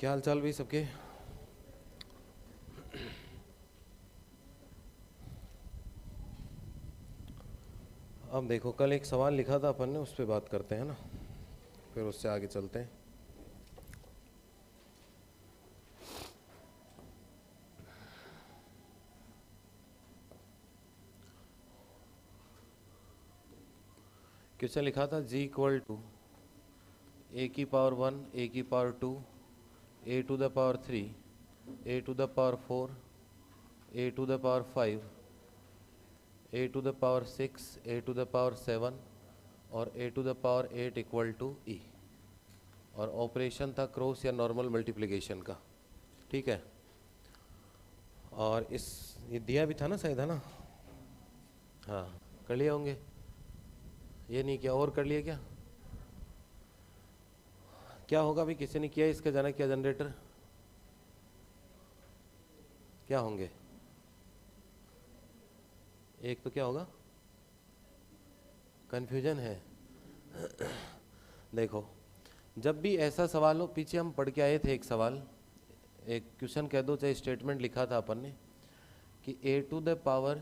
क्या हाल चाल भी सबके। अब देखो, कल एक सवाल लिखा था अपन ने, उस पर बात करते हैं ना, फिर उससे आगे चलते हैं। क्वेश्चन लिखा था g इक्वल टू a की पावर 1, a की power 2, a to the power 3, a to the power 4, a to the power 5, a to the power 6, a to the power 7 और a to the power 8 equal to e। और operation था cross या normal multiplication का, ठीक है। और इस ये दिया भी था ना शायद, है ना? हाँ, कर लिए होंगे। ये नहीं किया और कर लिए क्या? क्या होगा भी, किसी ने किया इसका जनक या जनरेटर? क्या होंगे? एक तो क्या होगा, कन्फ्यूजन है। देखो, जब भी ऐसा सवाल हो, पीछे हम पढ़ के आए थे एक सवाल, एक क्वेश्चन कह दो चाहे स्टेटमेंट लिखा था अपन ने कि a टू द पावर,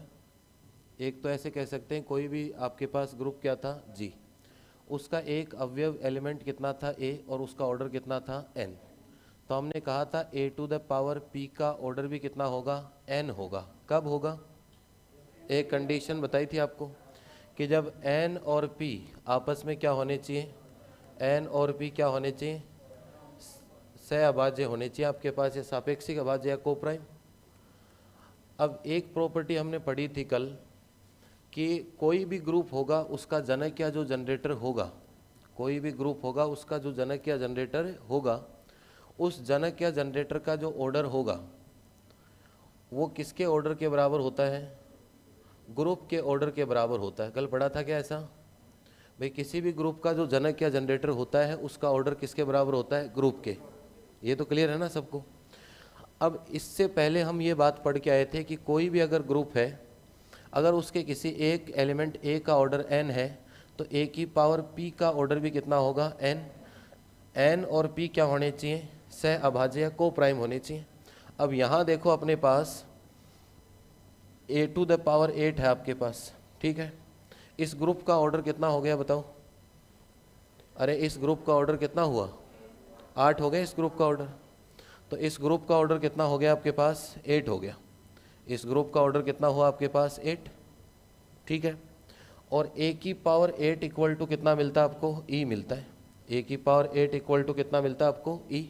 एक तो ऐसे कह सकते हैं कोई भी आपके पास ग्रुप क्या था g, उसका एक अवयव एलिमेंट कितना था a और उसका ऑर्डर कितना था n। तो हमने कहा था a to the power p का ऑर्डर भी कितना होगा, n होगा। कब होगा? एक कंडीशन बताई थी आपको कि जब n और p आपस में क्या होने चाहिए, n और p क्या होने चाहिए, सहअभाज्य होने चाहिए आपके पास, या सापेक्षिक अभाज्य या कोप्राइम। अब एक प्रॉपर्टी हमने पढ़ी थी कल कि कोई भी ग्रुप होगा उसका जनक या जो जनरेटर होगा, कोई भी ग्रुप होगा उसका जो जनक या जनरेटर होगा, उस जनक या जनरेटर का जो ऑर्डर होगा वो किसके ऑर्डर के बराबर होता है, ग्रुप के ऑर्डर के बराबर होता है। कल पढ़ा था क्या ऐसा? भाई किसी भी ग्रुप का जो जनक या जनरेटर होता है उसका ऑर्डर किसके बराबर होता है, ग्रुप के। ये तो क्लियर है ना सबको? अब इससे पहले हम ये बात पढ़ के आए थे कि कोई भी अगर ग्रुप है, अगर उसके किसी एक एलिमेंट a का ऑर्डर n है तो a की पावर p का ऑर्डर भी कितना होगा, n और p क्या होने चाहिए, सहअभाज्य या को प्राइम होने चाहिए। अब यहाँ देखो अपने पास a टू द पावर 8 है आपके पास, ठीक है। इस ग्रुप का ऑर्डर कितना हो गया बताओ? अरे इस ग्रुप का ऑर्डर कितना हुआ, 8 हो गया इस ग्रुप का ऑर्डर। तो इस ग्रुप का ऑर्डर कितना हो गया आपके पास, 8 हो गया। इस ग्रुप का ऑर्डर कितना हुआ आपके पास, 8, ठीक है। और a की पावर 8 इक्वल टू कितना मिलता है आपको, e मिलता है। a की पावर 8 इक्वल टू कितना मिलता है आपको, e।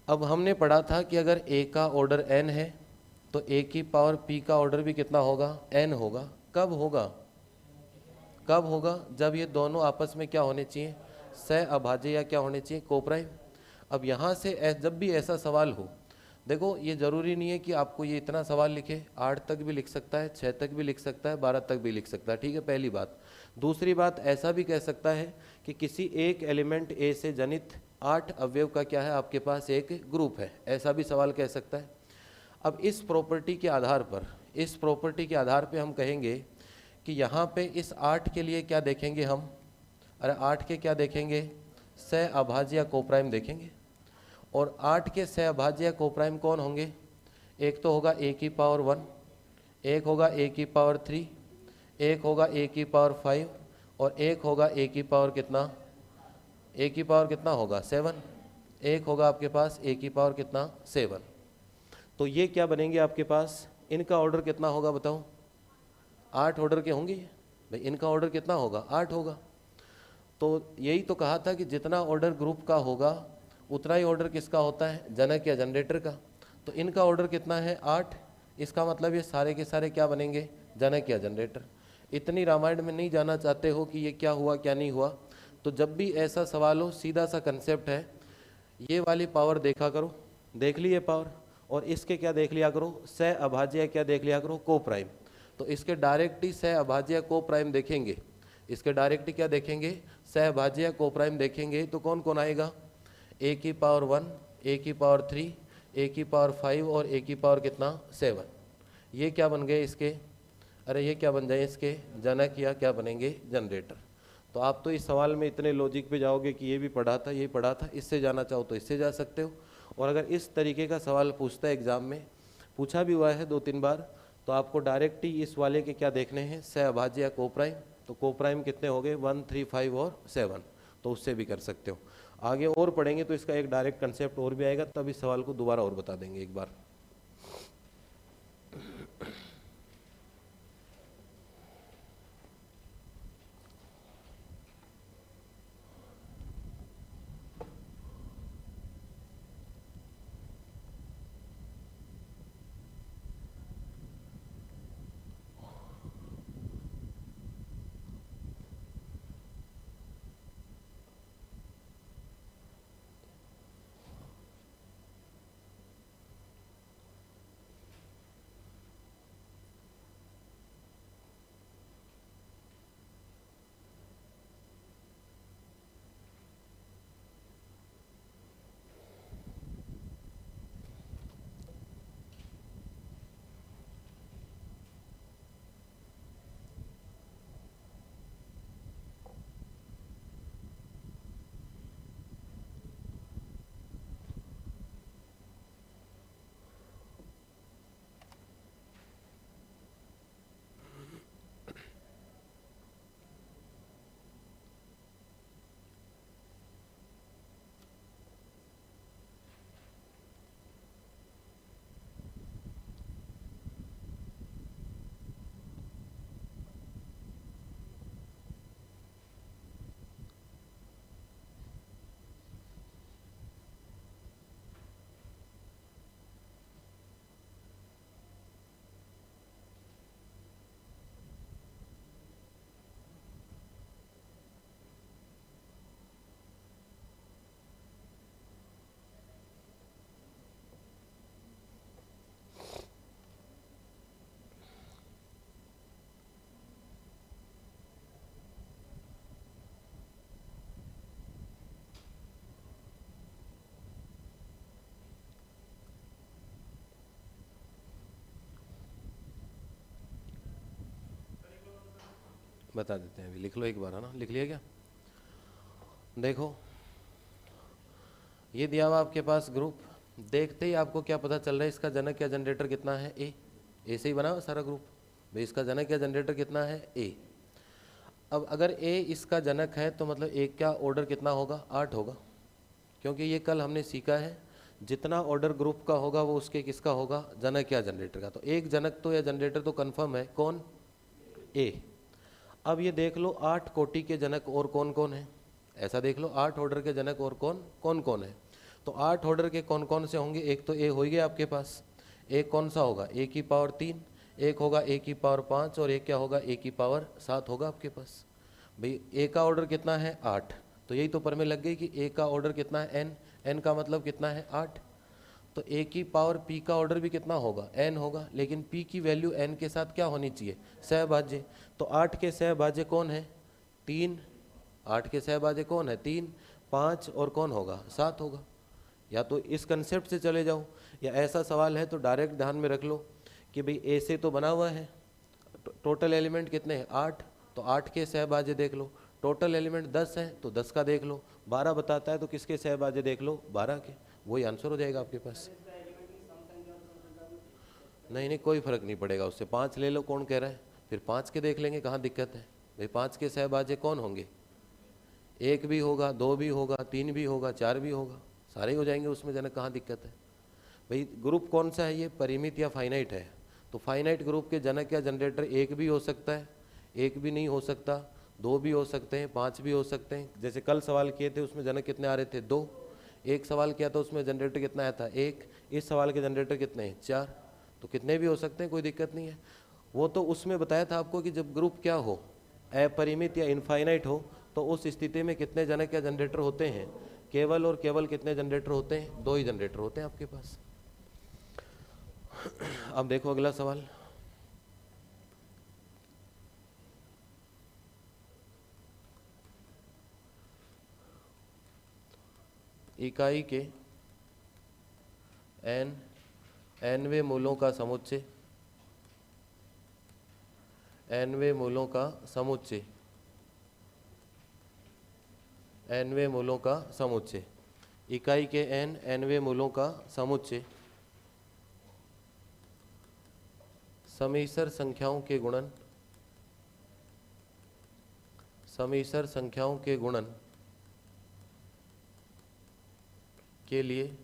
अब हमने पढ़ा था कि अगर a का ऑर्डर n है तो a की पावर p का ऑर्डर भी कितना होगा, n होगा। कब होगा, कब होगा? जब ये दोनों आपस में क्या होने चाहिए, सहअभाज्य या क्या होने चाहिए, कोप्राइम। अब यहाँ से जब भी ऐसा सवाल हो, देखो ये ज़रूरी नहीं है कि आपको ये इतना सवाल लिखे, 8 तक भी लिख सकता है, 6 तक भी लिख सकता है, 12 तक भी लिख सकता है, ठीक है, पहली बात। दूसरी बात, ऐसा भी कह सकता है कि किसी एक एलिमेंट ए से जनित 8 अवयव का क्या है आपके पास एक ग्रुप है, ऐसा भी सवाल कह सकता है। अब इस प्रॉपर्टी के आधार पर, इस प्रॉपर्टी के आधार पर हम कहेंगे कि यहाँ पे इस 8 के लिए क्या देखेंगे हम, अरे 8 के क्या देखेंगे, सहअभाज्य या कोप्राइम देखेंगे। और 8 के सहअभाज्य या कोप्राइम कौन होंगे, एक तो होगा a की पावर 1, एक होगा a की पावर 3, एक होगा a की पावर 5 और एक होगा a की पावर कितना, a की पावर कितना होगा, 7। एक होगा आपके पास a की पावर कितना, 7। तो ये क्या बनेंगे आपके पास, इनका ऑर्डर कितना होगा बताओ, 8 ऑर्डर के होंगे भाई, इनका ऑर्डर कितना होगा, 8 होगा। तो यही तो कहा था कि जितना ऑर्डर ग्रुप का होगा उतना ही ऑर्डर किसका होता है, जनक या जनरेटर का। तो इनका ऑर्डर कितना है, 8। इसका मतलब ये सारे के सारे क्या बनेंगे, जनक या जनरेटर। इतनी रामायण में नहीं जाना चाहते हो कि ये क्या हुआ क्या नहीं हुआ। तो जब भी ऐसा सवाल हो, सीधा सा कंसेप्ट है, ये वाली पावर देखा करो, देख ली ये पावर, और इसके क्या देख लिया करो, सहअभाज्य क्या देख लिया करो, को प्राइम। तो इसके डायरेक्ट ही सहअभाज्य को प्राइम देखेंगे, इसके डायरेक्ट क्या देखेंगे, सहअभाज्य को प्राइम देखेंगे। तो कौन कौन आएगा, a की पावर 1, a की पावर 3, a की पावर 5 और a की पावर कितना, 7। ये क्या बन गए इसके, अरे ये क्या बन जाए इसके, जनक या क्या बनेंगे, जनरेटर। तो आप तो इस सवाल में इतने लॉजिक पे जाओगे कि ये भी पढ़ा था, ये पढ़ा था, इससे जाना चाहो तो इससे जा सकते हो। और अगर इस तरीके का सवाल पूछता है एग्जाम में, पूछा भी हुआ है 2-3 बार, तो आपको डायरेक्ट ही इस वाले के क्या देखने हैं, सहअभाज्य या कोप्राइम। तो कोप्राइम कितने हो गए, 1, 3, 5 और 7, तो उससे भी कर सकते हो। आगे और पढ़ेंगे तो इसका एक डायरेक्ट कंसेप्ट और भी आएगा, तब इस सवाल को दोबारा और बता देंगे एक बार। बता देते हैं, अभी लिख लो एक बार, है ना, लिख लिया क्या? देखो ये दिया हुआ आपके पास ग्रुप, देखते ही आपको क्या पता चल रहा है, इसका जनक या जनरेटर कितना है, ए से ही बना हुआ सारा ग्रुप भाई। इसका जनक या जनरेटर कितना है, ए। अब अगर ए इसका जनक है तो मतलब ए का ऑर्डर कितना होगा, 8 होगा, क्योंकि ये कल हमने सीखा है जितना ऑर्डर ग्रुप का होगा वो उसके किसका होगा, जनक या जनरेटर का। तो एक जनक तो या जनरेटर तो कंफर्म है, कौन, ए। अब ये देख लो 8 कोटि के जनक और कौन कौन है, ऐसा देख लो 8 ऑर्डर के जनक और कौन कौन है। तो 8 ऑर्डर के कौन कौन से होंगे, एक तो ए हो गया आपके पास, एक कौन सा होगा, ए की पावर 3, एक होगा ए की पावर 5 और एक क्या होगा, ए की पावर 7 होगा आपके पास। भाई ए का ऑर्डर कितना है, 8, तो यही तो पर में लग गई कि ए का ऑर्डर कितना है, एन का मतलब कितना है, 8। तो ए की पावर पी का ऑर्डर भी कितना होगा, एन होगा, लेकिन पी की वैल्यू एन के साथ क्या होनी चाहिए, सहभाज्य। तो 8 के सहभाज्य कौन है, 3, 8 के सहभाज्य कौन है, 3, 5 और कौन होगा, 7 होगा। या तो इस कंसेप्ट से चले जाओ, या ऐसा सवाल है तो डायरेक्ट ध्यान में रख लो कि भाई ए से तो बना हुआ है, टोटल एलिमेंट कितने हैं, 8, तो 8 के सहभाज्य देख लो, टोटल एलिमेंट 10 है तो 10 का देख लो, 12 बताता है तो किसके सहभाज्य देख लो, 12 के, वही आंसर हो जाएगा आपके पास। नहीं कोई फर्क नहीं पड़ेगा उससे, 5 ले लो, कौन कह रहा है, फिर 5 के देख लेंगे, कहाँ दिक्कत है भाई। 5 के सहभाज्य कौन होंगे, 1 भी होगा, 2 भी होगा, 3 भी होगा, 4 भी होगा, सारे ही हो जाएंगे उसमें, जनक कहाँ दिक्कत है भाई। ग्रुप कौन सा है ये, परिमित या फाइनाइट है, तो फाइनाइट ग्रुप के जनक या जनरेटर 1 भी हो सकता है, 1 भी नहीं हो सकता, 2 भी हो सकते हैं, 5 भी हो सकते हैं। जैसे कल सवाल किए थे उसमें जनक कितने आ रहे थे, 2। एक सवाल किया था उसमें जनरेटर कितना आया था, 1। इस सवाल के जनरेटर कितने हैं, 4। तो कितने भी हो सकते हैं, कोई दिक्कत नहीं है। वो तो उसमें बताया था आपको कि जब ग्रुप क्या हो, अपरिमित या इनफाइनाइट हो, तो उस स्थिति में कितने जनक या जनरेटर होते हैं, केवल और केवल कितने जनरेटर होते हैं, 2 ही जनरेटर होते हैं आपके पास। अब देखो अगला सवाल, इकाई के nवे मूलों का समुच्चय, nवे मूलों का समुच्चय nवें मूलों का समुच्चय, इकाई के n nवें मूलों का समुच्चय समीसर संख्याओं के गुणन, समीसर संख्याओं के गुणन के लिए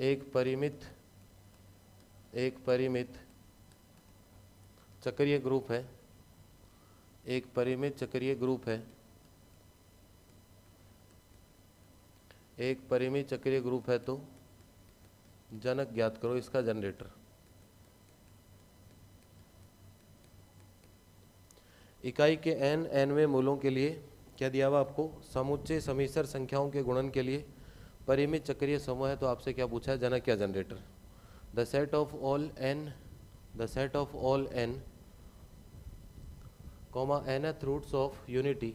एक परिमित चक्रीय ग्रुप है, एक परिमित चक्रीय ग्रुप है, एक परिमित चक्रीय ग्रुप है तो जनक ज्ञात करो इसका जनरेटर। इकाई के n nवें मूलों के लिए क्या दिया हुआ आपको, समुच्चय समीसर संख्याओं के गुणन के लिए परिमित चक्रीय समूह है, तो आपसे क्या पूछा है, जनक या generator. The set of all n comma nth roots of unity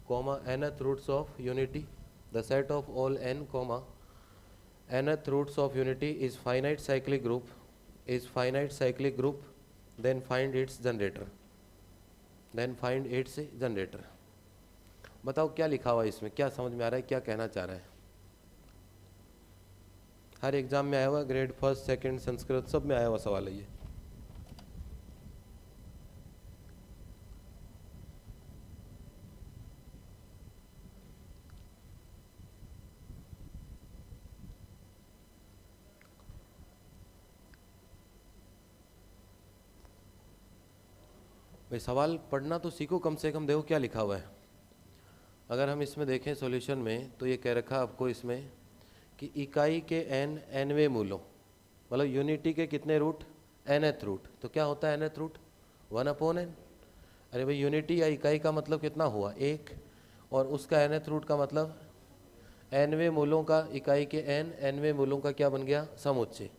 comma nth roots of unity, the set of all n comma nth roots of unity is finite cyclic group, then find its generator। बताओ क्या लिखा हुआ है इसमें, क्या समझ में आ रहा है, क्या कहना चाह रहा है। हर एग्जाम में आया हुआ, ग्रेड फर्स्ट सेकंड संस्कृत सब में आया हुआ सवाल है ये। भाई सवाल पढ़ना तो सीखो, कम से कम देखो क्या लिखा हुआ है। अगर हम इसमें देखें सॉल्यूशन में तो ये कह रखा आपको इसमें कि इकाई के n nवें मूलों, मतलब यूनिटी के कितने रूट, nth रूट, तो क्या होता है nth रूट, 1/n। अरे भाई यूनिटी या इकाई का मतलब कितना हुआ, एक, और उसका nth रूट का मतलब nवें मूलों का, इकाई के nवें मूलों का क्या बन गया, समुच्चय।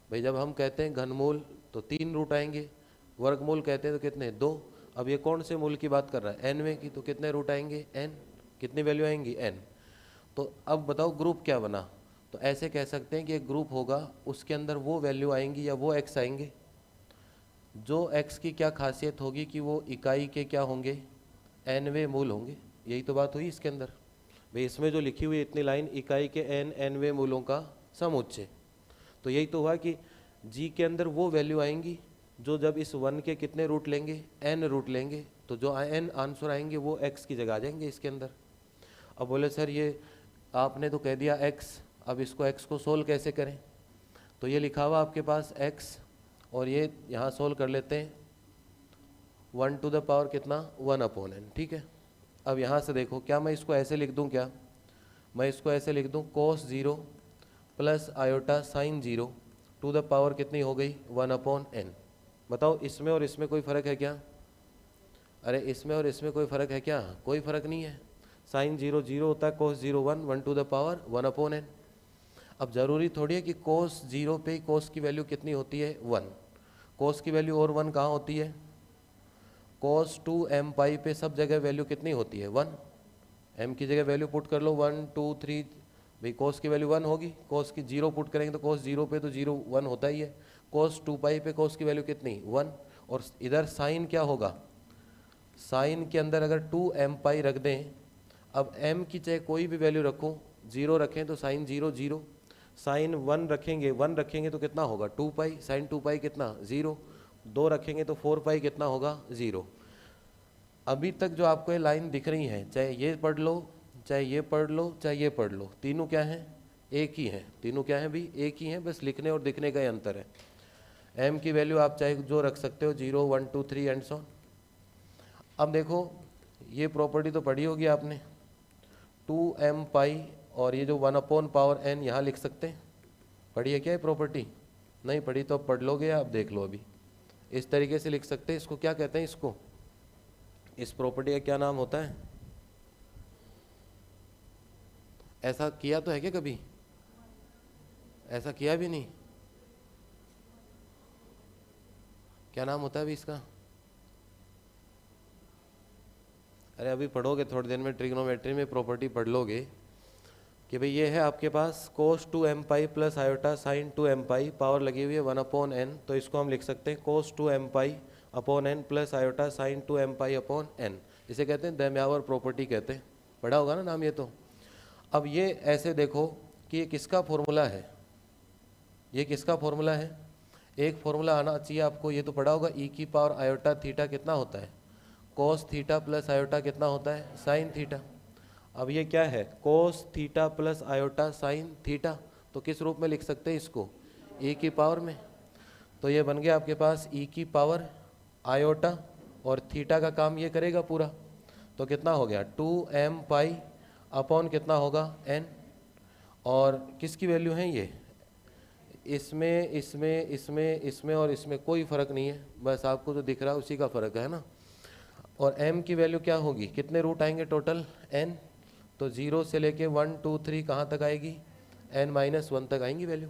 भाई जब हम कहते हैं घनमूल तो 3 रूट आएंगे, वर्गमूल कहते हैं तो कितने, 2। अब ये कौन से मूल की बात कर रहा है, nवें की, तो कितने रूट आएंगे, n, कितनी वैल्यू आएंगी, n। तो अब बताओ ग्रुप क्या बना, तो ऐसे कह सकते हैं कि एक ग्रुप होगा, उसके अंदर वो वैल्यू आएंगी या वो x आएंगे, जो x की क्या खासियत होगी कि वो इकाई के क्या होंगे, nवें मूल होंगे। यही तो बात हुई इसके अंदर। भाई इसमें जो लिखी हुई इतनी लाइन, इकाई के nवें मूलों का समुच्चय, तो यही तो हुआ कि g के अंदर वो वैल्यू आएंगी जो जब इस 1 के कितने रूट लेंगे, n रूट लेंगे, तो जो n आंसर आएंगे वो x की जगह आ जाएंगे इसके अंदर। अब बोले सर ये आपने तो कह दिया x, अब इसको x को सोल्व कैसे करें, तो ये लिखा हुआ आपके पास x, और ये यहाँ सोल्व कर लेते हैं 1 टू द पावर कितना, 1/n, ठीक है। अब यहाँ से देखो, क्या मैं इसको ऐसे लिख दूँ, क्या मैं इसको ऐसे लिख दूँ, cos 0 plus iota sine 0 to the power कितनी हो गई, 1/n। बताओ इसमें और इसमें कोई फ़र्क है क्या, अरे इसमें और इसमें कोई फ़र्क है क्या, कोई फ़र्क नहीं है। साइन 0 0 होता है, cos 0 1, 1 to the power 1/n। अब ज़रूरी थोड़ी है कि cos 0 पे cos की वैल्यू कितनी होती है, 1। cos की वैल्यू और 1 कहाँ होती है, cos 2m पाई पे सब जगह वैल्यू कितनी होती है, 1। m की जगह वैल्यू पुट कर लो, 1 2 3, भाई cos की वैल्यू 1 होगी, cos की 0 पुट करेंगे तो cos 0 पे तो 0 1 होता ही है, cos 2 पाई पे cos की वैल्यू कितनी, 1। और इधर साइन क्या होगा, साइन के अंदर अगर 2m पाई रख दें, अब m की चाहे कोई भी वैल्यू रखो, 0 रखें तो साइन 0 0, साइन 1 रखेंगे 1 रखेंगे तो कितना होगा, 2 पाई, साइन 2 पाई कितना, 0, 2 रखेंगे तो 4 पाई कितना होगा, 0। अभी तक जो आपको ये लाइन दिख रही है, चाहे ये पढ़ लो, चाहे ये पढ़ लो, चाहे ये पढ़ लो, तीनों क्या हैं, एक ही हैं, तीनों क्या हैं भी, एक ही हैं, बस लिखने और दिखने का ही अंतर है। m की वैल्यू आप चाहे जो रख सकते हो, 0 1 2 3 एंड सो। अब देखो ये प्रॉपर्टी तो पढ़ी होगी आपने, 2m पाई, और ये जो 1/n यहाँ लिख सकते हैं, पढ़ी है क्या ये प्रॉपर्टी, नहीं पढ़ी तो अब पढ़ लोगे, आप देख लो। अभी इस तरीके से लिख सकते हैं, इसको क्या कहते हैं, इसको, इस प्रॉपर्टी का क्या नाम होता है, ऐसा किया तो है क्या कभी, ऐसा किया भी नहीं, क्या नाम होता है अभी इसका, अरे अभी पढ़ोगे थोड़ी देर में, ट्रिग्नोमेट्री में प्रॉपर्टी पढ़ लोगे कि भाई ये है आपके पास cos 2m pi plus iota sign 2m पाई, पावर लगी हुई है 1/n, तो इसको हम लिख सकते हैं cos 2m pi upon n plus iota sign 2m pi upon n। इसे कहते हैं देम्यावर प्रॉपर्टी कहते हैं, पढ़ा होगा ना नाम ये तो। अब ये ऐसे देखो कि ये किसका फॉर्मूला है, ये किसका फॉर्मूला है, एक फॉर्मूला आना चाहिए आपको, ये तो पढ़ा होगा, ई की पावर आयोटा थीटा कितना होता है, कोस थीटा प्लस आयोटा कितना होता है, साइन थीटा। अब ये क्या है, cos theta plus iota sine theta, तो किस रूप में लिख सकते हैं इसको, ई की पावर में। तो ये बन गया आपके पास ई की पावर आयोटा, और थीटा का काम ये करेगा पूरा, तो कितना हो गया 2m पाई अपॉन कितना होगा n, और किसकी वैल्यू है ये, इसमें इसमें इसमें इसमें और इसमें कोई फ़र्क नहीं है, बस आपको जो दिख रहा है उसी का फ़र्क है ना। और m की वैल्यू क्या होगी, कितने रूट आएंगे टोटल n, तो 0 से लेके 1 2 3 कहाँ तक आएगी, n-1 तक आएंगी वैल्यू।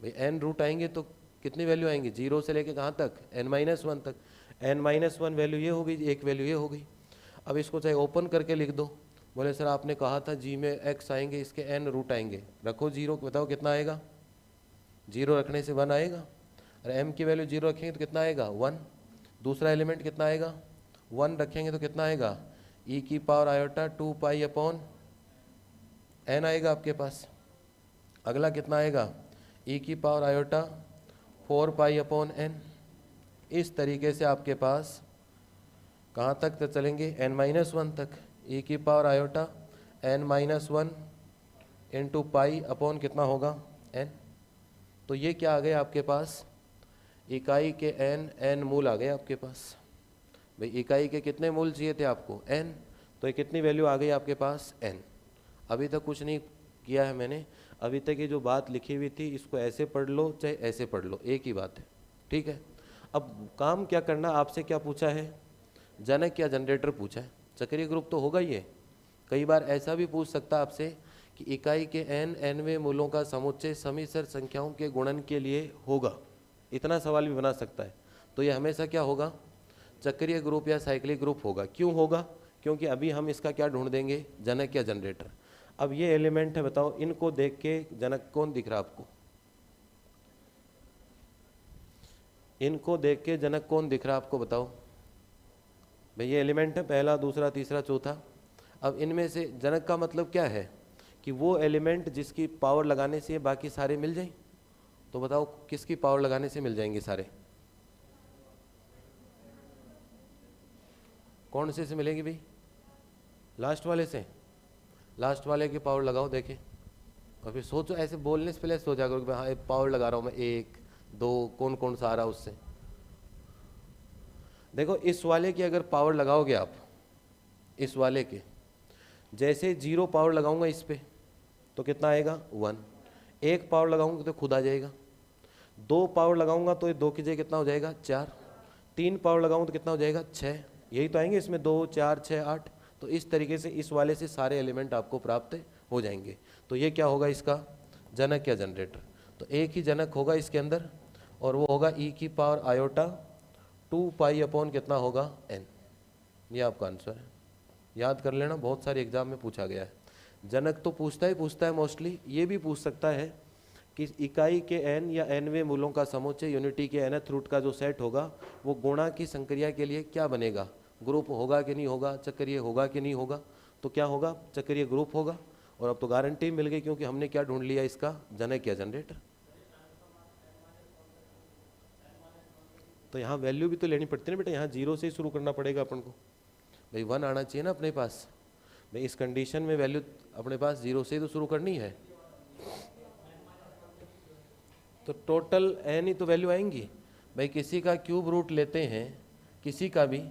भाई n रूट आएंगे तो कितनी वैल्यू आएंगी, 0 से लेके कहाँ तक, n-1 तक। n-1 वैल्यू ये हो गई, एक वैल्यू ये हो गई। अब इसको चाहे ओपन करके लिख दो, बोले सर आपने कहा था g में x आएंगे, इसके n रूट आएंगे, रखो 0, बताओ कितना आएगा, 0 रखने से 1 आएगा, और m की वैल्यू 0 रखेंगे तो कितना आएगा 1, दूसरा एलिमेंट कितना आएगा 1 रखेंगे तो कितना आएगा, e की power iota 2 pi upon n आएगा आपके पास। अगला कितना आएगा, e की power iota 4 pi upon n। इस तरीके से आपके पास कहाँ तक तो चलेंगे, n-1 तक, e की power iota n-1 into pi upon कितना होगा n। तो ये क्या आ गया आपके पास, इकाई के n मूल आ गए आपके पास। भाई इकाई के कितने मूल चाहिए थे आपको, n, तो ये कितनी वैल्यू आ गई आपके पास n। अभी तक कुछ नहीं किया है मैंने, अभी तक ये जो बात लिखी हुई थी इसको ऐसे पढ़ लो चाहे ऐसे पढ़ लो, एक ही बात है, ठीक है। अब काम क्या करना, आपसे क्या पूछा है, जनक या जनरेटर पूछा है, चक्रीय ग्रुप तो होगा ये। कई बार ऐसा भी पूछ सकता आपसे कि इकाई के nवें मूलों का समुच्चय समिश्र संख्याओं के गुणन के लिए होगा, इतना सवाल भी बना सकता है। तो ये हमेशा क्या होगा, चक्रीय ग्रुप या साइक्लिक ग्रुप होगा। क्यों होगा, क्योंकि अभी हम इसका क्या ढूंढ देंगे, जनक या जनरेटर। अब ये एलिमेंट है, बताओ इनको देख के जनक कौन दिख रहा है आपको, इनको देख के जनक कौन दिख रहा है आपको, बताओ। भाई ये एलिमेंट है, पहला दूसरा तीसरा चौथा। अब इनमें से जनक का मतलब क्या है, कि वो एलिमेंट जिसकी पावर लगाने से बाकी सारे मिल जाएं। तो बताओ किसकी पावर लगाने से मिल जाएंगे सारे, कौन से मिलेंगे भाई, लास्ट वाले से, लास्ट वाले की पावर लगाओ देखें। और फिर सोचो, ऐसे बोलने से पहले सोचा करो कि हाँ पावर लगा रहा हूँ मैं, 1 2 कौन कौन सा आ रहा उससे। देखो इस वाले की अगर पावर लगाओगे आप, इस वाले के जैसे 0 पावर लगाऊंगा इस पे तो कितना आएगा 1, 1 पावर लगाऊंगा तो खुद आ जाएगा, 2 पावर लगाऊंगा तो ये 2 की जगह कितना हो जाएगा 4, 3 पावर लगाऊंगा तो कितना हो जाएगा 6, यही तो आएंगे इसमें 2 4 6 8। तो इस तरीके से इस वाले से सारे एलिमेंट आपको प्राप्त हो जाएंगे। तो ये क्या होगा इसका, जनक या जनरेटर। तो एक ही जनक होगा इसके अंदर, और वो होगा e की पावर आयोटा 2 पाई अपॉन कितना होगा n। ये आपका आंसर है, याद कर लेना, बहुत सारे एग्जाम में पूछा गया है। जनक तो पूछता है मोस्टली, ये भी पूछ सकता है कि इकाई के n या nवें मूलों का समुच्चय यूनिटी के nth रूट का जो सेट होगा वो गुणा की संक्रिया के लिए क्या बनेगा, ग्रुप होगा कि नहीं होगा, चक्रीय होगा कि नहीं होगा। तो क्या होगा, चक्रीय ग्रुप होगा। और अब तो गारंटी मिल गई, क्योंकि हमने क्या ढूंढ लिया इसका, जनक या जनरेटर। तो यहाँ वैल्यू भी तो लेनी पड़ती है ना बेटा, यहाँ 0 से ही शुरू करना पड़ेगा अपन को। भाई 1 आना चाहिए ना अपने पास, भाई इस कंडीशन में वैल्यू अपने पास 0 से ही तो शुरू करनी है। तो टोटल n ही तो वैल्यू आएंगी। भाई किसी का क्यूब रूट लेते हैं, किसी का भी,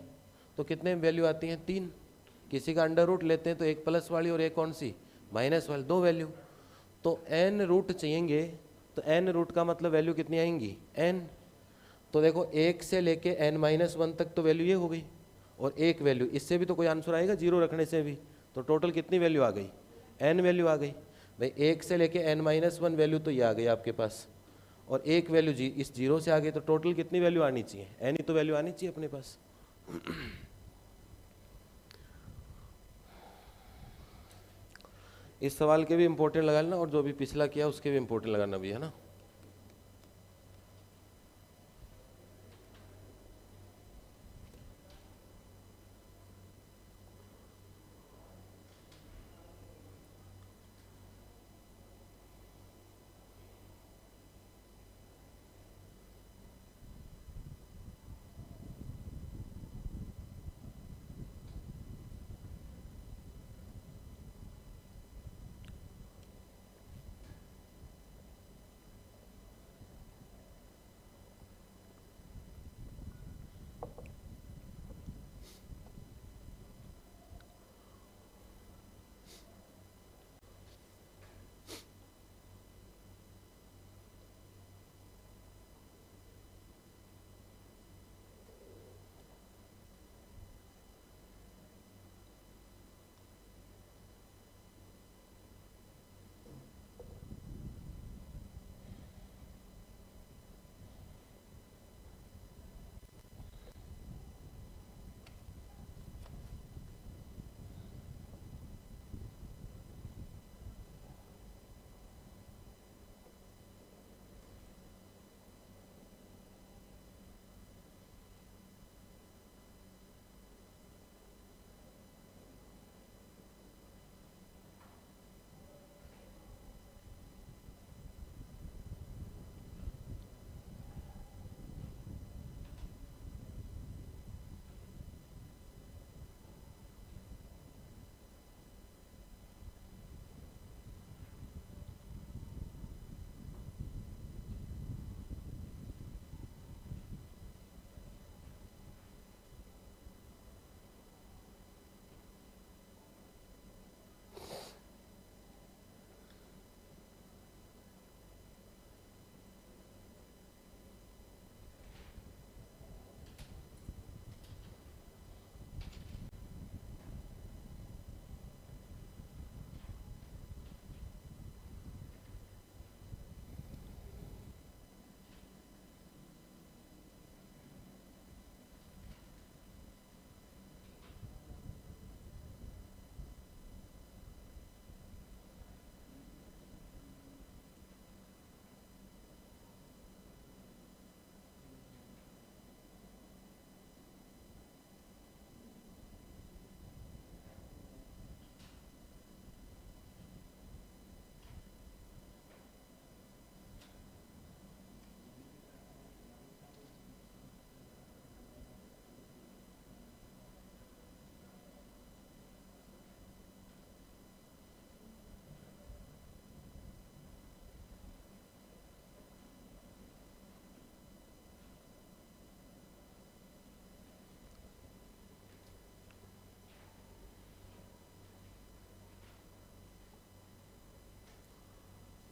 तो कितने वैल्यू आती हैं 3। किसी का अंडर रूट लेते हैं तो एक प्लस वाली और एक कौन सी, माइनस वाली, 2 वैल्यू। तो n रूट चाहिएंगे, तो n रूट का मतलब वैल्यू कितनी आएंगी n। तो देखो 1 से लेके n-1 तक तो वैल्यू ये हो गई, और एक वैल्यू इससे भी तो कोई आंसर आएगा 0 रखने से भी। तो टोटल कितनी वैल्यू आ गई, n वैल्यू आ गई। भाई 1 से लेके n-1 वैल्यू तो ये आ गई आपके पास, और एक वैल्यू इस 0 से आ गई। तो टोटल कितनी वैल्यू आनी चाहिए, n ही तो वैल्यू आनी चाहिए अपने पास। इस सवाल के भी इंपॉर्टेंट लगा लेना, और जो भी पिछला किया उसके भी इंपॉर्टेंट लगाना भी है ना।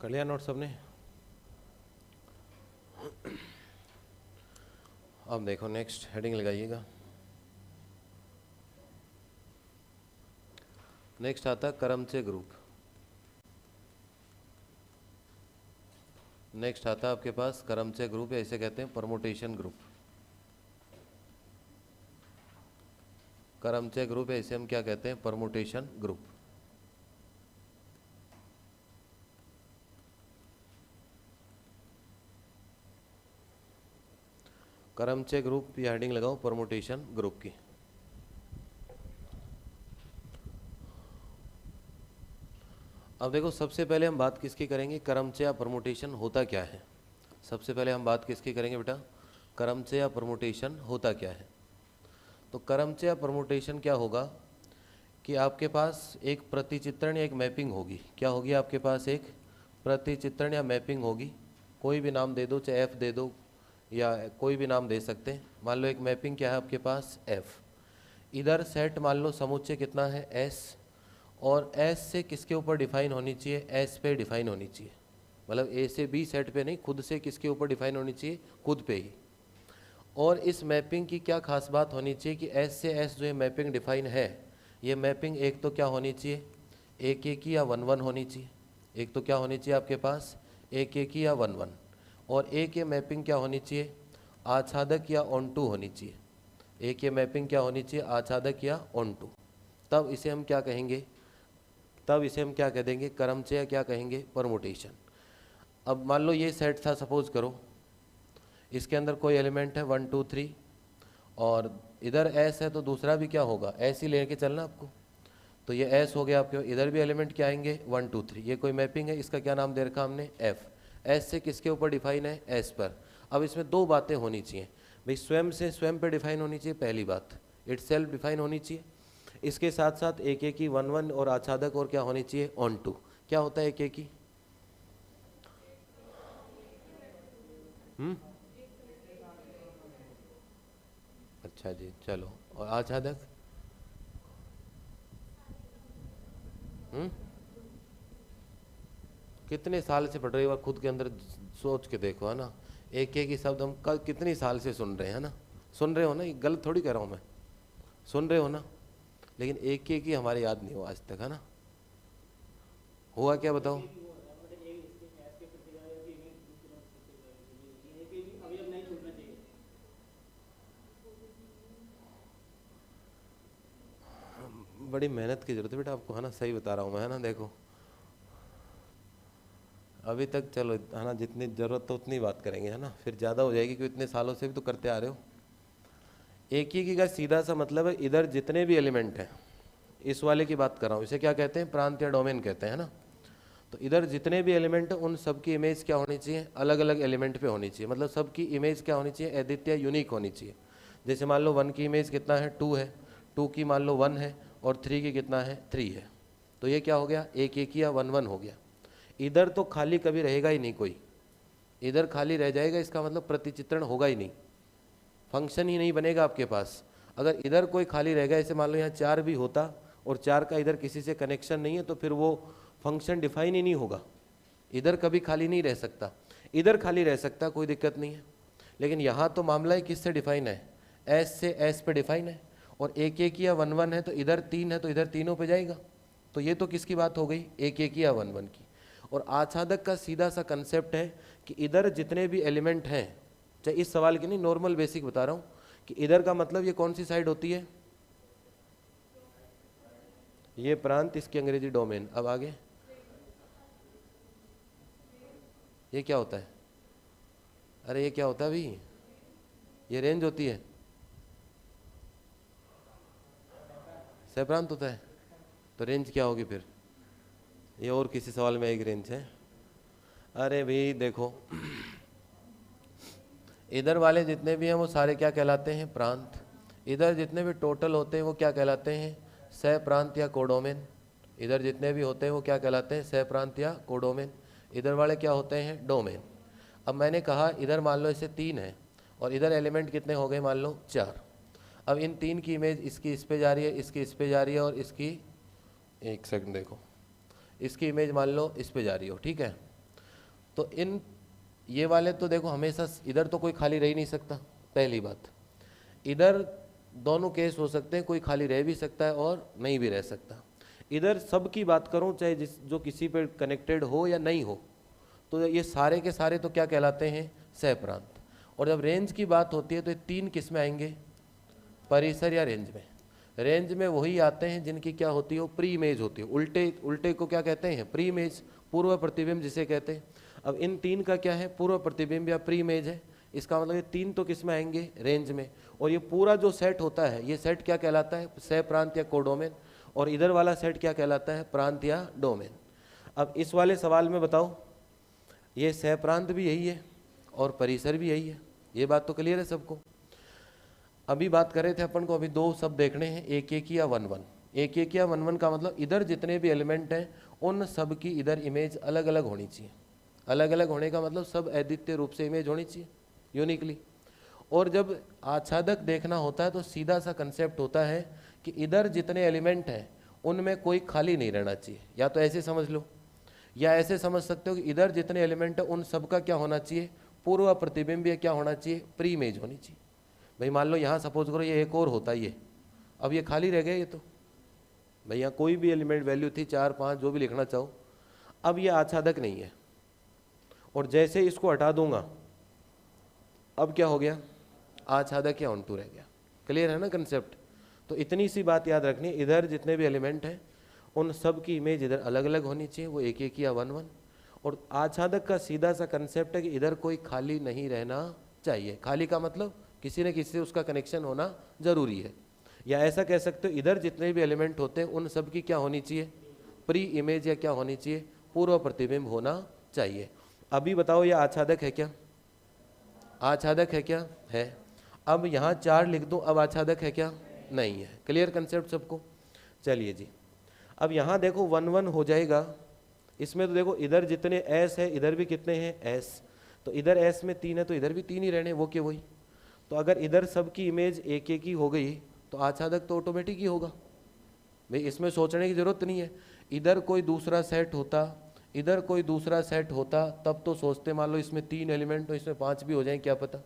कर लिया नोट सबने? अब देखो नेक्स्ट हेडिंग लगाइएगा। नेक्स्ट आता है करमचे ग्रुप। नेक्स्ट आता है आपके पास करमचे ग्रुप, या इसे कहते हैं परमुटेशन ग्रुप। करमचे ग्रुप है, इसे हम क्या कहते हैं? Permutation group. करमचे ग्रुप की हेडिंग लगाओ परमुटेशन ग्रुप की। अब देखो सबसे पहले हम बात किसकी करेंगे? करमचे या परमुटेशन होता क्या है? सबसे पहले हम बात किसकी करेंगे बेटा? करमचे या परमुटेशन होता क्या है? तो करमचे या परमुटेशन क्या होगा कि आपके पास एक प्रतिचित्रण या एक मैपिंग होगी। क्या होगी आपके पास? एक प्रतिचित्रण या मैपिंग होगी। कोई भी नाम दे दो, चाहे एफ दे दो या कोई भी नाम दे सकते हैं। मान लो एक मैपिंग क्या है आपके पास? एफ। इधर सेट मान लो समुच्चय कितना है? एस। और एस से किसके ऊपर डिफाइन होनी चाहिए? एस पे डिफाइन होनी चाहिए। मतलब ए से बी सेट पे नहीं, खुद से किसके ऊपर डिफाइन होनी चाहिए? खुद पे ही। और इस मैपिंग की क्या खास बात होनी चाहिए कि एस से एस जो ये मैपिंग डिफाइन है, ये मैपिंग एक तो क्या होनी चाहिए? एक एक या वन वन होनी चाहिए। एक तो क्या होनी चाहिए आपके पास? एक एक या वन वन। और एक ये मैपिंग क्या होनी चाहिए? आच्छादक या ऑन टू होनी चाहिए। एक ये मैपिंग क्या होनी चाहिए? आच्छादक या ऑन टू। तब इसे हम क्या कहेंगे? तब इसे हम क्या कह देंगे? करमचे या क्या कहेंगे? परमुटेशन। अब मान लो ये सेट था, सपोज करो इसके अंदर कोई एलिमेंट है 1 2 3 और इधर एस है, तो दूसरा भी क्या होगा? एस ही लेके चलना आपको। तो ये एस हो गया आपके। इधर भी एलिमेंट क्या आएंगे? 1 2 3। ये कोई मैपिंग है, इसका क्या नाम दे रखा हमने? एफ। एस से किसके ऊपर डिफाइन है? एस पर। अब इसमें दो बातें होनी चाहिए भाई, स्वयं से स्वयं पे डिफाइन होनी चाहिए, पहली बात इट्स सेल्फ डिफाइन होनी चाहिए। इसके साथ साथ एक एक ही 1 1 और आच्छादक और क्या होनी चाहिए? Onto. क्या होता है एक एक ही? अच्छा जी, चलो। और आच्छादक? कितने साल से पढ़ रहे हो? खुद के अंदर सोच के देखो, है ना। एक एक ही शब्द हम कल कितनी साल से सुन रहे हैं, है ना। सुन रहे हो ना, ये गलत थोड़ी कह रहा हूँ मैं, सुन रहे हो ना। लेकिन एक एक ही हमारे याद नहीं हुआ आज तक, है ना। हुआ क्या बताओ? बड़ी मेहनत की जरूरत है बेटा आपको, है ना। सही बता रहा हूँ मैं, है ना। देखो अभी तक चलो, है ना, जितनी ज़रूरत तो उतनी बात करेंगे, है ना। फिर ज़्यादा हो जाएगी क्योंकि इतने सालों से भी तो करते आ रहे हो। एक ही का सीधा सा मतलब है इधर जितने भी एलिमेंट हैं, इस वाले की बात कर रहा हूँ, इसे क्या कहते हैं? प्रांत या डोमेन कहते हैं, है ना। तो इधर जितने भी एलिमेंट हैं उन सब की इमेज क्या होनी चाहिए? अलग अलग एलिमेंट पे होनी चाहिए। मतलब सबकी इमेज क्या होनी चाहिए? अद्वितीय, यूनिक होनी चाहिए। जैसे मान लो 1 की इमेज कितना है? 2 है। 2 की मान लो 1 है, और 3 की कितना है? 3 है। तो ये क्या हो गया? एक एक या 1 1 हो गया। इधर तो खाली कभी रहेगा ही नहीं कोई, इधर खाली रह जाएगा, इसका मतलब प्रतिचित्रण होगा ही नहीं, फंक्शन ही नहीं बनेगा आपके पास। अगर इधर कोई खाली रहेगा, ऐसे मान लो यहाँ 4 भी होता और 4 का इधर किसी से कनेक्शन नहीं है, तो फिर वो फंक्शन डिफाइन ही नहीं होगा। इधर कभी खाली नहीं रह सकता, इधर खाली रह सकता, कोई दिक्कत नहीं है। लेकिन यहाँ तो मामला है किससे डिफाइन है? एस से एस पे डिफाइन है। और एक एक या 1 1 है, तो इधर 3 है तो इधर तीनों पे जाएगा। तो ये तो किसकी बात हो गई? एक एक या 1 1 की। और आच्छादक का सीधा सा कंसेप्ट है कि इधर जितने भी एलिमेंट हैं, चाहे इस सवाल की नहीं, नॉर्मल बेसिक बता रहा हूँ, कि इधर का मतलब ये कौन सी साइड होती है? ये प्रांत, इसकी अंग्रेजी डोमेन। अब आगे ये क्या होता है? अरे ये क्या होता है भाई? ये रेंज होती है, सैप्रांत होता है। तो रेंज क्या होगी फिर? ये और किसी सवाल में एक रेंज है। अरे भाई देखो, इधर वाले जितने भी हैं वो सारे क्या कहलाते हैं? प्रांत। इधर जितने भी टोटल होते हैं वो क्या कहलाते हैं? सह प्रांत या कोडोमेन। इधर जितने भी होते हैं वो क्या कहलाते हैं? सह प्रांत या कोडोमेन। इधर वाले क्या होते हैं? डोमेन। अब मैंने कहा इधर मान लो इसे 3 है और इधर एलिमेंट कितने हो गए? मान लो 4। अब इन 3 की इमेज इसकी इस पे जा रही है, इसकी इस पे जा रही है, और इसकी, एक सेकंड देखो, इसकी इमेज मान लो इस पे जा रही हो, ठीक है। तो इन ये वाले तो देखो हमेशा इधर तो कोई खाली रह ही नहीं सकता, पहली बात। इधर दोनों केस हो सकते हैं, कोई खाली रह भी सकता है और नहीं भी रह सकता। इधर सब की बात करूं, चाहे जिस जो किसी पे कनेक्टेड हो या नहीं हो, तो ये सारे के सारे तो क्या कहलाते हैं, सह प्रांत। और जब रेंज की बात होती है तो ये तीन किस में आएंगे, परिसर या रेंज में। रेंज में वही आते हैं जिनकी क्या होती है, प्री इमेज होती है। उल्टे उल्टे को क्या कहते हैं, प्री इमेज, पूर्व प्रतिबिंब जिसे कहते हैं। अब इन तीन का क्या है, पूर्व प्रतिबिंब या प्री इमेज है। इसका मतलब ये तीन तो किस में आएंगे, रेंज में। और ये पूरा जो सेट होता है, ये सेट क्या कहलाता है, सह प्रांत या कोडोमेन। और इधर वाला सेट क्या कहलाता है, प्रांत या डोमेन। अब इस वाले सवाल में बताओ, ये सह प्रांत भी यही है और परिसर भी यही है, ये बात तो क्लियर है सबको। अभी बात कर रहे थे अपन को, अभी दो सब देखने हैं, एक एक या वन वन। एक एक या वन वन का मतलब इधर जितने भी एलिमेंट हैं उन सब की इधर इमेज अलग अलग होनी चाहिए। अलग अलग होने का मतलब सब अद्वितीय रूप से इमेज होनी चाहिए, यूनिकली। और जब आच्छादक देखना होता है तो सीधा सा कंसेप्ट होता है कि इधर जितने एलिमेंट हैं उनमें कोई खाली नहीं रहना चाहिए। या तो ऐसे समझ लो, या ऐसे समझ सकते हो कि इधर जितने एलिमेंट हैं उन सब का क्या होना चाहिए, पूर्व प्रतिबिंब या क्या होना चाहिए, प्री इमेज होनी चाहिए। भाई मान लो यहाँ सपोज करो ये एक और होता, ये अब ये खाली रह गया, ये तो भाई यहाँ कोई भी एलिमेंट वैल्यू थी 4 5 जो भी लिखना चाहो, अब ये आच्छादक नहीं है। और जैसे इसको हटा दूंगा, अब क्या हो गया, आच्छादक या ऑनटू रह गया। क्लियर है ना कंसेप्ट। तो इतनी सी बात याद रखनी, इधर जितने भी एलिमेंट हैं उन सब की इमेज इधर अलग अलग होनी चाहिए, वो एक एक या वन वन। और आच्छादक का सीधा सा कंसेप्ट है कि इधर कोई खाली नहीं रहना चाहिए। खाली का मतलब किसी न किसी से उसका कनेक्शन होना जरूरी है। या ऐसा कह सकते हो, इधर जितने भी एलिमेंट होते हैं उन सब की क्या होनी चाहिए, प्री इमेज या क्या होनी चाहिए, पूर्व प्रतिबिंब होना चाहिए। अभी बताओ ये आच्छादक है क्या, आच्छादक है क्या, है। अब यहाँ 4 लिख दूँ, अब आच्छादक है क्या, नहीं है। क्लियर कंसेप्ट सबको। चलिए जी, अब यहाँ देखो 1 1 हो जाएगा। इसमें तो देखो इधर जितने एस है इधर भी कितने हैं, एस। तो इधर एस में 3 है तो इधर भी 3 ही रहने, वो के वही। तो अगर इधर सब की इमेज एक एक ही हो गई तो आच्छादक तो ऑटोमेटिक ही होगा भाई, इसमें सोचने की जरूरत नहीं है। इधर कोई दूसरा सेट होता, इधर कोई दूसरा सेट होता, तब तो सोचते मान लो इसमें 3 एलिमेंट तो इसमें 5 भी हो जाएं, क्या पता।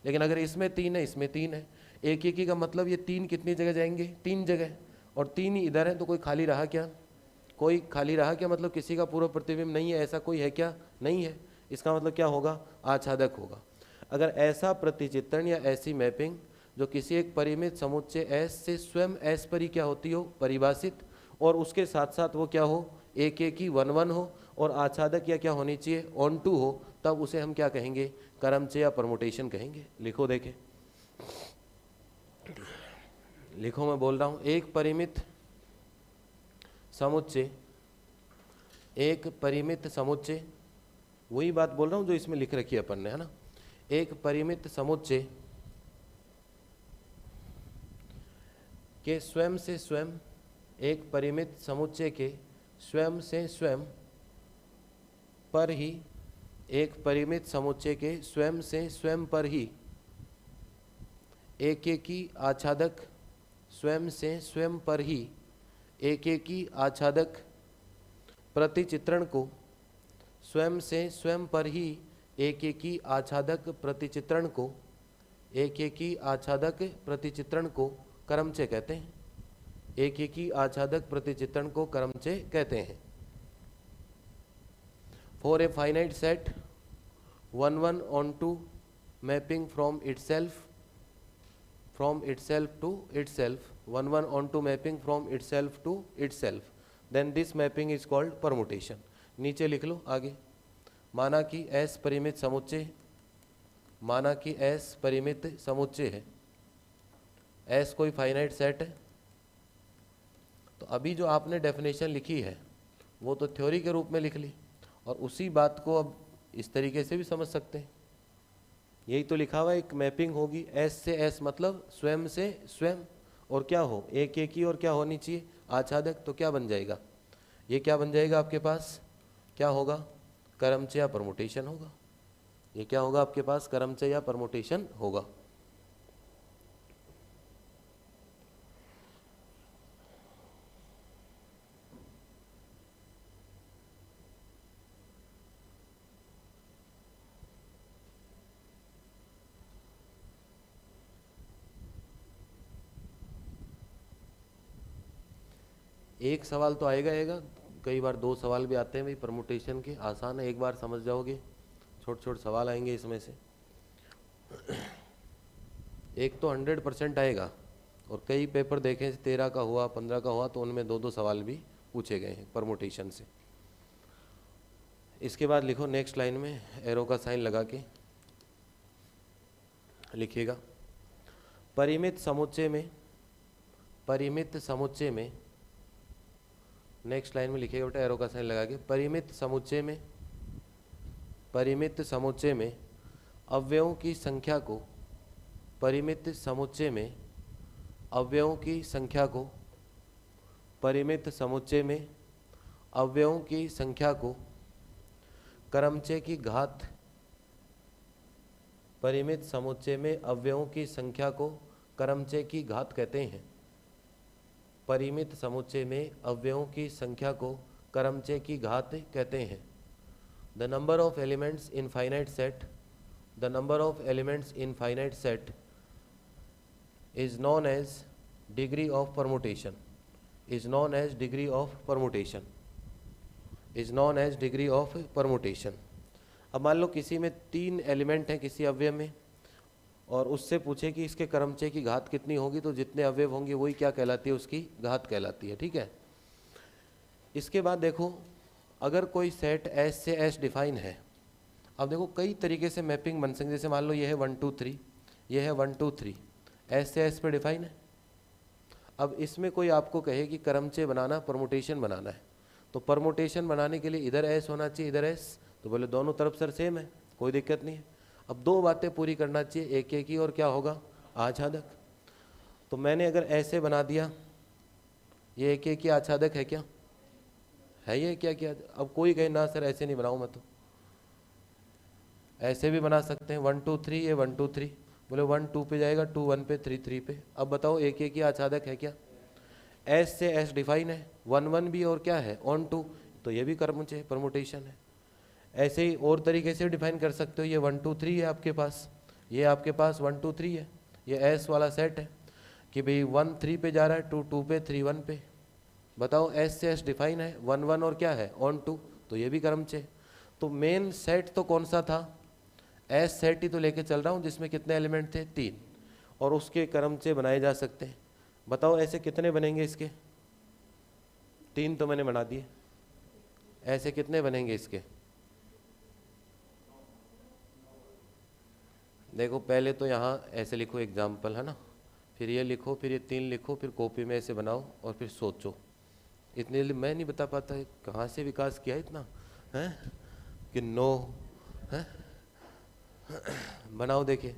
लेकिन अगर इसमें 3 है इसमें 3 है, एक एक ही का मतलब ये 3 कितनी जगह जाएंगे, 3 जगह। और 3 ही इधर है तो कोई खाली रहा क्या, कोई खाली रहा क्या, मतलब किसी का पूर्व प्रतिबिंब नहीं है, ऐसा कोई है क्या, नहीं है। इसका मतलब क्या होगा, आच्छादक होगा। अगर ऐसा प्रतिचित्रण या ऐसी मैपिंग जो किसी एक परिमित समुच्चय एस से स्वयं एस पर ही क्या होती हो, परिभाषित, और उसके साथ साथ वो क्या हो, एक एक ही 1 1 हो, और आच्छादक या क्या होनी चाहिए, ऑन टू हो, तब उसे हम क्या कहेंगे, क्रमचय या परमुटेशन कहेंगे। लिखो देखे, लिखो, मैं बोल रहा हूँ। एक परिमित समुच्चय, एक परिमित समुच्चय, वही बात बोल रहा हूँ जो इसमें लिख रखी है अपन ने, है ना। एक परिमित समुच्चय के स्वयं से स्वयं, एक परिमित समुच्चय के स्वयं से स्वयं पर ही, एक परिमित समुच्चय के स्वयं से स्वयं पर ही एक एक ही आच्छादक, स्वयं से स्वयं पर ही एक एक ही आच्छादक प्रतिचित्रण को, स्वयं से स्वयं पर ही एक एक ही आच्छादक प्रतिचित्रण को, एक एक ही आच्छादक प्रतिचित्रण को क्रमचय कहते हैं। एक एक ही आच्छादक प्रतिचित्रण को क्रमचय कहते हैं। For a finite set 1 1 onto mapping from itself to itself, 1 1 onto mapping from itself to itself, then this mapping is called permutation। नीचे लिख लो आगे, माना कि S परिमित समुच्चय, माना कि S परिमित समुच्चय है, S कोई फाइनाइट सेट है। तो अभी जो आपने डेफिनेशन लिखी है वो तो थ्योरी के रूप में लिख ली, और उसी बात को अब इस तरीके से भी समझ सकते हैं। यही तो लिखा हुआ है, एक मैपिंग होगी S से S, मतलब स्वयं से स्वयं, और क्या हो, एक एक ही, और क्या होनी चाहिए, आच्छादक। तो क्या बन जाएगा, ये क्या बन जाएगा आपके पास, क्या होगा, क्रमचय या परमुटेशन होगा। ये क्या होगा आपके पास, क्रमचय या परमुटेशन होगा। एक सवाल तो आएगा, कई बार 2 सवाल भी आते हैं भाई परमुटेशन के, आसान है, एक बार समझ जाओगे, छोटे छोटे सवाल आएंगे इसमें से। एक तो 100% आएगा, और कई पेपर देखें 13 का हुआ 15 का हुआ तो उनमें 2-2 सवाल भी पूछे गए हैं परमुटेशन से। इसके बाद लिखो नेक्स्ट लाइन में एरो का साइन लगा के लिखिएगा, परिमित समुच्चय में, नेक्स्ट लाइन में लिखिएगा बेटा एरो का साइन लगा के, परिमित समुच्चय में अवयवों की संख्या को, परिमित समुच्चय में अवयवों की संख्या को, परिमित समुच्चय में अवयवों की संख्या को क्रमचय की घात, परिमित समुच्चय में अवयवों की संख्या को क्रमचय की घात कहते हैं। परिमित समुच्चय में अवयवों की संख्या को क्रमचय की घात कहते हैं। The number of elements in finite set, the number of elements in finite set is known as degree of permutation, is known as degree of permutation, is known as degree of permutation। अब मान लो किसी में 3 element हैं किसी अवयव में, और उससे पूछे कि इसके क्रमचय की घात कितनी होगी, तो जितने अवयव होंगे वही क्या कहलाती है, उसकी घात कहलाती है। ठीक है, इसके बाद देखो अगर कोई सेट एस से एस डिफाइन है, अब देखो कई तरीके से मैपिंग बन सकती है। जैसे मान लो ये है 1 2 3, ये है 1 2 3, एस से एस पे डिफाइन है। अब इसमें कोई आपको कहे कि क्रमचय बनाना, परमुटेशन बनाना है, तो परमुटेशन बनाने के लिए इधर एस होना चाहिए इधर एस, तो बोले दोनों तरफ सर सेम है, कोई दिक्कत नहीं है। अब 2 बातें पूरी करना चाहिए, एक एक ही और क्या होगा आच्छादक। तो मैंने अगर ऐसे बना दिया, ये एक एक ही आच्छादक है क्या, है ये क्या क्या? अब कोई कहे ना सर ऐसे नहीं बनाऊँ मैं, तो ऐसे भी बना सकते हैं 1 2 3, ये 1 2 3, बोले 1 2 पे जाएगा, 2 1 पे, 3 3 पे। अब बताओ एक एक ही आच्छादक है क्या? एस से एस डिफाइन है, 1 1 भी और क्या है ऑन 2, तो ये भी क्रमचय परमुटेशन है। ऐसे ही और तरीके से डिफाइन कर सकते हो, ये 1 2 3 है आपके पास, ये आपके पास 1 2 3 है, ये एस वाला सेट है कि भाई 1 3 पे जा रहा है, 2 2 पे, 3 1 पे। बताओ एस से एस डिफाइन है, 1 1 और क्या है ऑन 2, तो ये भी क्रमचय। तो मेन सेट तो कौन सा था, एस सेट ही तो लेके चल रहा हूँ जिसमें कितने एलिमेंट थे 3, और उसके क्रमचय बनाए जा सकते हैं। बताओ ऐसे कितने बनेंगे इसके, 3 तो मैंने बना दिए, ऐसे कितने बनेंगे इसके? देखो पहले तो यहाँ ऐसे लिखो एग्जाम्पल है ना, फिर ये लिखो, फिर ये 3 लिखो, फिर कॉपी में ऐसे बनाओ और फिर सोचो। इतने लिए मैं नहीं बता पाता है, कहाँ से विकास किया इतना है कि 9 है। बनाओ देखिए,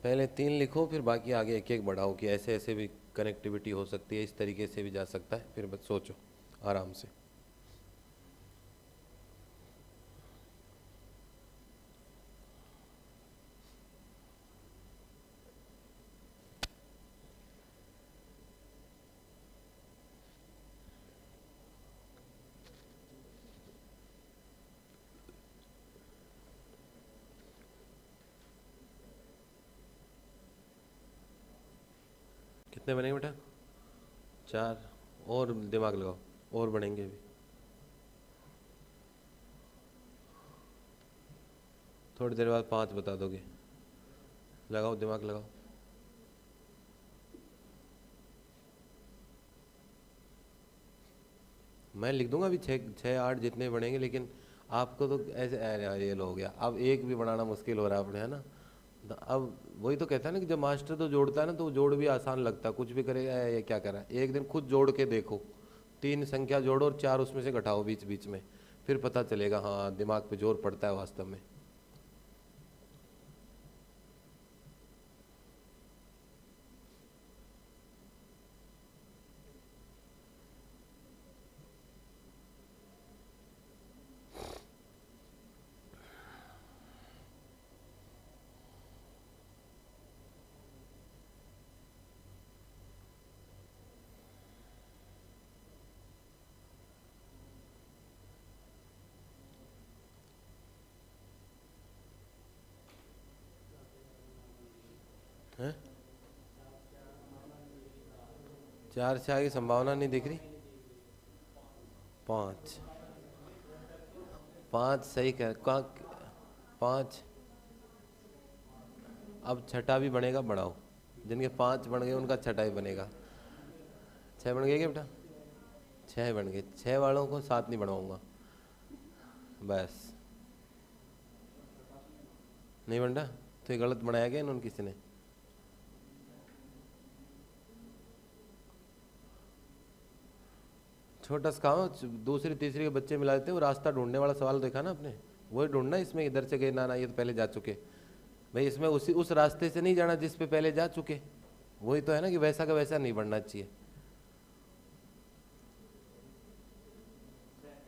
पहले 3 लिखो फिर बाकी आगे एक एक बढ़ाओ कि ऐसे ऐसे भी कनेक्टिविटी हो सकती है, इस तरीके से भी जा सकता है, फिर बस सोचो आराम से। कितने बनेंगे बेटा? 4। और दिमाग लगाओ, और बढ़ेंगे भी। थोड़ी देर बाद 5 बता दोगे। लगाओ दिमाग लगाओ। मैं लिख दूंगा अभी 6 8 जितने बढ़ेंगे, लेकिन आपको तो ऐसे अरे ये लो हो गया। अब एक भी बनाना मुश्किल हो रहा है अपने, है ना? तो अब वही तो कहता है ना कि जब मास्टर तो जोड़ता है ना, तो जोड़ भी आसान लगता है। कुछ भी करेगा ये क्या कर रहा है, एक दिन खुद जोड़ के देखो। 3 संख्या जोड़ो और 4 उसमें से घटाओ बीच बीच में, फिर पता चलेगा हाँ दिमाग पे जोर पड़ता है वास्तव में। हैं? 4 से आगे संभावना नहीं दिख रही। 5 5 सही कह, 5। अब छठा भी बनेगा, बढ़ाओ। जिनके 5 बन गए उनका छठा ही बनेगा। 6 बन गए क्या बेटा? 6 बन गए। 6 वालों को 7 नहीं बढ़ाऊंगा, बस। नहीं बन रहा तो ये गलत बनाया गया इन्होंने किसी ने। छोटा सा काम, दूसरी तीसरी के बच्चे मिला देते हैं। वो रास्ता ढूंढने वाला सवाल देखा ना आपने, वही ढूंढना। इसमें इधर से गए ना ना, ये तो पहले जा चुके भाई। इसमें उस रास्ते से नहीं जाना जिस पे पहले जा चुके। वही तो है ना कि वैसा का वैसा नहीं बढ़ना चाहिए।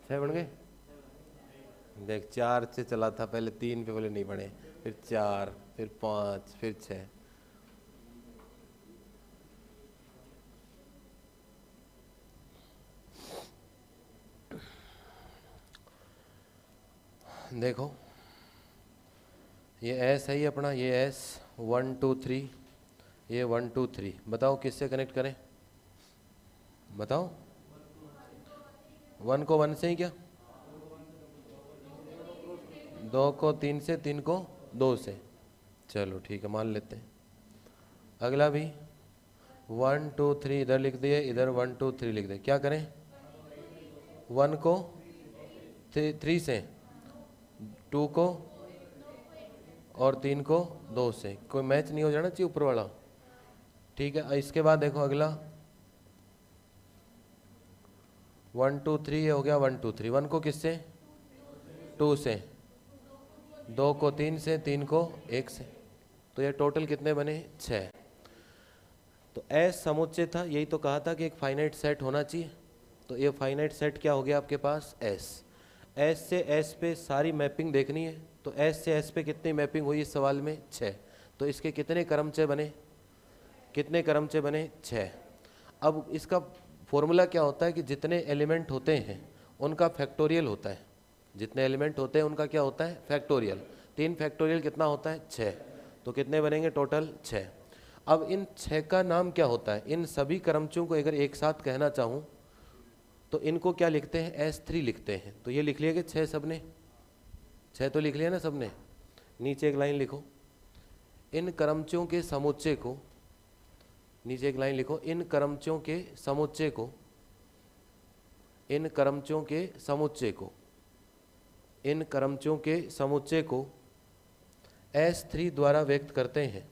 6 बन गए। देख 4 से चला था, पहले 3 पे बोले नहीं बने, फिर 4, फिर 5, फिर 6। देखो ये एस है ही अपना, ये एस 1 2 3, ये 1 2 3। बताओ किससे कनेक्ट करें? बताओ। 1 को 1 से ही क्या, 2 को 3 से, 3 को 2 से। चलो ठीक है, मान लेते हैं। अगला भी 1 2 3 इधर लिख दिए, इधर 1 2 3 लिख दिए। क्या करें? 1 को 3 से, 2 को और 3 को 2 से। कोई मैच नहीं हो जाना चाहिए ऊपर वाला। ठीक है, इसके बाद देखो अगला 1 2 3 ये हो गया 1 2 3। 1 को किससे? 2 से, 2 को 3 से, 3 को 1 से। तो ये टोटल कितने बने? 6। तो एस समुच्चय था, यही तो कहा था कि एक फाइनाइट सेट होना चाहिए। तो ये फाइनाइट सेट क्या हो गया आपके पास? एस। एस से एस पे सारी मैपिंग देखनी है। तो एस से एस पे कितनी मैपिंग हुई इस सवाल में? 6। तो इसके कितने क्रमचय बने? कितने क्रमचय बने? 6। अब इसका फॉर्मूला क्या होता है कि जितने एलिमेंट होते हैं उनका फैक्टोरियल होता है। जितने एलिमेंट होते हैं उनका क्या होता है? फैक्टोरियल। 3 फैक्टोरियल कितना होता है? 6। तो कितने बनेंगे टोटल? 6। अब इन 6 का नाम क्या होता है? इन सभी क्रमचयों को अगर एक साथ कहना चाहूँ तो इनको क्या लिखते हैं? S3 लिखते हैं। तो ये लिख लिया कि 6 सबने, 6 तो लिख लिया ना सबने। नीचे एक लाइन लिखो, इन क्रमचयों के समुच्चय को, नीचे एक लाइन लिखो, इन क्रमचयों के समुच्चय को, इन क्रमचयों के समुच्चय को, इन क्रमचयों के समुच्चय को S3 द्वारा व्यक्त करते हैं।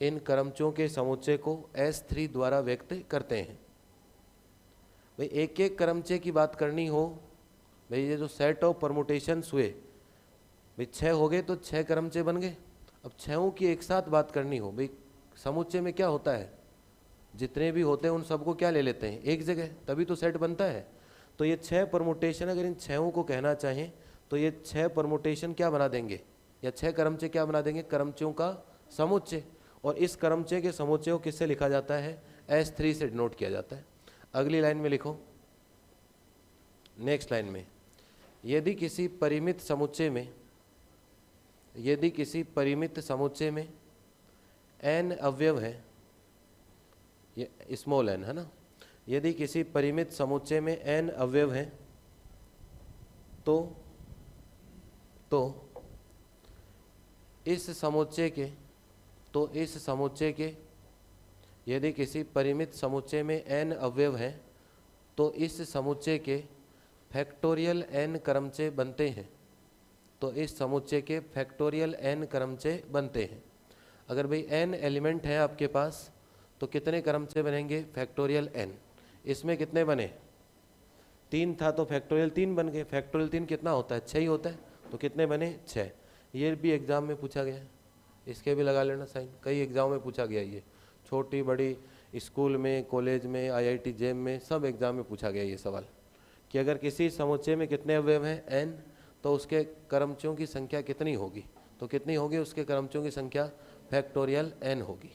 इन क्रमचयों के समुच्चय को S3 द्वारा व्यक्त करते हैं। भाई एक एक क्रमचय की बात करनी हो, भाई ये जो सेट ऑफ परमुटेशंस हुए, भाई 6 हो गए तो 6 क्रमचय बन गए। अब 6 की एक साथ बात करनी हो, भाई समुच्चय में क्या होता है? जितने भी होते हैं उन सबको क्या ले लेते हैं? एक जगह, तभी तो सेट बनता है। तो ये 6 परमुटेशन अगर इन 6 को कहना चाहें तो ये 6 परमुटेशन क्या बना देंगे, या 6 क्रमचय क्या बना देंगे? क्रमचयों का समुच्चय। और इस क्रमचय के समुच्चय को किससे लिखा जाता है? S3 से डिनोट किया जाता है। अगली लाइन में लिखो, नेक्स्ट लाइन में, यदि किसी परिमित समुच्चय में, यदि किसी परिमित समुच्चय में n अवयव है, ये स्मॉल n है ना। यदि किसी परिमित समुच्चय में n अवयव हैं तो इस समुच्चय के यदि किसी परिमित समुच्चय में n अवयव हैं तो इस समुच्चय के फैक्टोरियल n क्रमचय बनते हैं। तो इस समुच्चय के फैक्टोरियल n क्रमचय बनते हैं। अगर भाई n एलिमेंट है आपके पास तो कितने क्रमचय बनेंगे? Factorial n। इसमें कितने बने? 3 था तो फैक्टोरियल 3 बन गए। फैक्टोरियल 3 कितना होता है? 6 ही होता है। तो कितने बने? 6। ये भी एग्जाम में पूछा गया है, इसके भी लगा लेना साइन। कई एग्जाम में पूछा गया, ये छोटी बड़ी स्कूल में, कॉलेज में, IIT जेम में, सब एग्जाम में पूछा गया ये सवाल कि अगर किसी समुच्चय में कितने अवयव हैं? n, तो उसके क्रमचयों की संख्या कितनी होगी? तो कितनी होगी उसके क्रमचयों की संख्या? फैक्टोरियल n होगी।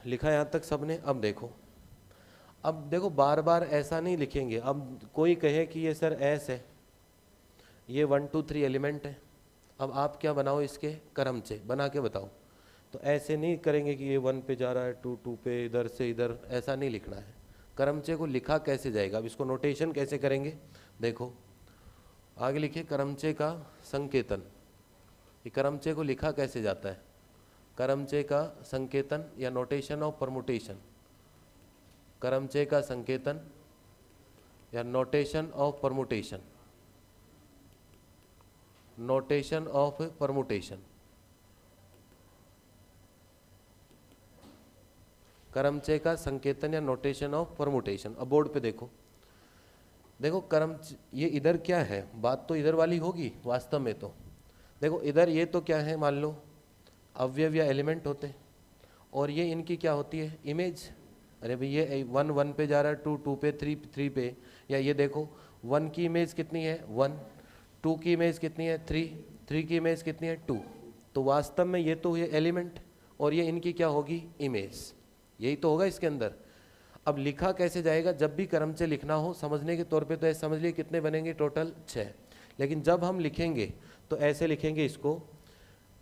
लिखा यहाँ तक सबने? अब देखो बार बार ऐसा नहीं लिखेंगे। अब कोई कहे कि ये सर S है, ये 1 2 3 एलिमेंट है, अब आप क्या बनाओ? इसके क्रमचय बना के बताओ। तो ऐसे नहीं करेंगे कि ये 1 पे जा रहा है, 2 2 पे, इधर से इधर, ऐसा नहीं लिखना है। क्रमचय को लिखा कैसे जाएगा? अब इसको नोटेशन कैसे करेंगे? देखो आगे लिखिए, क्रमचय का संकेतन। ये क्रमचय को लिखा कैसे जाता है? क्रमचय का संकेतन या नोटेशन ऑफ परमुटेशन। क्रमचय का संकेतन या notation of permutation. Notation of permutation. क्रमचय का संकेतन या नोटेशन ऑफ परमुटेशन। अब बोर्ड पे देखो ये इधर क्या है? बात तो इधर वाली होगी वास्तव में। तो देखो इधर ये तो क्या है? मान लो अवयव या एलिमेंट होते हैं, और ये इनकी क्या होती है? इमेज। अरे भाई ये 1 1 पे जा रहा है, 2 2 पे, 3 3 पे, या ये देखो 1 की इमेज कितनी है? 1, 2 की इमेज कितनी है? 3, 3 की इमेज कितनी है? 2। तो वास्तव में ये तो ये एलिमेंट और ये इनकी क्या होगी? इमेज। यही तो होगा इसके अंदर। अब लिखा कैसे जाएगा? जब भी क्रमचय लिखना हो, समझने के तौर पे तो ऐसे समझ लिए कितने बनेंगे? टोटल 6। लेकिन जब हम लिखेंगे तो ऐसे लिखेंगे इसको,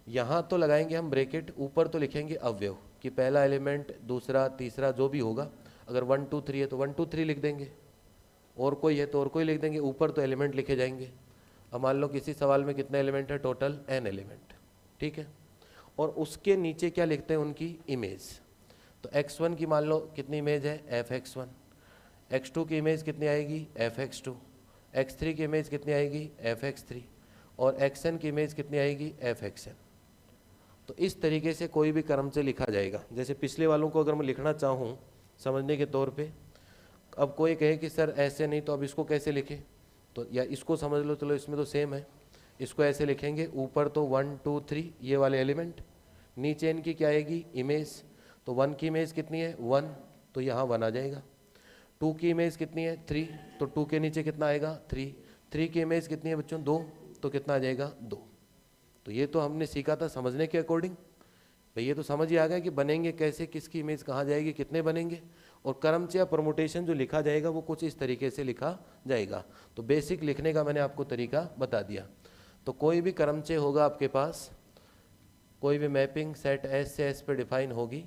यहाँ तो लगाएंगे हम ब्रैकेट, ऊपर तो लिखेंगे अवयव कि पहला एलिमेंट, दूसरा, तीसरा, जो भी होगा। अगर 1 2 3 है तो 1 2 3 लिख देंगे, और कोई है तो और कोई लिख देंगे। ऊपर तो एलिमेंट लिखे जाएंगे। अब मान लो किसी सवाल में कितने एलिमेंट है? टोटल n एलिमेंट, ठीक है। और उसके नीचे क्या लिखते हैं? उनकी इमेज। तो x1 की मान लो कितनी इमेज है? fx1। x2 की इमेज कितनी आएगी? fx2। x3 की इमेज कितनी आएगी? fx3। और xn की इमेज कितनी आएगी? fxn। तो इस तरीके से कोई भी क्रमचय लिखा जाएगा। जैसे पिछले वालों को अगर मैं लिखना चाहूँ समझने के तौर पे, अब कोई कहे कि सर ऐसे नहीं, तो अब इसको कैसे लिखें? तो या इसको समझ लो, चलो इसमें तो सेम है। इसको ऐसे लिखेंगे, ऊपर तो 1 2 3 ये वाले एलिमेंट, नीचे इनकी क्या आएगी? इमेज। तो 1 की इमेज कितनी है? 1, तो यहाँ 1 आ जाएगा। 2 की इमेज कितनी है? 3, तो 2 के नीचे कितना आएगा? 3। 3 की इमेज कितनी है बच्चों? 2, तो कितना आ जाएगा? 2। तो ये तो हमने सीखा था समझने के अकॉर्डिंग। भाई ये तो समझ ही आ गया कि बनेंगे कैसे, किसकी इमेज कहाँ जाएगी, कितने बनेंगे। और क्रमचय या परमुटेशन जो लिखा जाएगा वो कुछ इस तरीके से लिखा जाएगा। तो बेसिक लिखने का मैंने आपको तरीका बता दिया। तो कोई भी क्रमचय होगा आपके पास, कोई भी मैपिंग सेट S से S पे डिफाइन होगी।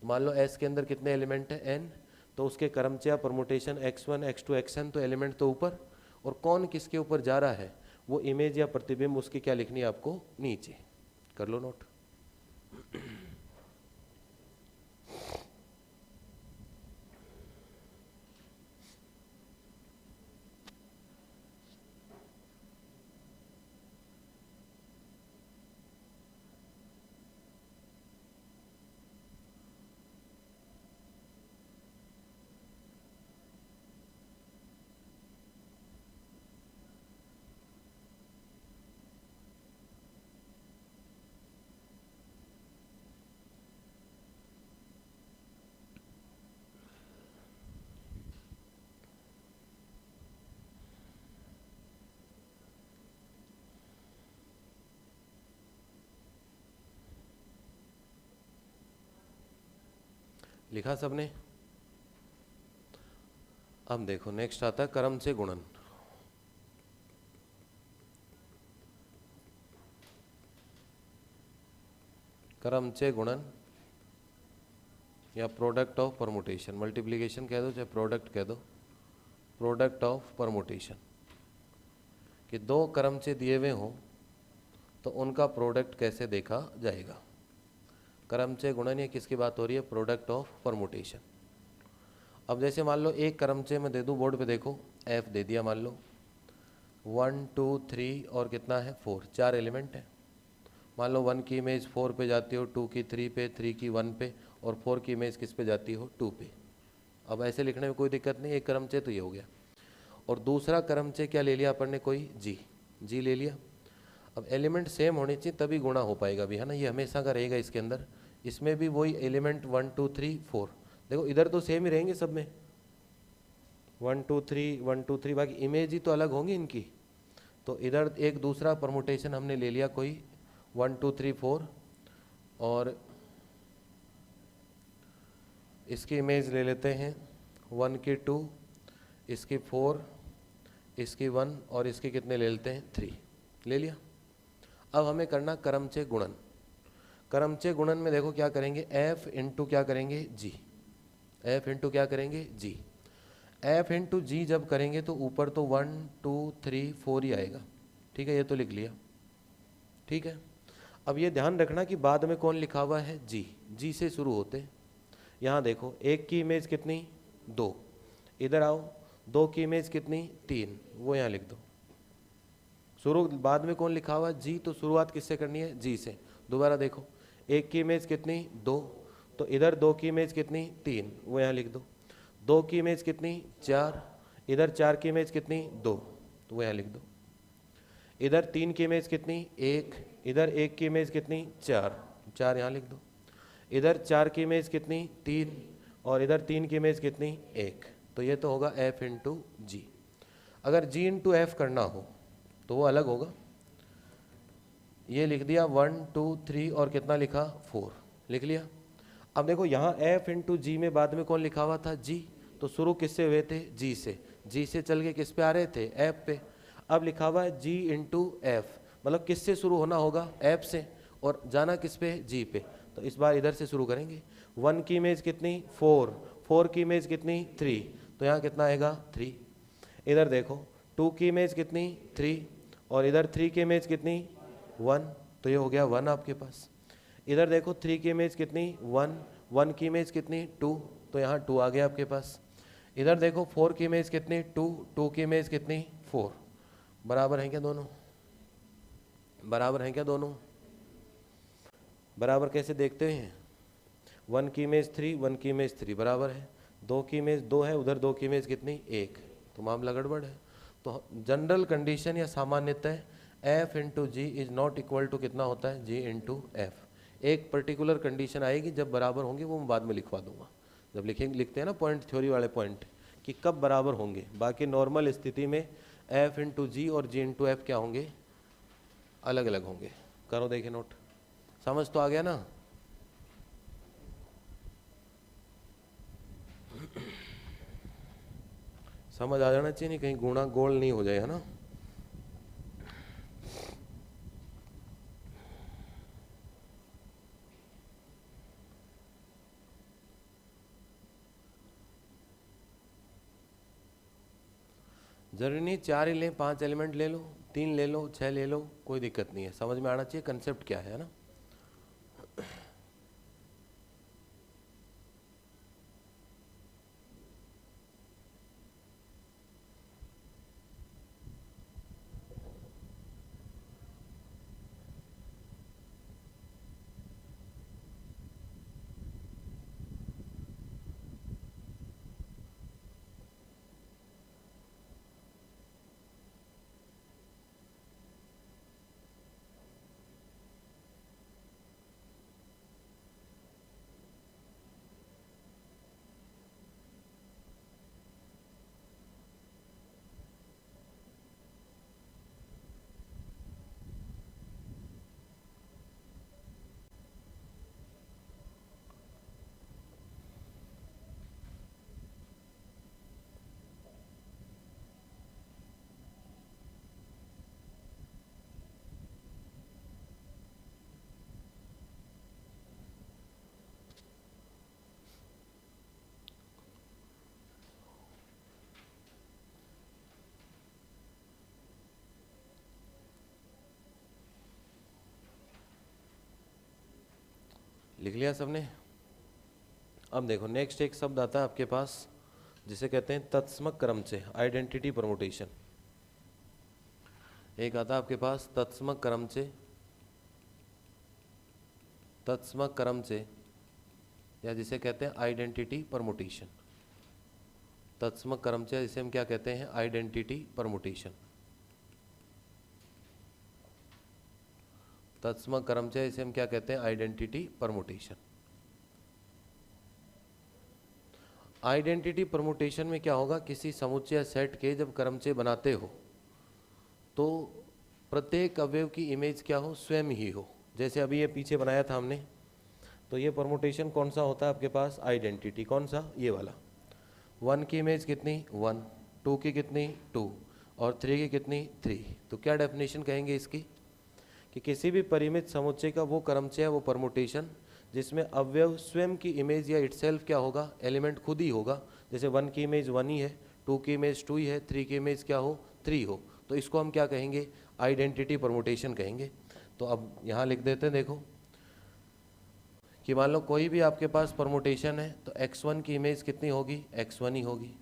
मान लो S के अंदर कितने एलिमेंट हैं? n, तो उसके क्रमचय परमुटेशन x1 x2 xn, तो एलिमेंट तो ऊपर, और कौन किसके ऊपर जा रहा है वो इमेज या प्रतिबिंब, उसकी क्या लिखनी है आपको? नीचे। कर लो नोट। लिखा सबने? अब देखो नेक्स्ट आता है क्रमचय गुणन। क्रमचय गुणन या प्रोडक्ट ऑफ परमुटेशन, मल्टीप्लिकेशन कह दो चाहे प्रोडक्ट कह दो, प्रोडक्ट ऑफ परमुटेशन, कि दो क्रमचय दिए हुए हों तो उनका प्रोडक्ट कैसे देखा जाएगा। क्रमचय गुणन या किसकी बात हो रही है, प्रोडक्ट ऑफ परमुटेशन। अब जैसे मान लो एक क्रमचय में दे दूँ, बोर्ड पे देखो एफ दे दिया, मान लो 1 2 3 और कितना है 4, 4 एलिमेंट है। मान लो 1 की इमेज 4 पे जाती हो, 2 की 3 पे, 3 की 1 पे और 4 की इमेज किस पे जाती हो 2 पे। अब ऐसे लिखने में कोई दिक्कत नहीं, एक क्रमचय तो ये हो गया। और दूसरा क्रमचय क्या ले लिया अपन ने, कोई जी ले लिया। अब एलिमेंट सेम होने चाहिए तभी गुणा हो पाएगा भी, है ना, ये हमेशा का रहेगा इसके अंदर। इसमें भी वही एलिमेंट 1 2 3 4, देखो इधर तो सेम ही रहेंगे सब में, 1 2 3 1 2 3, बाकी इमेज ही तो अलग होंगी इनकी। तो इधर एक दूसरा परमुटेशन हमने ले लिया कोई 1 2 3 4, और इसकी इमेज ले लेते हैं 1 की 2, इसकी 4, इसकी 1 और इसके कितने ले लेते हैं 3, ले लिया। अब हमें करना क्रमचय गुणन। क्रमचय गुणन में देखो क्या करेंगे, एफ इंटू क्या करेंगे जी, एफ इंटू क्या करेंगे जी। एफ इंटू जी जब करेंगे तो ऊपर तो 1 2 3 4 ही आएगा, ठीक है, ये तो लिख लिया, ठीक है। अब ये ध्यान रखना कि बाद में कौन लिखा हुआ है, जी से शुरू होते। यहाँ देखो एक की इमेज कितनी 2, इधर आओ 2 की इमेज कितनी 3, वो यहाँ लिख दो। शुरू बाद में कौन लिखा हुआ जी, तो शुरुआत किससे करनी है, जी से। दोबारा देखो एक की इमेज कितनी 2, तो इधर 2 की इमेज कितनी 3, वो यहाँ लिख दो। 2 की इमेज कितनी 4, इधर 4 की इमेज कितनी 2, तो वो यहाँ लिख दो। इधर 3 की इमेज कितनी 1, इधर 1 की इमेज कितनी 4, 4 यहाँ लिख दो। इधर 4 की इमेज कितनी 3 और इधर 3 की इमेज कितनी 1, तो ये तो होगा एफ इंटू जी। अगर जी इंटू एफ करना हो तो वो अलग होगा, ये लिख दिया 1 2 3 और कितना लिखा 4, लिख लिया। अब देखो यहाँ एफ इंटू जी में बाद में कौन लिखा हुआ था जी, तो शुरू किससे हुए थे जी से चल के किस पे आ रहे थे एफ पे। अब लिखा हुआ है जी इंटू एफ, मतलब किससे शुरू होना होगा एफ से और जाना किस पे जी पे, तो इस बार इधर से शुरू करेंगे। 1 की इमेज कितनी 4, 4 की इमेज कितनी 3, तो यहाँ कितना आएगा 3। इधर देखो 2 की इमेज कितनी 3 और इधर 3 की इमेज कितनी 1, तो ये हो गया 1 आपके पास। इधर देखो 3 की इमेज कितनी 1, 1 की इमेज कितनी 2, तो यहाँ 2 आ गया आपके पास। इधर देखो 4 की इमेज कितनी 2, 2 की इमेज कितनी 4, बराबर हैं क्या दोनों, बराबर हैं क्या दोनों, बराबर कैसे देखते हैं, 1 की इमेज 3, 1 की इमेज 3 बराबर है, 2 की इमेज 2 है, उधर 2 की इमेज कितनी 1, तो मामला गड़बड़ है। तो जनरल कंडीशन या सामान्यतः F into G is not equal to कितना होता है जी इंटू एफ। एक पर्टिकुलर कंडीशन आएगी जब बराबर होंगे, वो मैं बाद में लिखवा दूंगा जब लिखेंगे, लिखते हैं ना पॉइंट, थ्योरी वाले पॉइंट कि कब बराबर होंगे। बाकी नॉर्मल स्थिति में एफ इंटू जी और जी इंटू एफ क्या होंगे, अलग अलग होंगे। करो देखे नोट, समझ तो आ गया ना। समझ आ जाना चाहिए, नहीं कहीं गुणा गोल नहीं हो जाए, है ना। जरूरी नहीं 4 ही लें, 5 एलिमेंट ले लो, 3 ले लो, 6 ले लो, कोई दिक्कत नहीं है, समझ में आना चाहिए कंसेप्ट क्या है ना। लिख लिया सबने? अब देखो नेक्स्ट एक शब्द आता है आपके पास जिसे कहते हैं तत्समक क्रमचे, आइडेंटिटी परमुटेशन। एक आता है आपके पास तत्समक क्रमचे, तत्समक क्रमचे, या जिसे कहते हैं आइडेंटिटी परमुटेशन। तत्समक क्रमचे जिसे हम क्या कहते हैं? Identity permutation. तत्समक क्रमचे जिसे हम क्या कहते हैं? Identity permutation. आइडेंटिटी परमुटेशन में क्या होगा? किसी समुच्चय सेट के जब क्रमचे बनाते हो तो प्रत्येक अवयव की इमेज क्या हो? स्वयं ही हो। जैसे अभी ये पीछे बनाया था हमने, तो ये परमुटेशन कौन सा होता है आपके पास? आइडेंटिटी। कौन सा? ये वाला। 1 की इमेज कितनी? 1, 2 की कितनी? 2, और 3 की कितनी? 3। तो क्या डेफिनेशन कहेंगे इसकी? कि किसी भी परिमित समुच्चय का वो क्रमचय, वो परमुटेशन जिसमें अवयव स्वयं की इमेज या इटसेल्फ क्या होगा? एलिमेंट खुद ही होगा। जैसे 1 की इमेज 1 ही है, 2 की इमेज 2 ही है, 3 की इमेज क्या हो? 3 हो। तो इसको हम क्या कहेंगे? आइडेंटिटी परमुटेशन कहेंगे। तो अब यहाँ लिख देते हैं, देखो कि मान लो कोई भी आपके पास परमुटेशन है तो x1 की इमेज कितनी होगी? x1 ही होगी।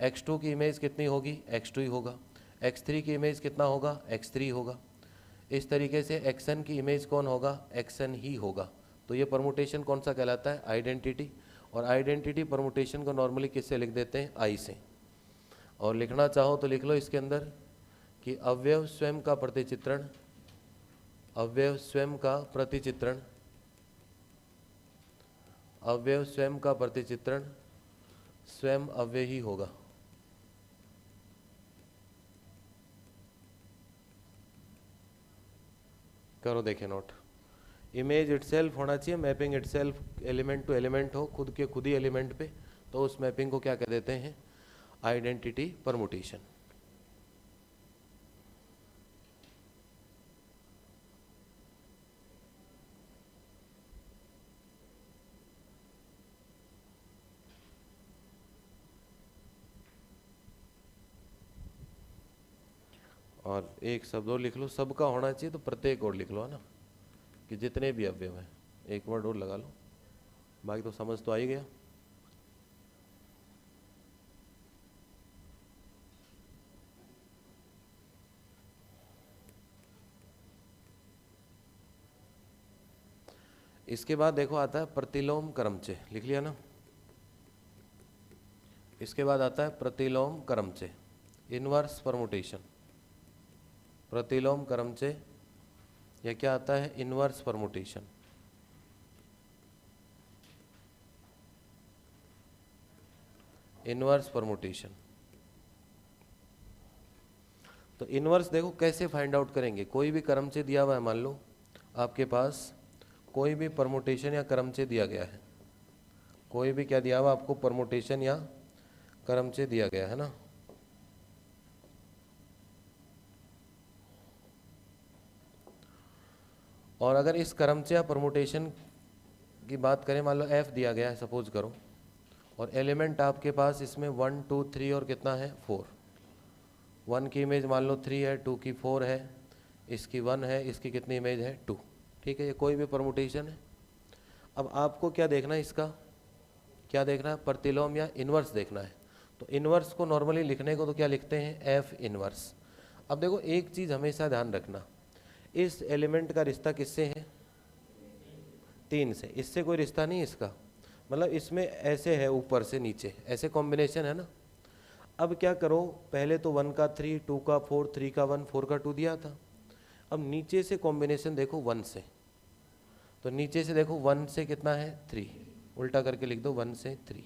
x2 की इमेज कितनी होगी? x2 ही होगा। x3 की इमेज कितना होगा? x3 होगा। इस तरीके से xn की इमेज कौन होगा? xn ही होगा। तो ये परमुटेशन कौन सा कहलाता है? आइडेंटिटी। और आइडेंटिटी परमुटेशन को नॉर्मली किससे लिख देते हैं? आई से। और लिखना चाहो तो लिख लो इसके अंदर कि अवयव स्वयं का प्रतिचित्रण, अवयव स्वयं का प्रतिचित्रण, अवयव स्वयं का प्रतिचित्रण स्वयं अवयव ही होगा। करो देखें नोट। इमेज इटसेल्फ होना चाहिए, mapping itself element to element हो, खुद के खुद ही एलिमेंट पे, तो उस मैपिंग को क्या कह देते हैं? Identity permutation. और एक शब्द और लिख लो, सबका होना चाहिए तो प्रत्येक और लिख लो, है ना, कि जितने भी अवयव हैं। एक वर्ड और लगा लो, बाकी तो समझ तो आ ही गया। इसके बाद देखो आता है प्रतिलोम क्रमचे, लिख लिया ना? इसके बाद आता है प्रतिलोम क्रमचे, इनवर्स परमुटेशन। प्रतिलोम क्रमचे या क्या आता है? Inverse permutation. Inverse permutation. तो इनवर्स देखो कैसे फाइंड आउट करेंगे? कोई भी क्रमचे दिया हुआ है, मान लो आपके पास कोई भी परमुटेशन या क्रमचे दिया गया है, कोई भी क्या दिया हुआ आपको? परमुटेशन या क्रमचे दिया गया है ना। और अगर इस क्रमचे या परमुटेशन की बात करें, मान लो f दिया गया है सपोज करो, और एलिमेंट आपके पास इसमें 1 2 3 और कितना है? 4। 1 की इमेज मान लो 3 है, 2 की 4 है, इसकी 1 है, इसकी कितनी इमेज है? 2। ठीक है, ये कोई भी परमुटेशन है। अब आपको क्या देखना है? इसका क्या देखना है? प्रतिलोम या इनवर्स देखना है। तो इनवर्स को नॉर्मली लिखने को तो क्या लिखते हैं? F inverse. अब देखो एक चीज़ हमेशा ध्यान रखना, इस एलिमेंट का रिश्ता किससे है? 3 से। इससे कोई रिश्ता नहीं इसका, मतलब इसमें ऐसे है ऊपर से नीचे, ऐसे कॉम्बिनेशन है ना। अब क्या करो, पहले तो 1 का 3, 2 का 4, 3 का 1, 4 का 2 दिया था। अब नीचे से कॉम्बिनेशन देखो 1 से, तो नीचे से देखो 1 से कितना है? 3, उल्टा करके लिख दो 1 से 3।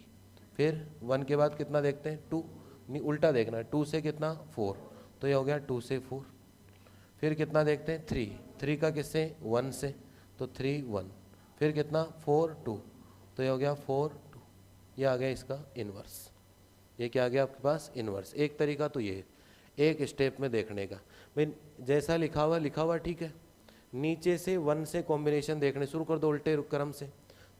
फिर 1 के बाद कितना देखते हैं? 2, नहीं उल्टा देखना है, 2 से कितना? 4, तो ये हो गया 2 से 4। फिर कितना देखते हैं? 3, 3 का किससे? 1 से, तो 3 1। फिर कितना? 4 2, तो ये हो गया 4 2। ये आ गया इसका इन्वर्स। ये क्या आ गया आपके पास? इन्वर्स। एक तरीका तो ये है, एक स्टेप में देखने का। भाई जैसा लिखा हुआ ठीक है, नीचे से 1 से कॉम्बिनेशन देखने शुरू कर दो उल्टे क्रम से।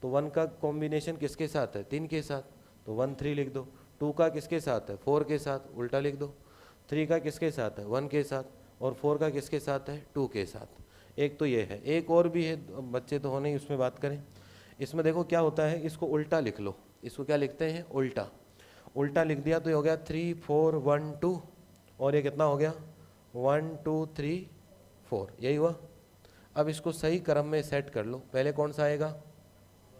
तो 1 का कॉम्बिनेशन किसके साथ है? 3 के साथ, तो 1 3 लिख दो। 2 का किसके साथ है? 4 के साथ, उल्टा लिख दो। 3 का किसके साथ है? 1 के साथ, और 4 का किसके साथ है? 2 के साथ। एक तो ये है, एक और भी है, बच्चे तो होने ही उसमें बात करें। इसमें देखो क्या होता है, इसको उल्टा लिख लो, इसको क्या लिखते हैं, उल्टा। उल्टा लिख दिया तो ये हो गया 3 4 1 2, और ये कितना हो गया 1 2 3 4, यही हुआ। अब इसको सही क्रम में सेट कर लो, पहले कौन सा आएगा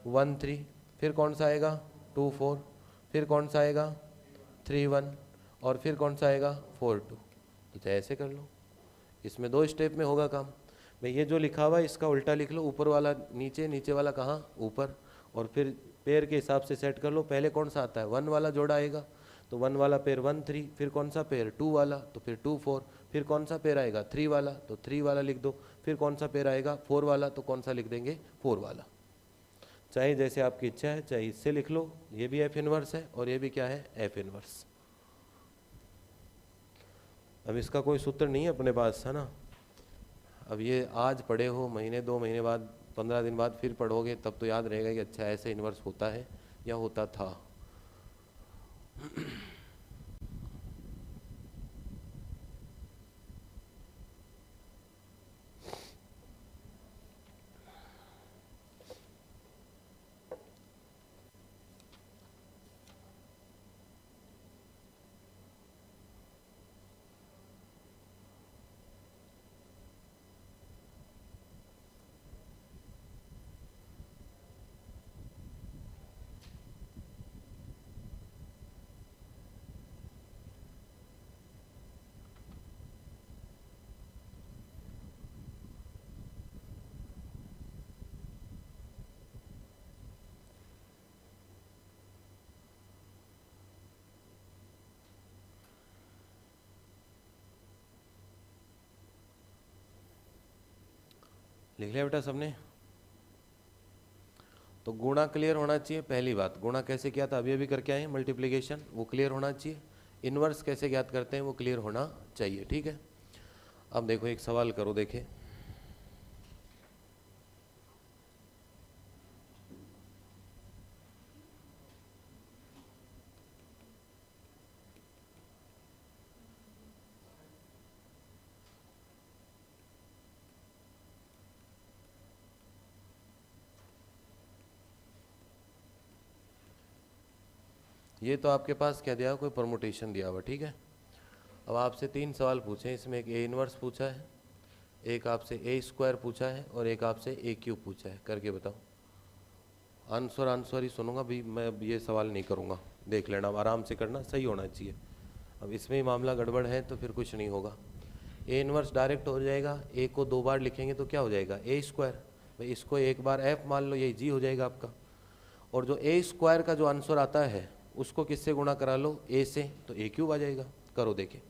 1 3, फिर कौन सा आएगा 2 4, फिर कौन सा आएगा 3 1, और फिर कौन सा आएगा 4 2। तो चाहे ऐसे कर लो, इसमें 2 स्टेप में होगा काम। भाई ये जो लिखा हुआ है इसका उल्टा लिख लो, ऊपर वाला नीचे, नीचे वाला कहाँ ऊपर, और फिर पेयर के हिसाब से सेट कर लो। पहले कौन सा आता है 1 वाला जोड़ा आएगा, तो 1 वाला पेयर 1 3, फिर कौन सा पेयर 2 वाला, तो फिर 2 4, फिर कौन सा पेयर आएगा 3 वाला, तो 3 वाला लिख दो, फिर कौन सा पेयर आएगा 4 वाला, तो कौन सा लिख देंगे 4 वाला। चाहे जैसे आपकी इच्छा है, चाहे इससे लिख लो, ये भी एफ इनवर्स है और ये भी क्या है एफ इनवर्स। अब इसका कोई सूत्र नहीं है अपने पास, है ना। अब ये आज पढ़े हो, महीने 2 महीने बाद 15 दिन बाद फिर पढ़ोगे, तब तो याद रहेगा कि अच्छा ऐसे इन्वर्स होता है या होता था। लिख लिया बेटा सबने। तो गुणा क्लियर होना चाहिए, पहली बात गुणा कैसे किया था अभी अभी करके आए, मल्टीप्लिकेशन वो क्लियर होना चाहिए, इन्वर्स कैसे ज्ञात करते हैं वो क्लियर होना चाहिए, ठीक है। अब देखो एक सवाल करो, देखे ये तो आपके पास क्या दिया, कोई परमुटेशन दिया हुआ, ठीक है। अब आपसे 3 सवाल पूछे, इसमें एक ए इनवर्स पूछा है, एक आपसे ए स्क्वायर पूछा है, और एक आपसे ए क्यूब पूछा है, करके बताओ। आंसर ही सुनूंगा भी, मैं ये सवाल नहीं करूँगा, देख लेना, आराम से करना, सही होना चाहिए। अब इसमें ही मामला गड़बड़ है तो फिर कुछ नहीं होगा। ए इनवर्स डायरेक्ट हो जाएगा, ए को 2 बार लिखेंगे तो क्या हो जाएगा ए स्क्वायर, भाई इसको एक बार एफ मान लो, यही जी हो जाएगा आपका। और जो ए स्क्वायर का जो आंसर आता है उसको किससे गुणा करा लो, ए से, तो ए क्यूब आ जाएगा। करो देखें।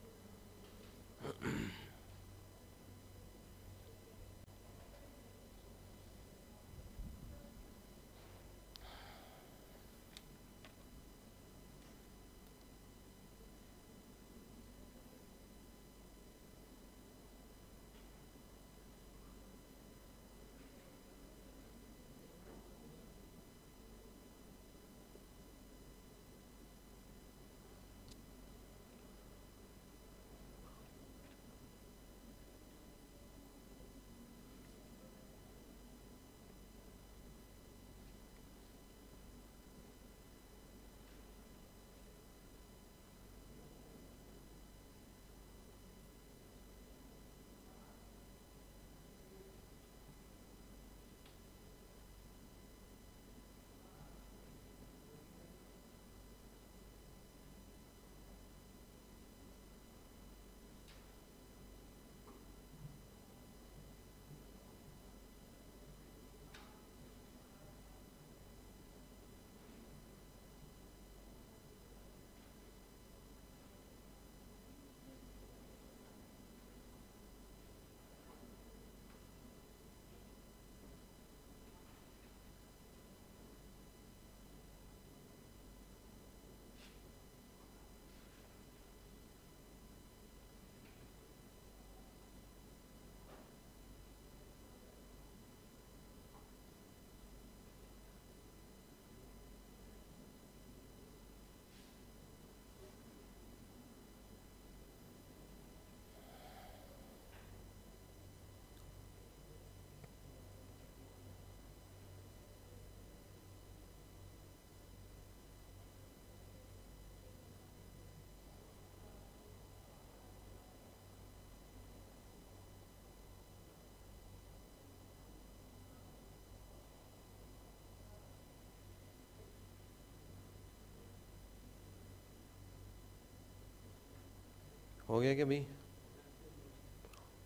हो गया क्या भाई?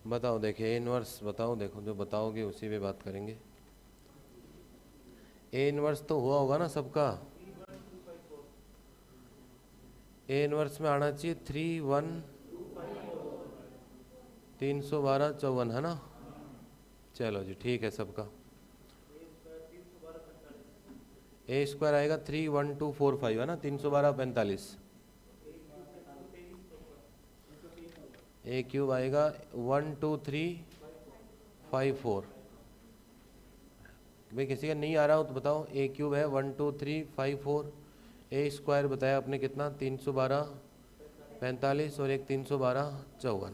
बताओ, देखिए ए इनवर्स बताओ, देखो जो बताओगे उसी पे बात करेंगे। ए इनवर्स तो हुआ होगा ना सबका? ए इनवर्स में आना चाहिए 31254 है ना? चलो जी, ठीक है सबका। ए स्क्वायर आएगा 31245 है ना, 31245। ए क्यूब आएगा 12354। भाई किसी का नहीं आ रहा हो तो बताओ। ए क्यूब है 12354। ए स्क्वायर बताया आपने कितना? 31245 और एक 31254।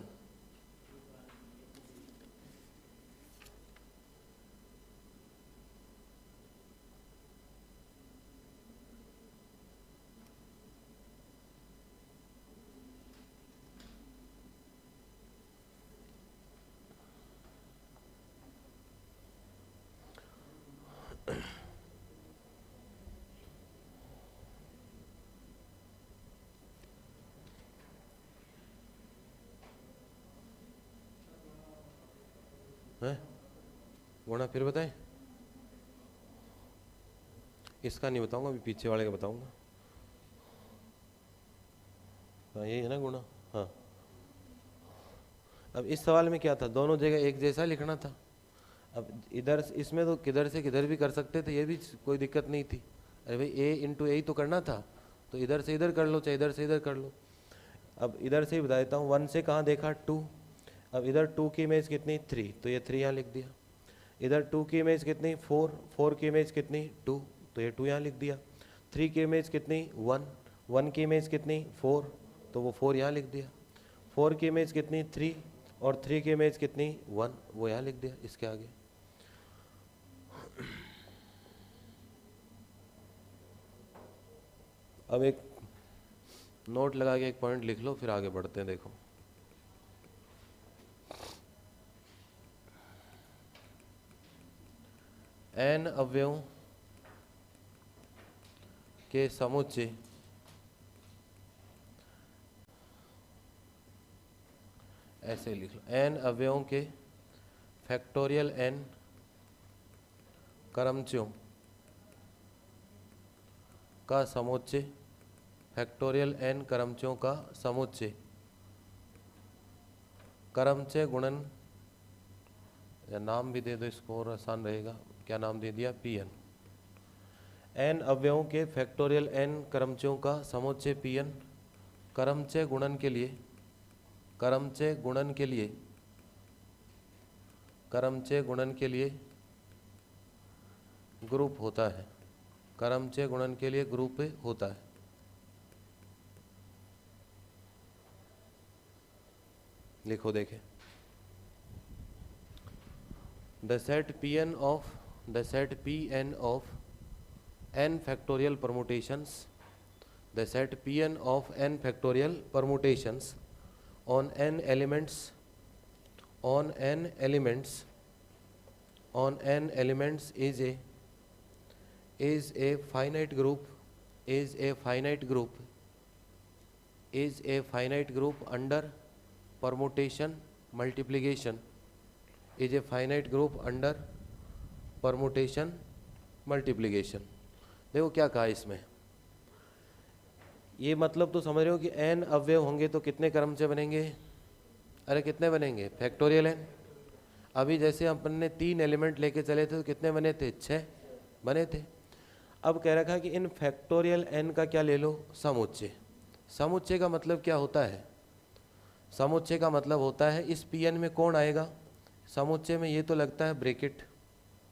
है गुणा फिर बताएं? इसका नहीं बताऊंगा, अभी पीछे वाले का बताऊंगा। हाँ यही है ना गुणा। हाँ, अब इस सवाल में क्या था, दोनों जगह एक जैसा लिखना था। अब इधर इसमें तो किधर से किधर भी कर सकते थे, ये भी कोई दिक्कत नहीं थी। अरे भाई ए इंटू ए तो करना था, तो इधर से इधर कर लो, चाहे इधर से इधर कर लो। अब इधर से ही बता देता हूँ, 1 से कहाँ देखा? 2। अब इधर 2 की इमेज कितनी? 3, तो ये 3 यहाँ लिख दिया। इधर 2 की इमेज कितनी? 4, 4 की इमेज कितनी? 2, तो ये 2 यहाँ लिख दिया। 3 की इमेज कितनी? 1, 1 की इमेज कितनी? 4, तो वो 4 यहाँ लिख दिया। 4 की इमेज कितनी? 3, और 3 की इमेज कितनी? 1, वो यहाँ लिख दिया इसके आगे। अब एक नोट लगा के एक पॉइंट लिख लो, फिर आगे बढ़ते हैं। देखो n अवयवों के समुच्चय ऐसे लिख लो, n अवयवों के फैक्टोरियल n क्रमचयों का समुच्चय, फैक्टोरियल n क्रमचयों का समुच्चय, क्रमचय गुणन, या नाम भी दे दो इसको और आसान रहेगा, क्या नाम दे दिया? Pn। n अवयवों के फैक्टोरियल n क्रमचयों का समुच्चय Pn, क्रमचय गुणन के लिए, क्रमचय गुणन के लिए, क्रमचय गुणन के लिए ग्रुप होता है, क्रमचय गुणन के लिए ग्रुप होता है। लिखो देखें, the set Pn of n factorial permutations, the set Pn of n factorial permutations on n elements is a finite group under permutation multiplication, is a finite group under permutation multiplication। देखो क्या कहा इसमें, ये मतलब तो समझ रहे हो कि n अवयव होंगे तो कितने क्रम से बनेंगे? अरे कितने बनेंगे? Factorial n। अभी जैसे अपन ने 3 एलिमेंट लेके चले थे तो कितने बने थे? 6 बने थे। अब कह रखा कि इन फैक्टोरियल n का क्या ले लो? समुच्चय। समुच्चय का मतलब क्या होता है? समुच्चय का मतलब होता है इस Pn में कौन आएगा? समुच्चय में ये तो लगता है ब्रैकेट,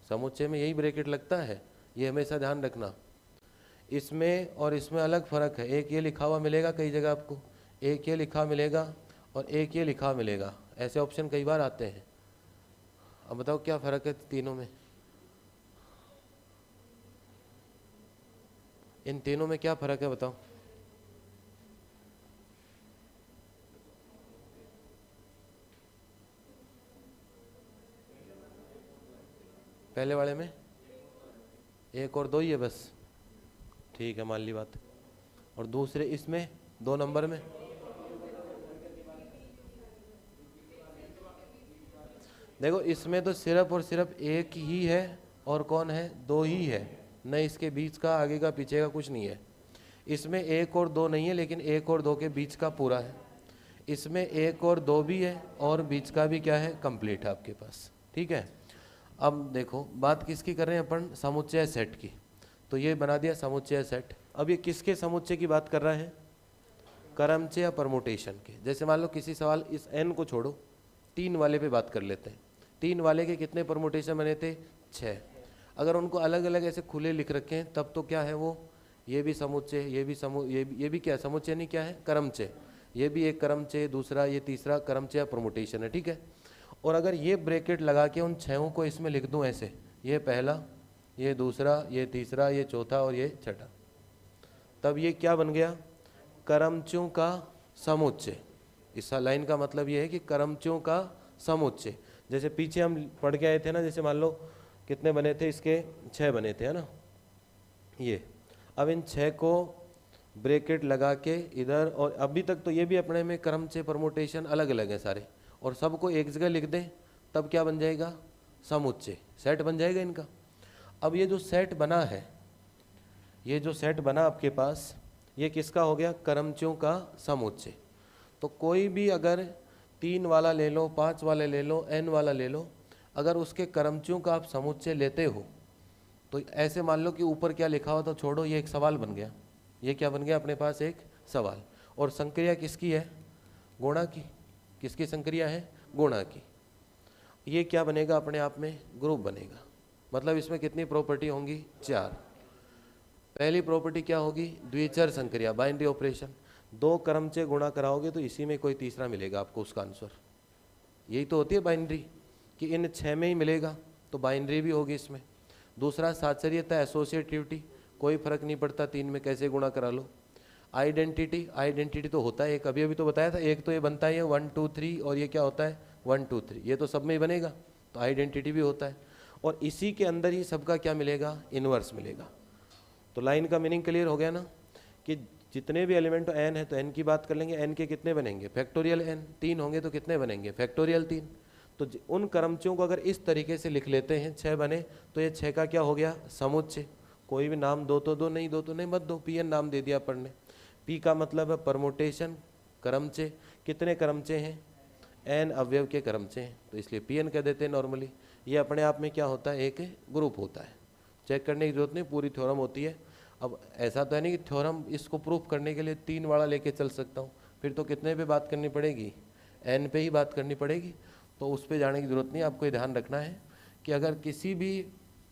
समुच्चय में यही ब्रैकेट लगता है, ये हमेशा ध्यान रखना। इसमें और इसमें अलग फ़र्क है, एक ये लिखा हुआ मिलेगा कई जगह आपको, एक ये लिखा मिलेगा और एक ये लिखा मिलेगा, ऐसे ऑप्शन कई बार आते हैं। अब बताओ क्या फ़र्क है तीनों में? इन तीनों में क्या फ़र्क है बताओ? पहले वाले में 1 और 2 ही है बस, ठीक है मान ली बात। और दूसरे इसमें 2 नंबर में देखो इसमें तो सिर्फ और सिर्फ एक ही है और कौन है, दो ही है, न इसके बीच का आगे का पीछे का कुछ नहीं है। इसमें एक और दो नहीं है, लेकिन एक और दो के बीच का पूरा है। इसमें एक और दो भी है और बीच का भी क्या है, कंप्लीट है आपके पास। ठीक है, अब देखो बात किसकी कर रहे हैं अपन, समुच्चय सेट की। तो ये बना दिया समुच्चय सेट। अब ये किसके समुच्चय की बात कर रहा है, क्रमचय या परमुटेशन के। जैसे मान लो किसी सवाल, इस n को छोड़ो, 3 वाले पे बात कर लेते हैं। 3 वाले के कितने परमुटेशन बने थे, 6। अगर उनको अलग अलग ऐसे खुले लिख रखे हैं तब तो क्या है वो, ये भी समुच्चय, ये भी क्या समुच्चय नहीं, क्या है, क्रमचय। ये भी एक क्रमचय, दूसरा ये तीसरा क्रमचय या परमुटेशन है। ठीक है, और अगर ये ब्रैकेट लगा के उन 6 को इसमें लिख दूं ऐसे, ये पहला, ये दूसरा, ये तीसरा, ये चौथा और ये छठा, तब ये क्या बन गया, क्रमचयों का समुच्चय। इस लाइन का मतलब ये है कि क्रमचयों का समुच्चय। जैसे पीछे हम पढ़ के आए थे ना, जैसे मान लो कितने बने थे इसके, 6 बने थे, है ना ये। अब इन 6 को ब्रैकेट लगा के इधर, और अभी तक तो ये भी अपने में क्रमचय परमुटेशन अलग अलग है सारे, और सबको एक जगह लिख दें तब क्या बन जाएगा, समुच्चय, सेट बन जाएगा इनका। अब ये जो सेट बना है, ये जो सेट बना आपके पास, ये किसका हो गया, क्रमचयों का समुच्चय। तो कोई भी अगर 3 वाला ले लो, 5 वाले ले लो, n वाला ले लो, अगर उसके क्रमचयों का आप समुच्चय लेते हो तो ऐसे मान लो कि ऊपर क्या लिखा हो तो छोड़ो, ये एक सवाल बन गया। ये क्या बन गया अपने पास, एक सवाल। और संक्रिया किसकी है, गुणा की। किसकी संक्रिया है, गुणा की। ये क्या बनेगा अपने आप में, ग्रुप बनेगा। मतलब इसमें कितनी प्रॉपर्टी होंगी, 4। पहली प्रॉपर्टी क्या होगी, द्विचर संक्रिया, बाइनरी ऑपरेशन। 2 क्रमचय गुणा कराओगे तो इसी में कोई तीसरा मिलेगा आपको उसका आंसर। यही तो होती है बाइनरी, कि इन 6 में ही मिलेगा, तो बाइनरी भी होगी इसमें। दूसरा साचर्यता, एसोसिएटिविटी, कोई फर्क नहीं पड़ता 3 में कैसे गुणा करा लो। आइडेंटिटी, आइडेंटिटी तो होता है एक, अभी अभी तो बताया था, एक तो ये बनता है 1 2 3, और ये क्या होता है 1 2 3, ये तो सब में ही बनेगा, तो आइडेंटिटी भी होता है। और इसी के अंदर ही सबका क्या मिलेगा, इनवर्स मिलेगा। तो लाइन का मीनिंग क्लियर हो गया ना, कि जितने भी एलिमेंट n है तो n की बात कर लेंगे, n के कितने बनेंगे, फैक्टोरियल n। 3 होंगे तो कितने बनेंगे, फैक्टोरियल 3। तो उन क्रमचयों को अगर इस तरीके से लिख लेते हैं, 6 बने तो ये 6 का क्या हो गया, समुच्चय। कोई भी नाम दो तो दो, नहीं दो तो नहीं मत दो, pn नाम दे दिया अपन ने। p का मतलब है परमुटेशन, क्रमचय। कितने क्रमचय हैं, n अवयव के क्रमचय हैं, तो इसलिए pn कह देते हैं नॉर्मली। ये अपने आप में क्या होता है, एक ग्रुप होता है। चेक करने की जरूरत नहीं, पूरी थ्योरम होती है। अब ऐसा तो है नहीं कि थ्योरम इसको प्रूफ करने के लिए 3 वाला लेके चल सकता हूँ, फिर तो कितने पे बात करनी पड़ेगी, n पे ही बात करनी पड़ेगी। तो उस पे जाने की जरूरत नहीं, आपको ये ध्यान रखना है कि अगर किसी भी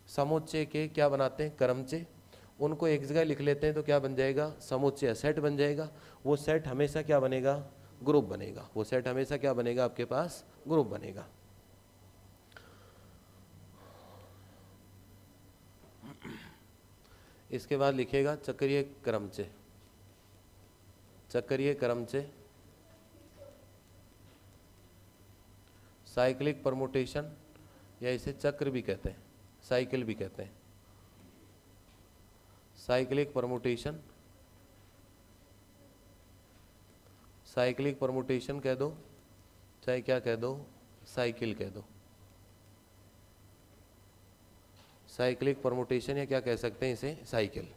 समुच्चय के क्या बनाते हैं, क्रमचय, उनको एक जगह लिख लेते हैं तो क्या बन जाएगा, समुच्चय, सेट बन जाएगा। वो सेट हमेशा क्या बनेगा, ग्रुप बनेगा। वो सेट हमेशा क्या बनेगा, आपके पास ग्रुप बनेगा। इसके बाद लिखेगा चक्रीय क्रमचय। चक्रीय क्रमचय, साइक्लिक परमुटेशन, या इसे चक्र भी कहते हैं, साइकिल भी कहते हैं। साइक्लिक परमुटेशन, साइक्लिक परमुटेशन कह दो, चाहे क्या कह दो, साइकिल कह दो। साइक्लिक परमुटेशन, या क्या कह सकते हैं इसे, साइकिल।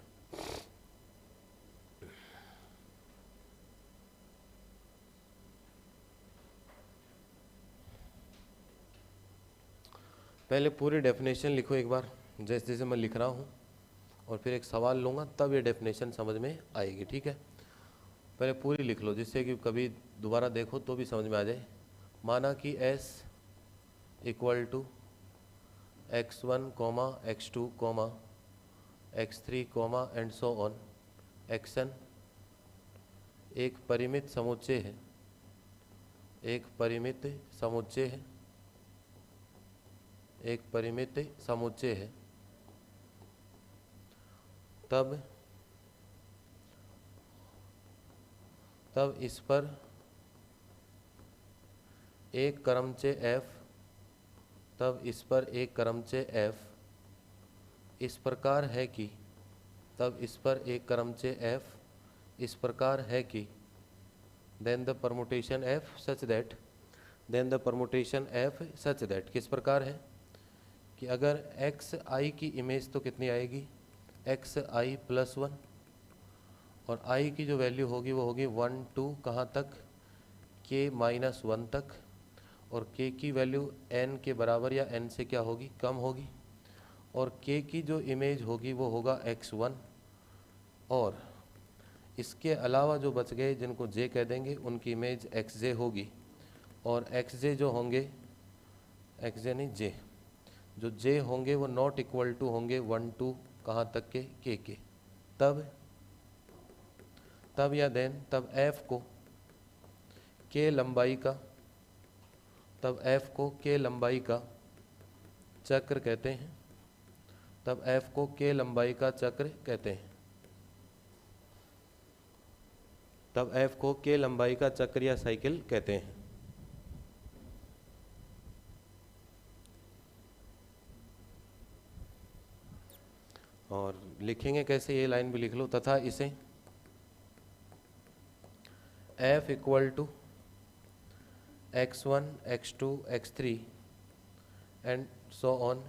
पहले पूरी डेफिनेशन लिखो एक बार, जैसे जैसे मैं लिख रहा हूँ, और फिर एक सवाल लूँगा तब ये डेफिनेशन समझ में आएगी। ठीक है, पहले पूरी लिख लो, जिससे कि कभी दोबारा देखो तो भी समझ में आ जाए। माना कि s equal to x1, x2, x3, and so on, xn एक परिमित समुच्चय है, एक परिमित समुच्चय है, एक परिमित समुच्चय है, तब इस पर एक क्रमचय f, तब इस पर एक क्रमचय f इस प्रकार है कि, तब इस पर एक क्रमचय f इस प्रकार है कि, then the permutation f such that then the permutation F such that, किस प्रकार है कि अगर एक्स आई की इमेज तो कितनी आएगी, एक्स आई प्लस 1, और आई की जो वैल्यू होगी वो होगी 1 2 कहाँ तक, के माइनस 1 तक, और के की वैल्यू एन के बराबर या एन से क्या होगी, कम होगी, और के की जो इमेज होगी वो होगा x1, और इसके अलावा जो बच गए जिनको जे कह देंगे उनकी इमेज xj होगी, और xj जो होंगे, xj नहीं जे, जो जे होंगे वो नॉट इक्वल टू होंगे 1 2 कहाँ तक के के। तब या देन तब f को के लंबाई का, तब f को के लंबाई का चक्र कहते हैं, तब f को के लंबाई का चक्र कहते हैं, तब f को के लंबाई का चक्र या साइकिल कहते हैं। और लिखेंगे कैसे, ये लाइन भी लिख लो, तथा इसे f equal to x1 x2 x3 and so on,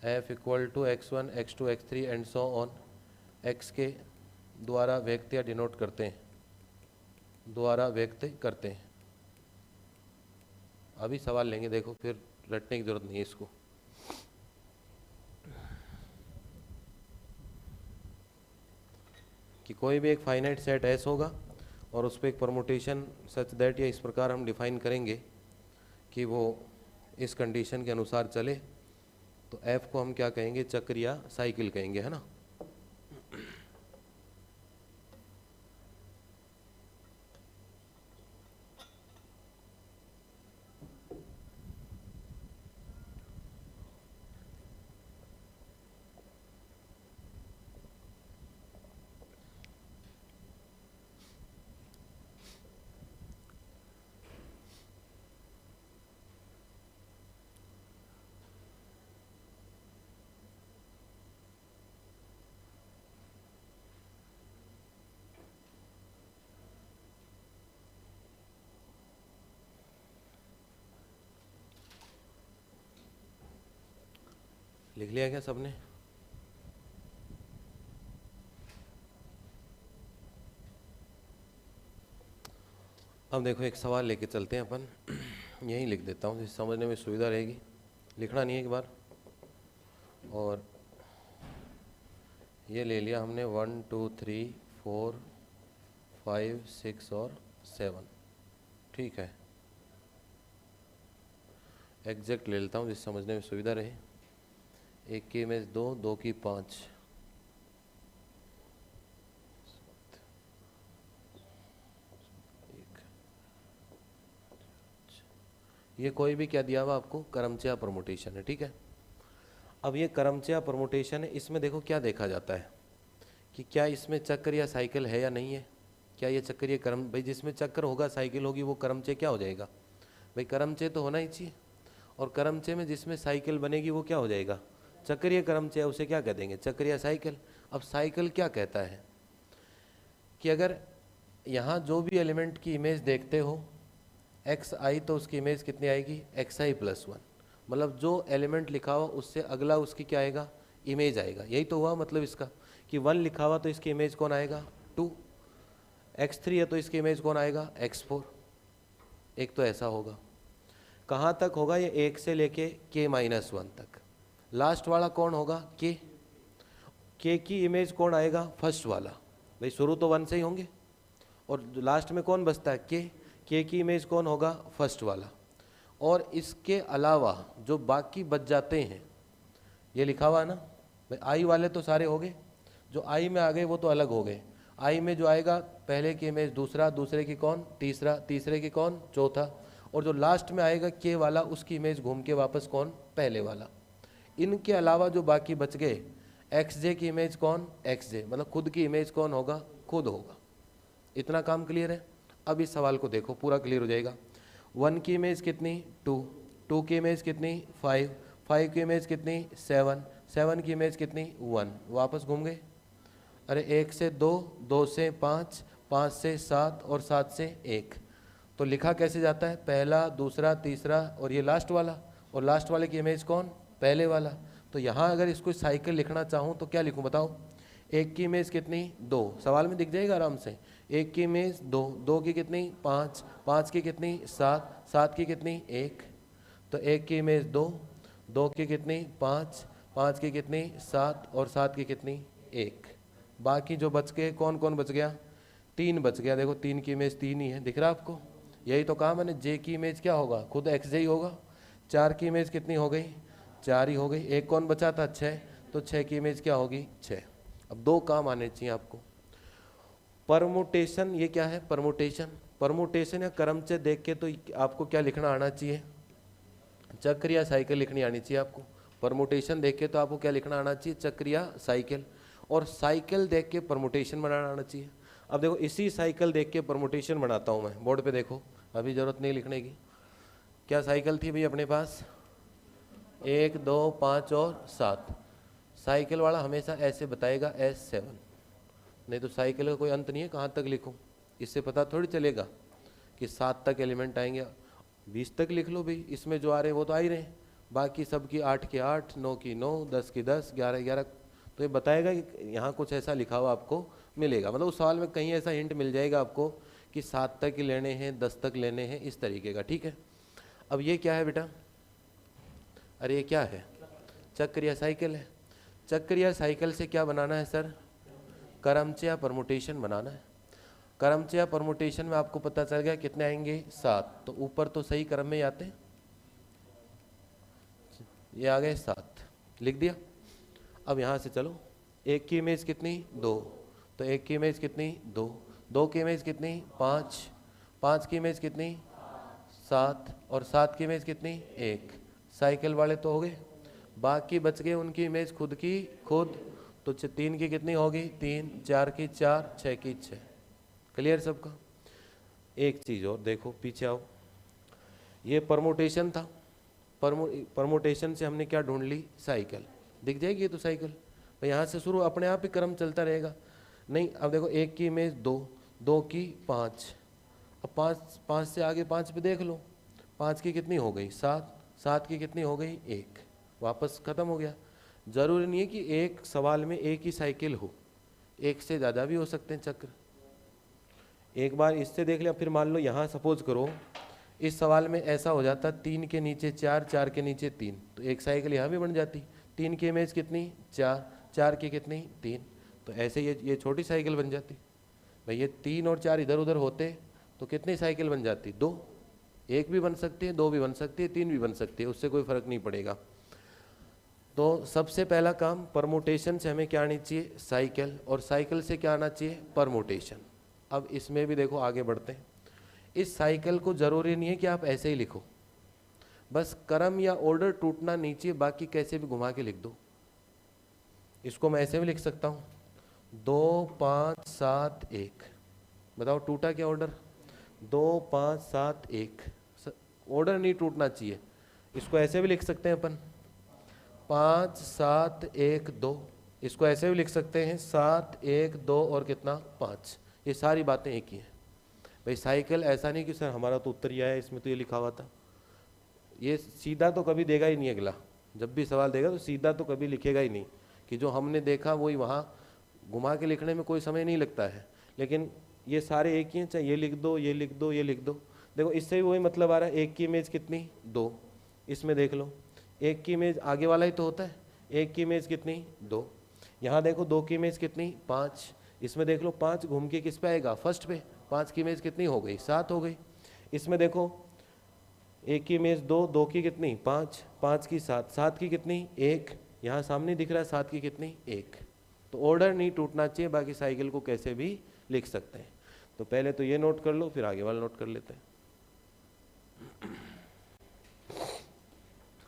f equal to x1 x2 x3 and so on, x के द्वारा व्यक्त या डिनोट करते हैं, द्वारा व्यक्त करते हैं। अभी सवाल लेंगे, देखो फिर रटने की जरूरत नहीं है इसको। कि कोई भी एक फाइनाइट सेट एस होगा और उस पर एक परमुटेशन सच दैट, या इस प्रकार हम डिफाइन करेंगे कि वो इस कंडीशन के अनुसार चले, तो एफ को हम क्या कहेंगे, चक्र या साइकिल कहेंगे, है ना। लिख लिया क्या सबने? अब देखो एक सवाल लेके चलते हैं अपन, यहीं लिख देता हूँ जिससे समझने में सुविधा रहेगी, लिखना नहीं है एक बार। और ये ले लिया हमने 1 2 3 4 5 6 और 7, ठीक है। एग्जैक्ट ले लेता हूँ जिससे समझने में सुविधा रहे। एक की इमेज 2, 2 की 5, ये कोई भी क्या दिया हुआ आपको, करमचया परमुटेशन है, ठीक है। अब ये करमचया परमुटेशन है, इसमें देखो क्या देखा जाता है कि क्या इसमें चक्र या साइकिल है या नहीं है। क्या ये चक्र, ये कर्म, भाई जिसमें चक्र होगा साइकिल होगी वो करमचय क्या हो जाएगा, भाई करमचय तो होना ही चाहिए। और करमचय में जिसमें साइकिल बनेगी वो क्या हो जाएगा, चक्रीय करमचय, उसे क्या कह देंगे, चक्रीय साइकिल। अब साइकिल क्या कहता है कि अगर यहाँ जो भी एलिमेंट की इमेज देखते हो एक्स आई, तो उसकी इमेज कितनी आएगी, एक्स आई प्लस 1, मतलब जो एलिमेंट लिखा हुआ उससे अगला उसकी क्या आएगा, इमेज आएगा। यही तो हुआ मतलब इसका कि 1 लिखा हुआ तो इसकी इमेज कौन आएगा, 2, x3 है तो इसकी इमेज कौन आएगा, x4। एक तो ऐसा होगा, कहाँ तक होगा ये, 1 से लेके k माइनस 1 तक। लास्ट वाला कौन होगा, k की इमेज कौन आएगा, फर्स्ट वाला, भाई शुरू तो 1 से ही होंगे, और लास्ट में कौन बचता है, k की इमेज कौन होगा, फर्स्ट वाला। और इसके अलावा जो बाकी बच जाते हैं, ये लिखा हुआ है ना भाई, आई वाले तो सारे हो गए, जो आई में आ गए वो तो अलग हो गए। आई में जो आएगा पहले की इमेज दूसरा, दूसरे की कौन, तीसरा, तीसरे की कौन, चौथा, और जो लास्ट में आएगा के वाला उसकी इमेज घूम के वापस कौन, पहले वाला। इनके अलावा जो बाकी बच गए, एक्स जे की इमेज कौन, एक्स जे, मतलब खुद की इमेज कौन होगा, खुद होगा। इतना काम क्लियर है। अब इस सवाल को देखो, पूरा क्लियर हो जाएगा। 1 की इमेज कितनी, 2, 2 की इमेज कितनी, 5, 5 की इमेज कितनी, 7, 7 की इमेज कितनी, 1, वापस घूम गए। अरे 1 से 2, 2 से 5, 5 से 7 और 7 से 1, तो लिखा कैसे जाता है, पहला, दूसरा, तीसरा और ये लास्ट वाला, और लास्ट वाले की इमेज कौन, पहले वाला। तो यहाँ अगर इसको साइकिल लिखना चाहूँ तो क्या लिखूँ बताओ, एक की इमेज कितनी, 2, सवाल में दिख जाएगा आराम से, एक की इमेज 2, 2 की कितनी 5, 5 की कितनी 7, 7 की कितनी 1, तो एक की इमेज 2, 2 की कितनी 5, 5 की कितनी 7 और 7 की कितनी 1। बाकी जो बच गए कौन कौन बच गया, 3 बच गया। देखो 3 की इमेज 3 ही है, दिख रहा है आपको, यही तो कहा मैंने, जे की इमेज क्या होगा, खुद एक्स जे ही होगा। 4 की इमेज कितनी हो गई, 4 ही हो गई। एक कौन बचा था, 6, तो 6 की इमेज क्या होगी 6। अब 2 काम आने चाहिए आपको। परमुटेशन, ये क्या है परमुटेशन, परमुटेशन या क्रमचय देख के तो आपको क्या लिखना आना चाहिए, चक्र या साइकिल लिखनी आनी चाहिए आपको। परमुटेशन देख के तो आपको क्या लिखना आना चाहिए, चक्र या साइकिल, और साइकिल देख के परमुटेशन बनाना आना चाहिए। अब देखो इसी साइकिल देख के परमुटेशन बनाता हूँ मैं, बोर्ड पे देखो, अभी जरूरत नहीं लिखने की। क्या साइकिल थी भाई अपने पास, 1, 2, 5 और 7। साइकिल वाला हमेशा ऐसे बताएगा S7, नहीं तो साइकिल का कोई अंत नहीं है, कहाँ तक लिखूँ, इससे पता थोड़ी चलेगा कि 7 तक एलिमेंट आएंगे, 20 तक लिख लो भाई, इसमें जो आ रहे हैं वो तो आ ही रहे हैं, बाकी सबकी 8 की 8, 9 की 9, 10 की 10, 11 11, तो ये बताएगा कि यहाँ कुछ ऐसा लिखा हुआ आपको मिलेगा, मतलब उस सवाल में कहीं ऐसा हिंट मिल जाएगा आपको कि 7 तक ही लेने हैं, 10 तक लेने हैं, इस तरीके का, ठीक है। अब ये क्या है बेटा, अरे ये क्या है, चक्र या साइकिल है। चक्र या साइकिल से क्या बनाना है सर, क्रमचय या परमुटेशन बनाना है। क्रमचय या परमुटेशन में आपको पता चल गया कितने आएंगे 7, तो ऊपर तो सही क्रम में ही आते हैं, ये आ गए 7, लिख दिया। अब यहाँ से चलो, एक की इमेज कितनी 2, तो एक की इमेज कितनी 2, 2 की इमेज कितनी 5, 5 की इमेज कितनी 7 और 7 की इमेज कितनी 1। साइकिल वाले तो हो गए, बाकी बच गए उनकी इमेज खुद की खुद, तो 3 की कितनी होगी 3, 4 की 4, 6 की 6। क्लियर सबका। एक चीज़ और देखो, पीछे आओ, ये परमुटेशन था, परमुटेशन से हमने क्या ढूंढ ली, साइकिल, दिख जाएगी ये तो साइकिल, तो यहाँ से शुरू अपने आप ही क्रम चलता रहेगा। नहीं, अब देखो एक की इमेज 2, 2 की 5, अब 5 से आगे 5 पे देख लो, 5 की कितनी हो गई 7, 7 की कितनी हो गई 1, वापस ख़त्म हो गया। ज़रूरी नहीं है कि एक सवाल में एक ही साइकिल हो, एक से ज़्यादा भी हो सकते हैं चक्र। एक बार इससे देख लिया, फिर मान लो यहाँ सपोज करो इस सवाल में ऐसा हो जाता 3 के नीचे 4, 4 के नीचे 3, तो एक साइकिल यहाँ भी बन जाती। 3 की इमेज कितनी 4, 4 की कितनी 3, तो ऐसे ये छोटी साइकिल बन जाती। भाई ये 3 और 4 इधर उधर होते तो कितनी साइकिल बन जाती, 2, एक भी बन सकती है, 2 भी बन सकती है, 3 भी बन सकती है, उससे कोई फर्क नहीं पड़ेगा। तो सबसे पहला काम, परमुटेशन से हमें क्या आनी चाहिए, साइकिल, और साइकिल से क्या आना चाहिए, परमुटेशन। अब इसमें भी देखो आगे बढ़ते हैं। इस साइकिल को जरूरी नहीं है कि आप ऐसे ही लिखो, बस क्रम या ऑर्डर टूटना नीचे, बाकी कैसे भी घुमा के लिख दो। इसको मैं ऐसे भी लिख सकता हूँ 2, 5, 7, 1, बताओ टूटा क्या ऑर्डर, 2, 5, 7, 1, ऑर्डर नहीं टूटना चाहिए। इसको ऐसे भी लिख सकते हैं अपन 5, 7, 1, 2, इसको ऐसे भी लिख सकते हैं 7, 1, 2 और कितना 5, ये सारी बातें एक ही हैं। भाई साइकिल ऐसा नहीं कि सर हमारा तो उत्तर ही आया, इसमें तो ये लिखा हुआ था, ये सीधा तो कभी देगा ही नहीं, अगला जब भी सवाल देगा तो सीधा तो कभी लिखेगा ही नहीं कि जो हमने देखा वही वहाँ, घुमा के लिखने में कोई समय नहीं लगता है। लेकिन ये सारे एक ही हैं, चाहे ये लिख दो, ये लिख दो, ये लिख दो। देखो इससे भी वही मतलब आ रहा है, एक की इमेज कितनी 2, इसमें देख लो एक की इमेज आगे वाला ही तो होता है, एक की इमेज कितनी 2, यहाँ देखो 2 की इमेज कितनी 5, इसमें देख लो 5 घूम के किस पे आएगा, फर्स्ट पे, 5 की इमेज कितनी हो गई 7 हो गई। इसमें देखो एक की इमेज 2, 2 की कितनी 5, 5 की 7, 7 की कितनी 1, यहाँ सामने दिख रहा है 7 की कितनी 1। तो ऑर्डर नहीं टूटना चाहिए, बाकी साइकिल को कैसे भी लिख सकते हैं। तो पहले तो ये नोट कर लो, फिर आगे वाला नोट कर लेते हैं।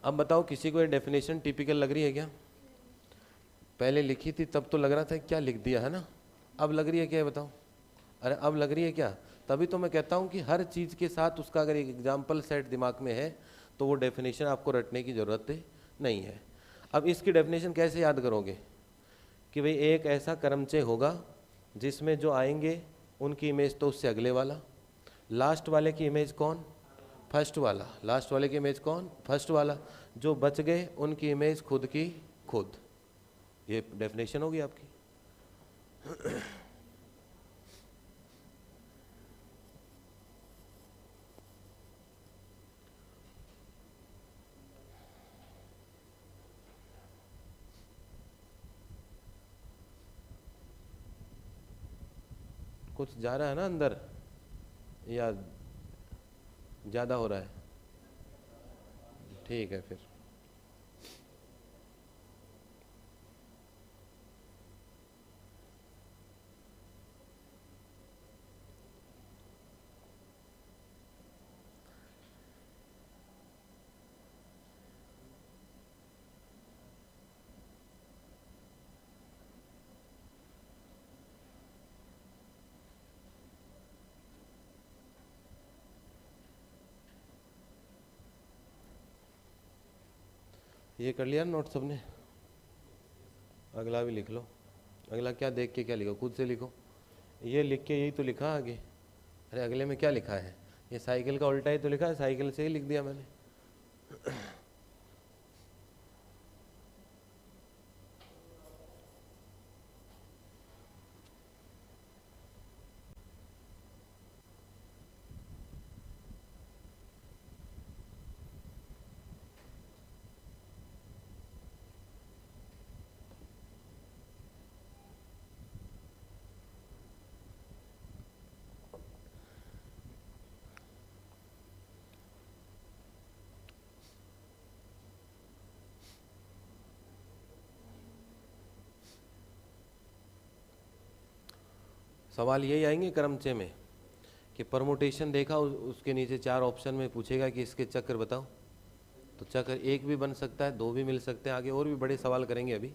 अब बताओ किसी को ये डेफिनेशन टिपिकल लग रही है क्या, पहले लिखी थी तब तो लग रहा था क्या लिख दिया है ना, अब लग रही है क्या बताओ, अरे अब लग रही है क्या, तभी तो मैं कहता हूँ कि हर चीज़ के साथ उसका अगर एक एग्जाम्पल सेट दिमाग में है तो वो डेफिनेशन आपको रटने की ज़रूरत नहीं है। अब इसकी डेफिनेशन कैसे याद करोगे कि भाई एक ऐसा क्रमचय होगा जिसमें जो आएंगे उनकी इमेज तो उससे अगले वाला, लास्ट वाले की इमेज कौन? फर्स्ट वाला। लास्ट वाले की इमेज कौन? फर्स्ट वाला। जो बच गए उनकी इमेज खुद की खुद। ये डेफिनेशन होगी आपकी। कुछ जा रहा है ना अंदर, या ज़्यादा हो रहा है? ठीक है फिर। ये कर लिया नोट सबने? अगला भी लिख लो। अगला क्या देख के क्या लिखो? खुद से लिखो। ये लिख के यही तो लिखा आगे। अरे अगले में क्या लिखा है? ये साइकिल का उल्टा ही तो लिखा है, साइकिल से ही लिख दिया मैंने। सवाल यही आएंगे क्रमचय में कि परमुटेशन देखा, उसके नीचे 4 ऑप्शन में पूछेगा कि इसके चक्र बताओ। तो चक्र एक भी बन सकता है, 2 भी मिल सकते हैं, आगे और भी बड़े सवाल करेंगे अभी।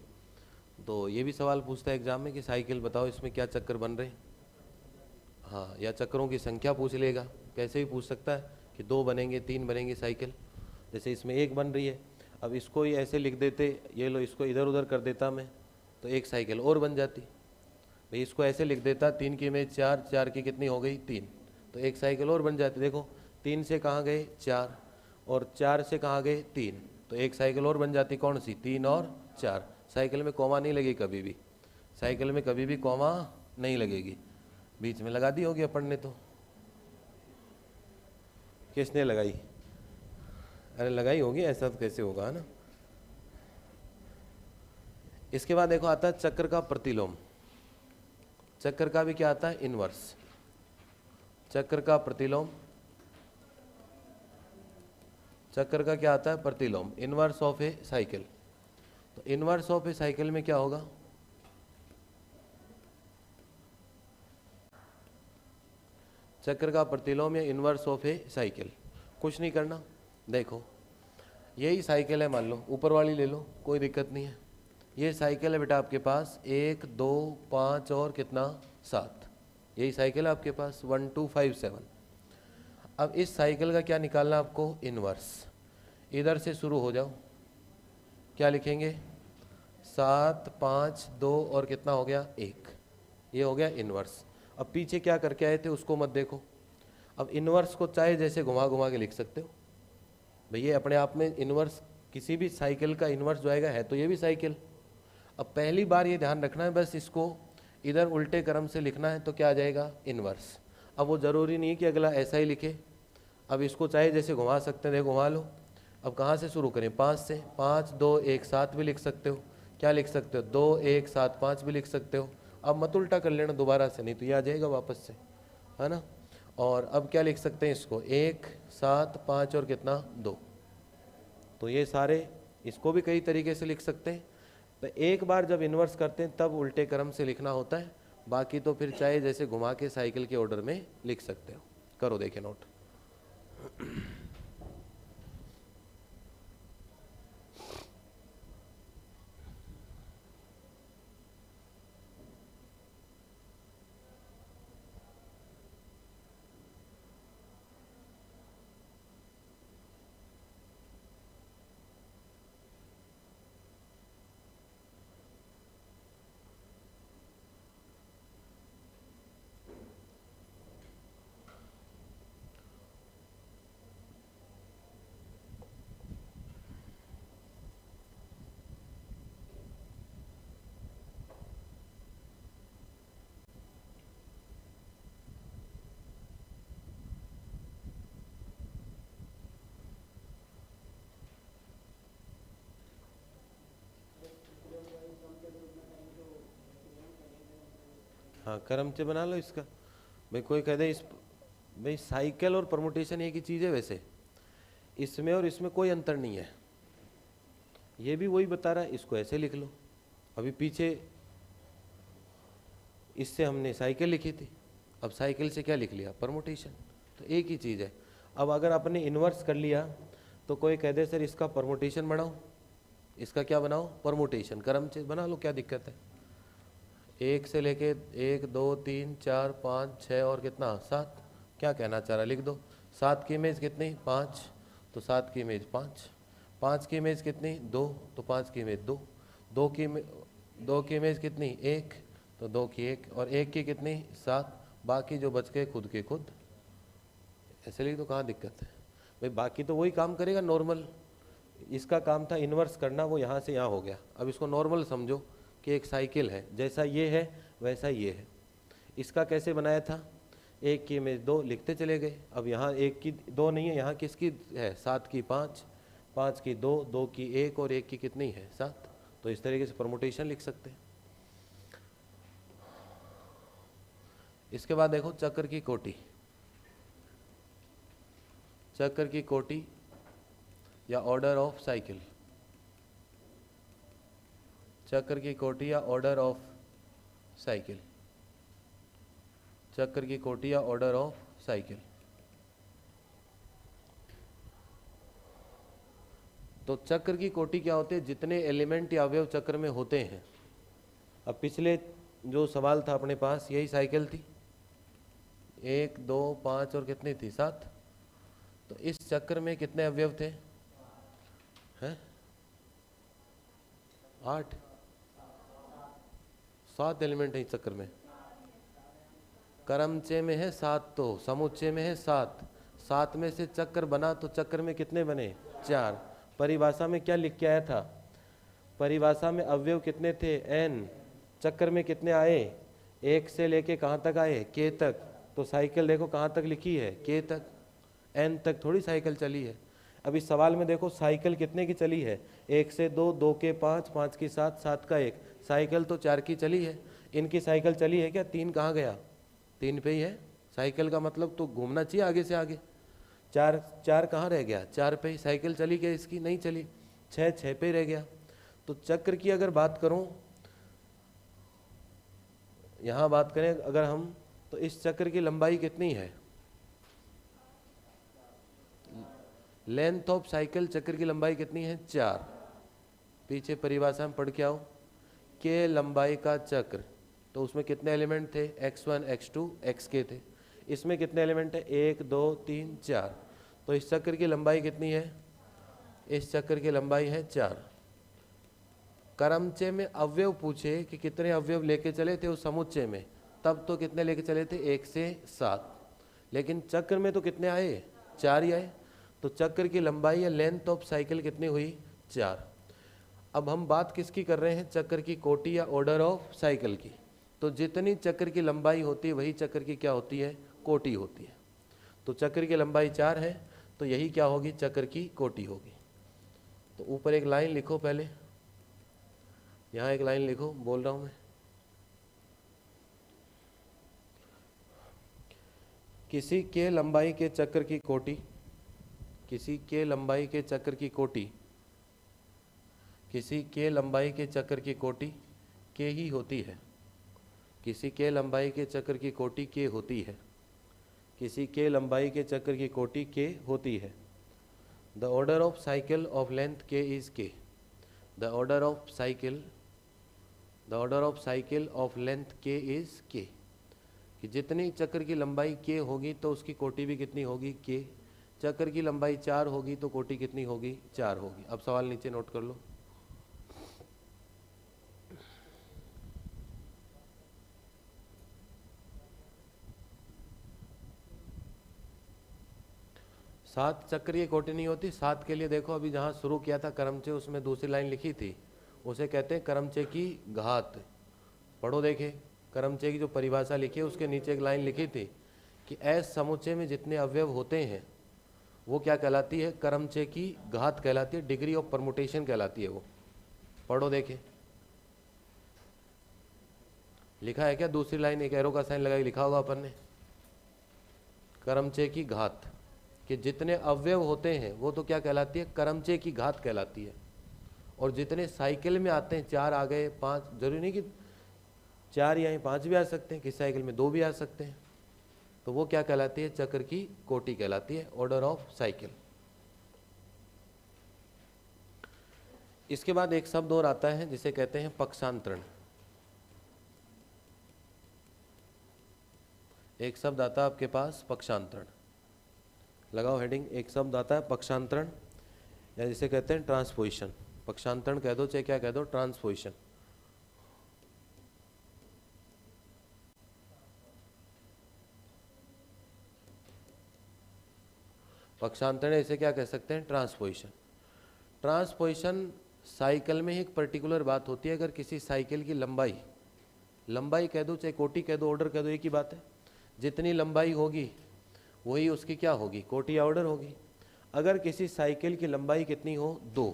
तो ये भी सवाल पूछता है एग्जाम में कि साइकिल बताओ इसमें क्या चक्कर बन रहे हैं। हाँ, या चक्रों की संख्या पूछ लेगा, कैसे भी पूछ सकता है कि 2 बनेंगे 3 बनेंगे साइकिल। जैसे इसमें 1 बन रही है, अब इसको ही ऐसे लिख देते, ये लो इसको इधर उधर कर देता मैं, तो 1 साइकिल और बन जाती। भाई इसको ऐसे लिख देता, 3 की इमेज 4, 4 की कितनी हो गई 3, तो 1 साइकिल और बन जाती। देखो 3 से कहाँ गए 4, और 4 से कहाँ गए 3, तो 1 साइकिल और बन जाती। कौन सी? 3 और 4। साइकिल में कॉमा नहीं लगेगी कभी भी, साइकिल में कभी भी कॉमा नहीं लगेगी। बीच में लगा दी होगी अपन ने, तो किसने लगाई? अरे लगाई होगी, ऐसा तो कैसे होगा ना। इसके बाद देखो आता है चक्र का प्रतिलोम। चक्र का भी क्या आता है? इनवर्स। चक्र का प्रतिलोम, चक्र का क्या आता है? प्रतिलोम, इनवर्स ऑफ ए साइकिल। तो इनवर्स ऑफ ए साइकिल में क्या होगा? चक्र का प्रतिलोम या इनवर्स ऑफ ए साइकिल। कुछ नहीं करना, देखो यही साइकिल है, मान लो ऊपर वाली ले लो, कोई दिक्कत नहीं है। ये साइकिल है बेटा आपके पास 1 2 5 और कितना 7, यही साइकिल है आपके पास 1 2 5 7। अब इस साइकिल का क्या निकालना आपको? इनवर्स। इधर से शुरू हो जाओ, क्या लिखेंगे? 7 5 2 और कितना हो गया 1, ये हो गया इनवर्स। अब पीछे क्या करके आए थे उसको मत देखो। अब इनवर्स को चाहे जैसे घुमा घुमा के लिख सकते हो। भैया अपने आप में इनवर्स, किसी भी साइकिल का इनवर्स जो आएगा है तो ये भी साइकिल। अब पहली बार ये ध्यान रखना है, बस इसको इधर उल्टे क्रम से लिखना है तो क्या आ जाएगा? इनवर्स। अब वो ज़रूरी नहीं है कि अगला ऐसा ही लिखे, अब इसको चाहे जैसे घुमा सकते हैं, देखो घुमा लो। अब कहाँ से शुरू करें? 5 से। 5 2 1 7 भी लिख सकते हो। क्या लिख सकते हो? 2 1 7 5 भी लिख सकते हो। अब मत उल्टा कर लेना दोबारा से, नहीं तो ये आ जाएगा वापस से, है ना। और अब क्या लिख सकते हैं इसको? 1 7 5 और कितना 2। तो ये सारे, इसको भी कई तरीके से लिख सकते हैं। तो एक बार जब इन्वर्स करते हैं तब उल्टे क्रम से लिखना होता है, बाकी तो फिर चाहे जैसे घुमा के साइकिल के ऑर्डर में लिख सकते हो। करो देखे नोट। हाँ क्रमचय बना लो इसका। भाई कोई कह दे इस, भाई साइकिल और परमुटेशन एक ही चीज़ है वैसे, इसमें और इसमें कोई अंतर नहीं है। ये भी वही बता रहा है, इसको ऐसे लिख लो। अभी पीछे इससे हमने साइकिल लिखी थी, अब साइकिल से क्या लिख लिया, परमुटेशन। तो एक ही चीज़ है। अब अगर आपने इन्वर्स कर लिया तो कोई कह दे सर इसका परमुटेशन बनाओ, इसका क्या बनाओ, परमुटेशन, क्रमचय बना लो, क्या दिक्कत है। एक से लेके 1 2 3 4 5 6 और कितना 7, क्या कहना चाह रहा लिख दो। 7 की इमेज कितनी 5, तो 7 की इमेज 5, 5 की इमेज कितनी 2, तो 5 की इमेज 2, 2 की इमेज कितनी 1, तो 2 की 1, और 1 की कितनी 7, बाकी जो बच गए खुद के खुद ऐसे लिख दो, कहाँ दिक्कत है भाई। बाकी तो वही काम करेगा नॉर्मल, इसका काम था इन्वर्स करना, वो यहाँ से यहाँ हो गया। अब इसको नॉर्मल समझो कि एक साइकिल है, जैसा ये है वैसा ये है। इसका कैसे बनाया था, 1 की इमेज 2 लिखते चले गए। अब यहाँ 1 की 2 नहीं है, यहाँ किसकी है 7 की 5, 5 की 2, 2 की 1 और 1 की कितनी है 7। तो इस तरीके से परमुटेशन लिख सकते हैं। इसके बाद देखो चक्र की कोटि, चक्र की कोटि या ऑर्डर ऑफ साइकिल, चक्र की कोटि या ऑर्डर ऑफ साइकिल, चक्र की कोटि या ऑर्डर ऑफ साइकिल। तो चक्र की कोटि क्या होते हैं, जितने एलिमेंट या अवयव चक्र में होते हैं। अब पिछले जो सवाल था अपने पास यही साइकिल थी, 1 2 5 और कितनी थी 7। तो इस चक्र में कितने अवयव थे, हैं 8, 7 एलिमेंट है इस चक्र में। क्रमचय में है 7, तो समुच्चय में है 7, 7 में से चक्र बना तो चक्र में कितने बने 4। परिभाषा में क्या लिख के आया था, परिभाषा में अवयव कितने थे n, चक्र में कितने आए 1 से लेके कहाँ तक आए k तक। तो साइकिल देखो कहाँ तक लिखी है k तक, n तक थोड़ी साइकिल चली है। अब इस सवाल में देखो साइकिल कितने की चली है, 1 से 2, 2 के 5, 5 की 7, 7 का 1, साइकिल तो 4 की चली है। इनकी साइकिल चली है क्या, 3 कहाँ गया, 3 पे ही है। साइकिल का मतलब तो घूमना चाहिए आगे से आगे, 4 कहाँ रह गया, 4 पे ही साइकिल चली क्या, इसकी नहीं चली, 6 पे ही रह गया। तो चक्र की अगर बात करूं, यहाँ बात करें अगर हम, तो इस चक्र की लंबाई कितनी है, लेंथ ऑफ साइकिल चक्र की लंबाई कितनी है 4। पीछे परिभाषा में पढ़ के आओ, के लंबाई का चक्र, तो उसमें कितने एलिमेंट थे x1 x2 xk थे। इसमें कितने एलिमेंट है 1 2 3 4। तो इस चक्र की लंबाई कितनी है, इस चक्र की लंबाई है 4। क्रमचय में अवयव पूछे कि कितने अवयव लेके चले थे उस समुच्चय में, तब तो कितने लेके चले थे 1 से 7, लेकिन चक्र में तो कितने आए 4 ही आए। तो चक्र की लंबाई या लेंथ ऑफ साइकिल कितनी हुई 4। अब हम बात किसकी कर रहे हैं, चक्र की कोटि या ऑर्डर ऑफ साइकिल की। तो जितनी चक्र की लंबाई होती है वही चक्र की क्या होती है, कोटि होती है। तो चक्र की लंबाई 4 है, तो यही क्या होगी, चक्र की कोटि होगी। तो ऊपर एक लाइन लिखो, पहले यहाँ एक लाइन लिखो, बोल रहा हूँ मैं, किसी के लंबाई के चक्र की कोटि, किसी के लंबाई के चक्र की कोटि, किसी के लंबाई के चक्र की कोटि के ही होती है, किसी के लंबाई के चक्र की कोटि के होती है, किसी के लंबाई के चक्र की कोटि के होती है। The order of cycle of length के इज के, the order of cycle, the order of cycle of length के इज के, कि जितनी चक्र की लंबाई के होगी तो उसकी कोटि भी कितनी होगी के। चक्र की लंबाई 4 होगी तो कोटि कितनी होगी 4 होगी। अब सवाल नीचे नोट कर लो, सात चक्रीय कोटि नहीं होती। 7 के लिए देखो अभी जहाँ शुरू किया था क्रमचय, उसमें दूसरी लाइन लिखी थी, उसे कहते हैं क्रमचय की घात। पढ़ो देखे, क्रमचय की जो परिभाषा लिखी है उसके नीचे एक लाइन लिखी थी कि एस समुच्चय में जितने अवयव होते हैं वो क्या कहलाती है, क्रमचय की घात कहलाती है, डिग्री ऑफ परमुटेशन कहलाती है वो। पढ़ो देखे, लिखा है क्या? दूसरी लाइन एक एरो का साइन लगाई, लिखा होगा अपन ने, क्रमचय की घात, कि जितने अवयव होते हैं वो तो क्या कहलाती है? क्रमचय की घात कहलाती है। और जितने साइकिल में आते हैं, 4 आ गए, 5, जरूरी नहीं कि 4 या 5 भी आ सकते हैं, किस साइकिल में 2 भी आ सकते हैं, तो वो क्या कहलाती है? चक्र की कोटि कहलाती है, ऑर्डर ऑफ साइकिल। इसके बाद एक शब्द और आता है जिसे कहते हैं पक्षांतरण। एक शब्द आता है आपके पास पक्षांतरण, लगाओ हेडिंग, एक शब्द आता है पक्षांतरण, या जिसे कहते हैं ट्रांसपोजिशन। पक्षांतरण कह दो चाहे क्या कह दो, ट्रांसपोजिशन। पक्षांतरण इसे क्या कह सकते हैं? ट्रांसपोजिशन। ट्रांसपोजिशन साइकिल में एक पर्टिकुलर बात होती है। अगर किसी साइकिल की लंबाई कह दो चाहे कोटि कह दो, ऑर्डर कह दो, एक ही बात है। जितनी लंबाई होगी वही उसकी क्या होगी? कोटि या ऑर्डर होगी। अगर किसी साइकिल की लंबाई कितनी हो? 2,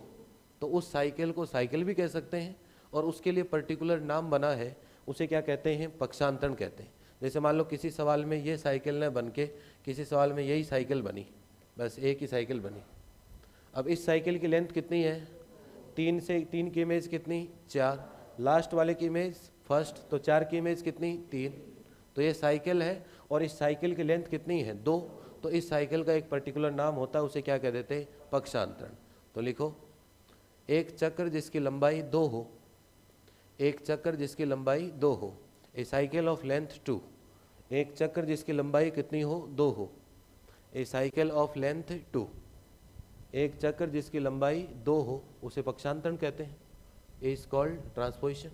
तो उस साइकिल को साइकिल भी कह सकते हैं, और उसके लिए पर्टिकुलर नाम बना है, उसे क्या कहते हैं? पक्षांतरण कहते हैं। जैसे मान लो किसी सवाल में ये साइकिल न बन के किसी सवाल में यही साइकिल बनी, बस एक ही साइकिल बनी। अब इस साइकिल की लेंथ कितनी है? 3 की इमेज कितनी? 4, लास्ट वाले की इमेज फर्स्ट, तो 4 की इमेज कितनी? 3, तो ये साइकिल है, और इस साइकिल की लेंथ कितनी है? 2, तो इस साइकिल का एक पर्टिकुलर नाम होता है, उसे क्या कह देते हैं? पक्षांतरण। तो लिखो, एक चक्र जिसकी लंबाई 2 हो, एक चक्र जिसकी लंबाई 2 हो, ए साइकिल ऑफ लेंथ 2, एक चक्र जिसकी लंबाई कितनी हो? 2 हो, ए साइकिल ऑफ लेंथ 2, एक चक्र जिसकी लंबाई 2 हो, उसे पक्षांतरण कहते हैं। Is called transposition,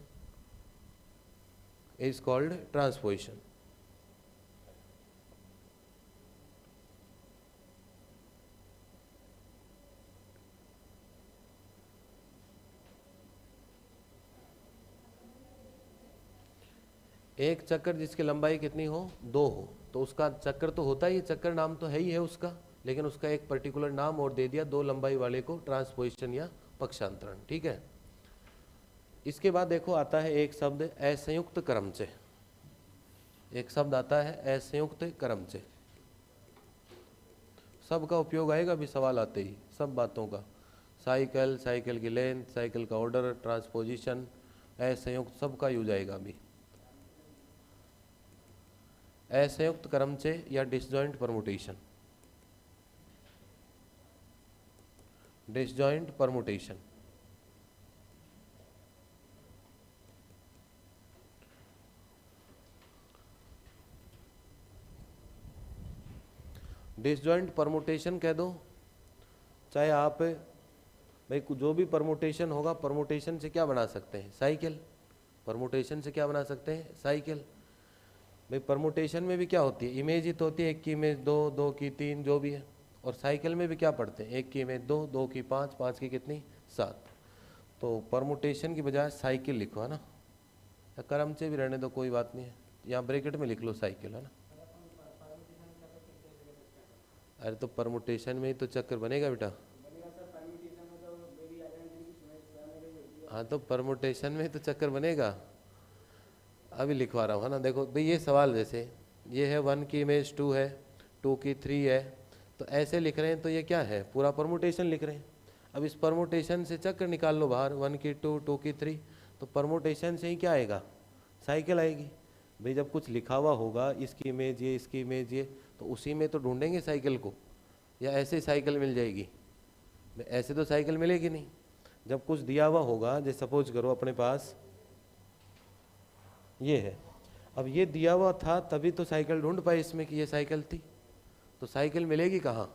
is called transposition. एक चक्कर जिसकी लंबाई कितनी हो? 2 हो, तो उसका चक्कर तो होता ही, चक्कर नाम तो है ही है उसका, लेकिन उसका एक पर्टिकुलर नाम और दे दिया 2 लंबाई वाले को, ट्रांसपोजिशन या पक्षांतरण। ठीक है। इसके बाद देखो आता है एक शब्द असंयुक्त क्रमचय। एक शब्द आता है असंयुक्त क्रमचय। सब का उपयोग आएगा अभी सवाल आते ही, सब बातों का, साइकिल, साइकिल की लेंथ, साइकिल का ऑर्डर, ट्रांसपोजिशन, असंयुक्त, सब का यूज आएगा अभी। असंयुक्त क्रमचय या disjoint permutation. Disjoint permutation, disjoint permutation कह दो चाहे आप, भाई जो भी परमुटेशन होगा, परमुटेशन से क्या बना सकते हैं? साइकिल। परमुटेशन से क्या बना सकते हैं? साइकिल। भाई परमुटेशन में भी क्या होती है? इमेज ही तो होती है, 1 की इमेज 2, 2 की 3, जो भी है। और साइकिल में भी क्या पढ़ते हैं? 1 की इमेज 2, 2 की 5, 5 की कितनी? 7। तो परमुटेशन की बजाय साइकिल लिखो, है ना, या क्रमचय भी रहने दो, कोई बात नहीं है, यहाँ ब्रैकेट में लिख लो साइकिल, है ना। अरे तो परमुटेशन में ही तो चक्कर बनेगा बेटा। हाँ तो परमुटेशन में ही तो चक्कर बनेगा, अभी लिखवा रहा हूँ, है ना। देखो भाई ये सवाल, जैसे ये है 1 की इमेज 2 है, 2 की 3 है, तो ऐसे लिख रहे हैं, तो ये क्या है? पूरा परमुटेशन लिख रहे हैं। अब इस परमुटेशन से चक्कर निकाल लो बाहर, 1 की 2, 2 की 3, तो परमुटेशन से ही क्या आएगा? साइकिल आएगी। भाई जब कुछ लिखा हुआ होगा, इसकी इमेज ये, इसकी इमेज ये, तो उसी में तो ढूंढेंगे साइकिल को, या ऐसे साइकिल मिल जाएगी? ऐसे तो साइकिल मिलेगी नहीं। जब कुछ दिया हुआ होगा, जैसे सपोज करो अपने पास ये है, अब ये दिया हुआ था तभी तो साइकिल ढूंढ पाए इसमें कि ये साइकिल थी, तो साइकिल मिलेगी कहाँ?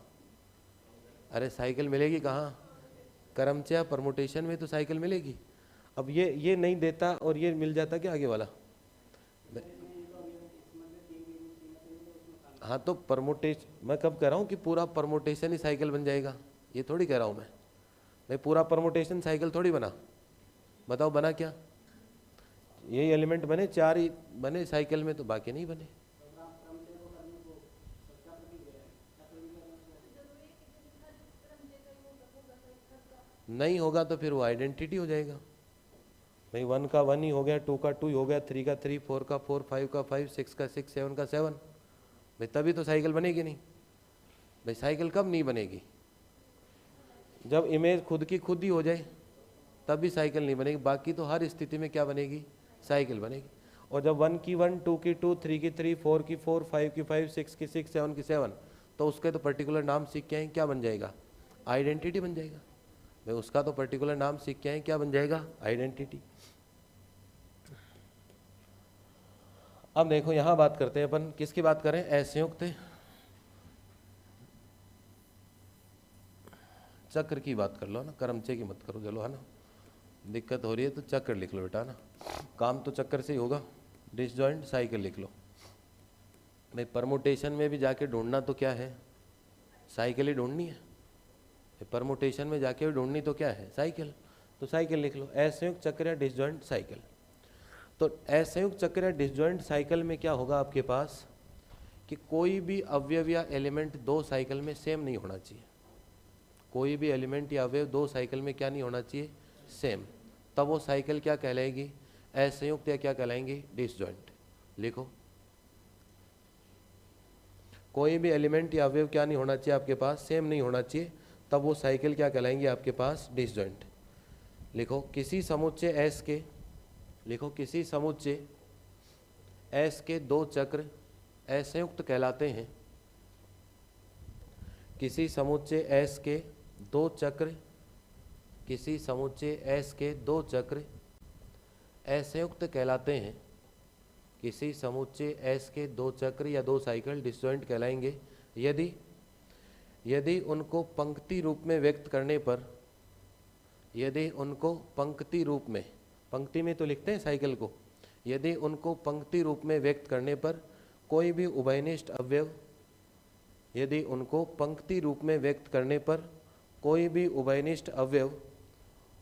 अरे साइकिल मिलेगी कहाँ? क्रमचय परमुटेशन में तो साइकिल मिलेगी। अब ये नहीं देता और ये मिल जाता क्या आगे वाला? हाँ तो परमुटेशन, मैं कब कह रहा हूँ कि पूरा परमुटेशन ही साइकिल बन जाएगा, ये थोड़ी कह रहा हूँ मैं। भाई पूरा परमुटेशन साइकिल थोड़ी बना, बताओ बना क्या? यही एलिमेंट बने, 4 ही बने साइकिल में, तो बाकी नहीं बने। नहीं होगा तो फिर वो आइडेंटिटी हो जाएगा। भाई 1 का 1 ही हो गया, 2 का 2 ही हो गया, 3 का 3, 4 का 4, 5 का 5, 6 का 6, 7 का 7। भाई तभी तो साइकिल बनेगी नहीं। भाई साइकिल कब नहीं बनेगी? जब इमेज खुद की खुद ही हो जाए तब भी साइकिल नहीं बनेगी, बाकी तो हर स्थिति में क्या बनेगी? साइकिल बनेगी। और जब 1 की 1, 2 की 2, 3 की 3, 4 की 4, 5 की 5, 6 की 6, 7 की 7, तो उसके तो पर्टिकुलर नाम सीख के आए, क्या बन जाएगा? आइडेंटिटी बन जाएगा। भाई उसका तो पर्टिकुलर नाम सीख के आए, क्या बन जाएगा? आइडेंटिटी। अब देखो यहाँ बात करते हैं अपन, किसकी बात करें? असंयुक्त चक्र की बात कर लो ना, कर्मचे की मत करो, चलो है ना। दिक्कत हो रही है तो चक्र लिख लो बेटा ना, काम तो चक्कर से ही होगा। डिसजॉइंट साइकिल लिख लो। भाई परमुटेशन में भी जाके ढूंढना तो क्या है? साइकिल ही ढूंढनी है। परमुटेशन में जाके भी ढूंढनी तो क्या है? साइकिल। तो साइकिल लिख लो, असंयुक्त चक्र या डिसजॉइंट साइकिल। तो असंयुक्त चक्र या डिसजॉइंट साइकिल में क्या होगा आपके पास कि कोई भी अवयव या एलिमेंट दो साइकिल में सेम नहीं होना चाहिए। कोई भी एलिमेंट या अवयव दो साइकिल में क्या नहीं होना चाहिए? सेम। तब वो साइकिल क्या कहलाएगी? असंयुक्त या क्या कहलाएंगी? डिसजॉइंट। लिखो, कोई भी एलिमेंट या अवयव क्या नहीं होना चाहिए आपके पास? सेम नहीं होना चाहिए, तब वो साइकिल क्या कहलाएंगे आपके पास? डिसजॉइंट। लिखो, किसी समुच्चय एस के, लिखो किसी समुच्चय एस के दो चक्र असंयुक्त कहलाते हैं। किसी समुच्चय एस के दो चक्र, किसी समुच्चय एस के दो चक्र असंयुक्त कहलाते हैं। किसी समुच्चय एस के दो चक्र या दो साइकिल डिसजॉइंट कहलाएंगे यदि उनको पंक्ति रूप में व्यक्त करने पर, यदि उनको पंक्ति रूप में, पंक्ति में तो लिखते हैं साइकिल को, यदि उनको पंक्ति रूप में व्यक्त करने पर कोई भी उभयनिष्ठ अवयव, यदि उनको पंक्ति रूप में व्यक्त करने पर कोई भी उभयनिष्ठ अवयव,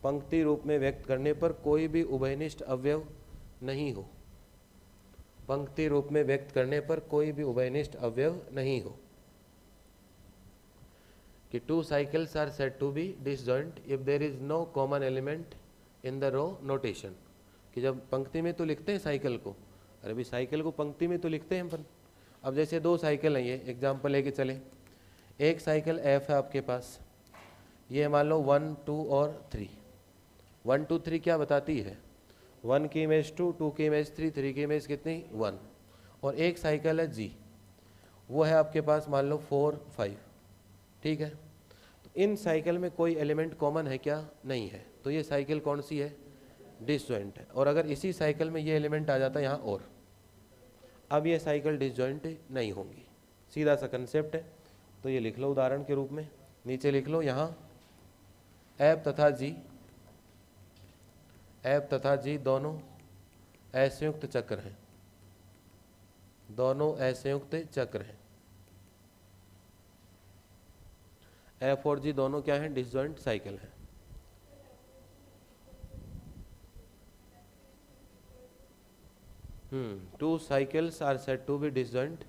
पंक्ति रूप में व्यक्त करने पर कोई भी उभयनिष्ठ अवयव नहीं हो, पंक्ति रूप में व्यक्त करने पर कोई भी उभयनिष्ठ अवयव नहीं हो, कि two cycles are said to be disjoint if there is no common element in the row notation. कि जब पंक्ति में तो लिखते हैं साइकिल को, अरे भी साइकिल को पंक्ति में तो लिखते हैं अपन। अब जैसे दो साइकिल हैं, ये एग्जाम्पल लेके चले, एक साइकिल एफ है आपके पास, ये मान लो 1, 2 और 3। 1, 2, 3 क्या बताती है? 1 की इमेज 2, 2 की इमेज 3, 3 की इमेज कितनी? 1। और एक साइकिल है जी, वो है आपके पास मान लो 4, 5। ठीक है, तो इन साइकिल में कोई एलिमेंट कॉमन है क्या? नहीं है, तो ये साइकिल कौन सी है? डिसजॉइंट है। और अगर इसी साइकिल में ये एलिमेंट आ जाता है यहाँ और, अब ये साइकिल डिसजॉइंट नहीं होंगी। सीधा सा कंसेप्ट है। तो ये लिख लो उदाहरण के रूप में, नीचे लिख लो यहाँ एफ तथा जी, एफ तथा जी दोनों असंयुक्त चक्र हैं, दोनों असंयुक्त चक्र हैं। एफ और जी दोनों क्या हैं? डिसजॉइंट साइकिल है। Two cycles are said to be disjoint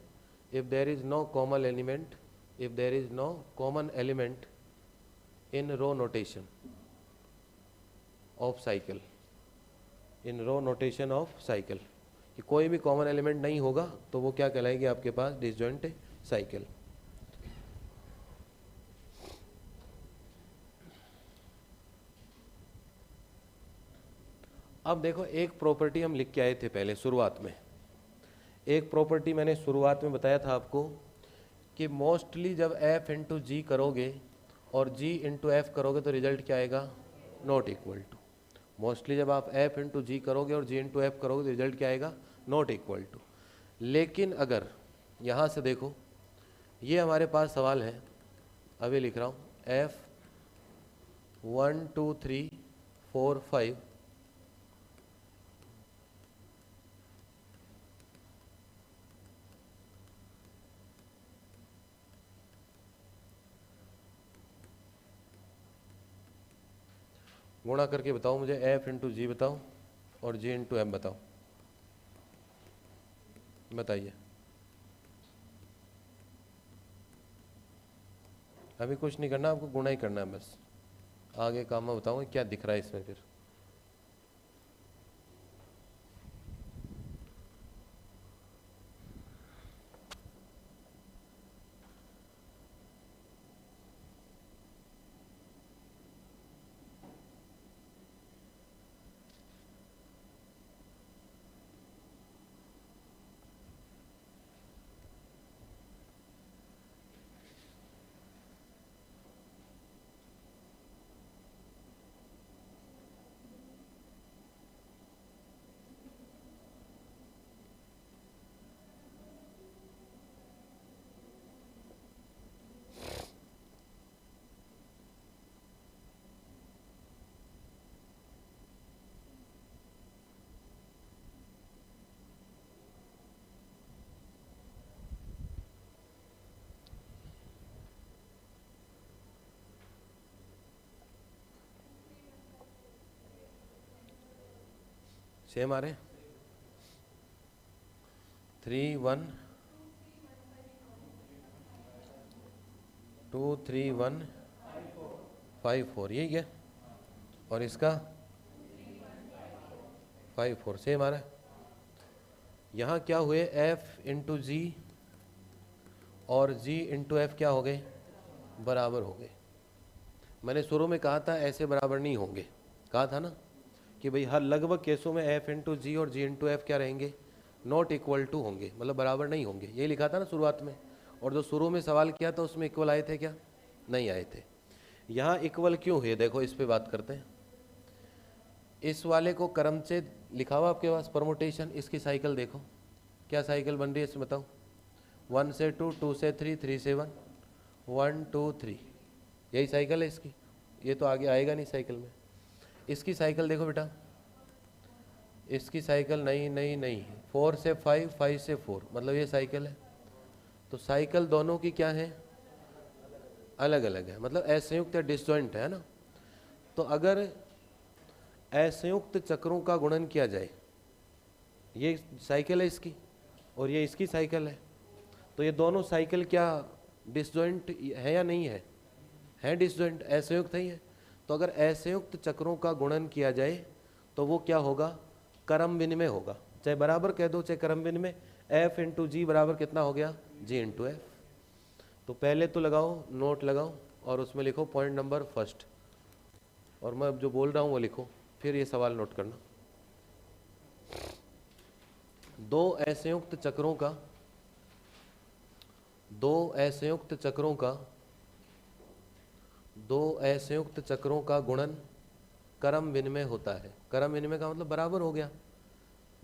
if there is no common element, if there is no common element in row notation of cycle, in row notation of cycle, कि कोई भी common element नहीं होगा तो वो क्या कहलाएगी आपके पास? Disjoint cycle. अब देखो, एक प्रॉपर्टी हम लिख के आए थे पहले शुरुआत में, एक प्रॉपर्टी मैंने शुरुआत में बताया था आपको कि मोस्टली जब f इंटू जी करोगे और g इंटू एफ करोगे तो रिजल्ट क्या आएगा? Not equal to. मोस्टली जब आप f इंटू जी करोगे और g इंटू एफ करोगे तो रिजल्ट क्या आएगा? Not equal to. लेकिन अगर यहाँ से देखो, ये हमारे पास सवाल है, अभी लिख रहा हूँ, f 1, 2, 3, 4, 5 गुणा करके बताओ मुझे, f इंटू जी बताओ और g इंटू एम बताओ, बताइए। अभी कुछ नहीं करना, आपको गुणा ही करना है बस। आगे काम में बताऊंगा क्या दिख रहा है इसमें फिर। सेम आ रहे, 3 1 2 3 1 5 4, यही है। और इसका 5 4 सेम आ रहा है। यहाँ क्या हुए, F इंटू जी और G इंटू एफ क्या हो गए, बराबर हो गए। मैंने शुरू में कहा था ऐसे बराबर नहीं होंगे, कहा था ना कि भाई हर लगभग केसों में F इंटू जी और G इंटू एफ क्या रहेंगे, नॉट इक्वल टू होंगे, मतलब बराबर नहीं होंगे, ये लिखा था ना शुरुआत में। और जो शुरू में सवाल किया था उसमें इक्वल आए थे क्या, नहीं आए थे। यहाँ इक्वल क्यों हुए, देखो इस पे बात करते हैं। इस वाले को क्रमचेद लिखा हुआ आपके पास, परमुटेशन, इसकी साइकिल देखो क्या साइकिल बन रही है इसमें बताओ। 1 से 2, 2 से 3, 3 से 1, 1 2 3, यही साइकिल है इसकी। ये तो आगे आएगा नहीं साइकिल में। इसकी साइकिल देखो बेटा, इसकी साइकिल नहीं नहीं नहीं, 4 से 5, 5 से 4, मतलब ये साइकिल है। तो साइकिल दोनों की क्या है, अलग अलग है, मतलब असंयुक्त या डिसजॉइंट है ना। तो अगर असंयुक्त चक्रों का गुणन किया जाए, ये साइकिल है इसकी और ये इसकी साइकिल है, तो ये दोनों साइकिल क्या डिसजॉइंट है या नहीं है, है डिसजॉइंट, असंयुक्त है ये। तो अगर असंयुक्त चक्रों का गुणन किया जाए तो वो क्या होगा, क्रम विनिमय होगा, चाहे बराबर कह दो चाहे क्रम विनिमय। F इंटू जी बराबर कितना हो गया, G इंटू एफ। तो पहले तो लगाओ, नोट लगाओ और उसमें लिखो पॉइंट नंबर फर्स्ट, और मैं जो बोल रहा हूँ वो लिखो, फिर ये सवाल नोट करना। दो असंयुक्त चक्रों का, दो असंयुक्त चक्रों का, दो असंयुक्त चक्रों का गुणन क्रम विनिमय होता है। क्रम विनिमय का मतलब बराबर हो गया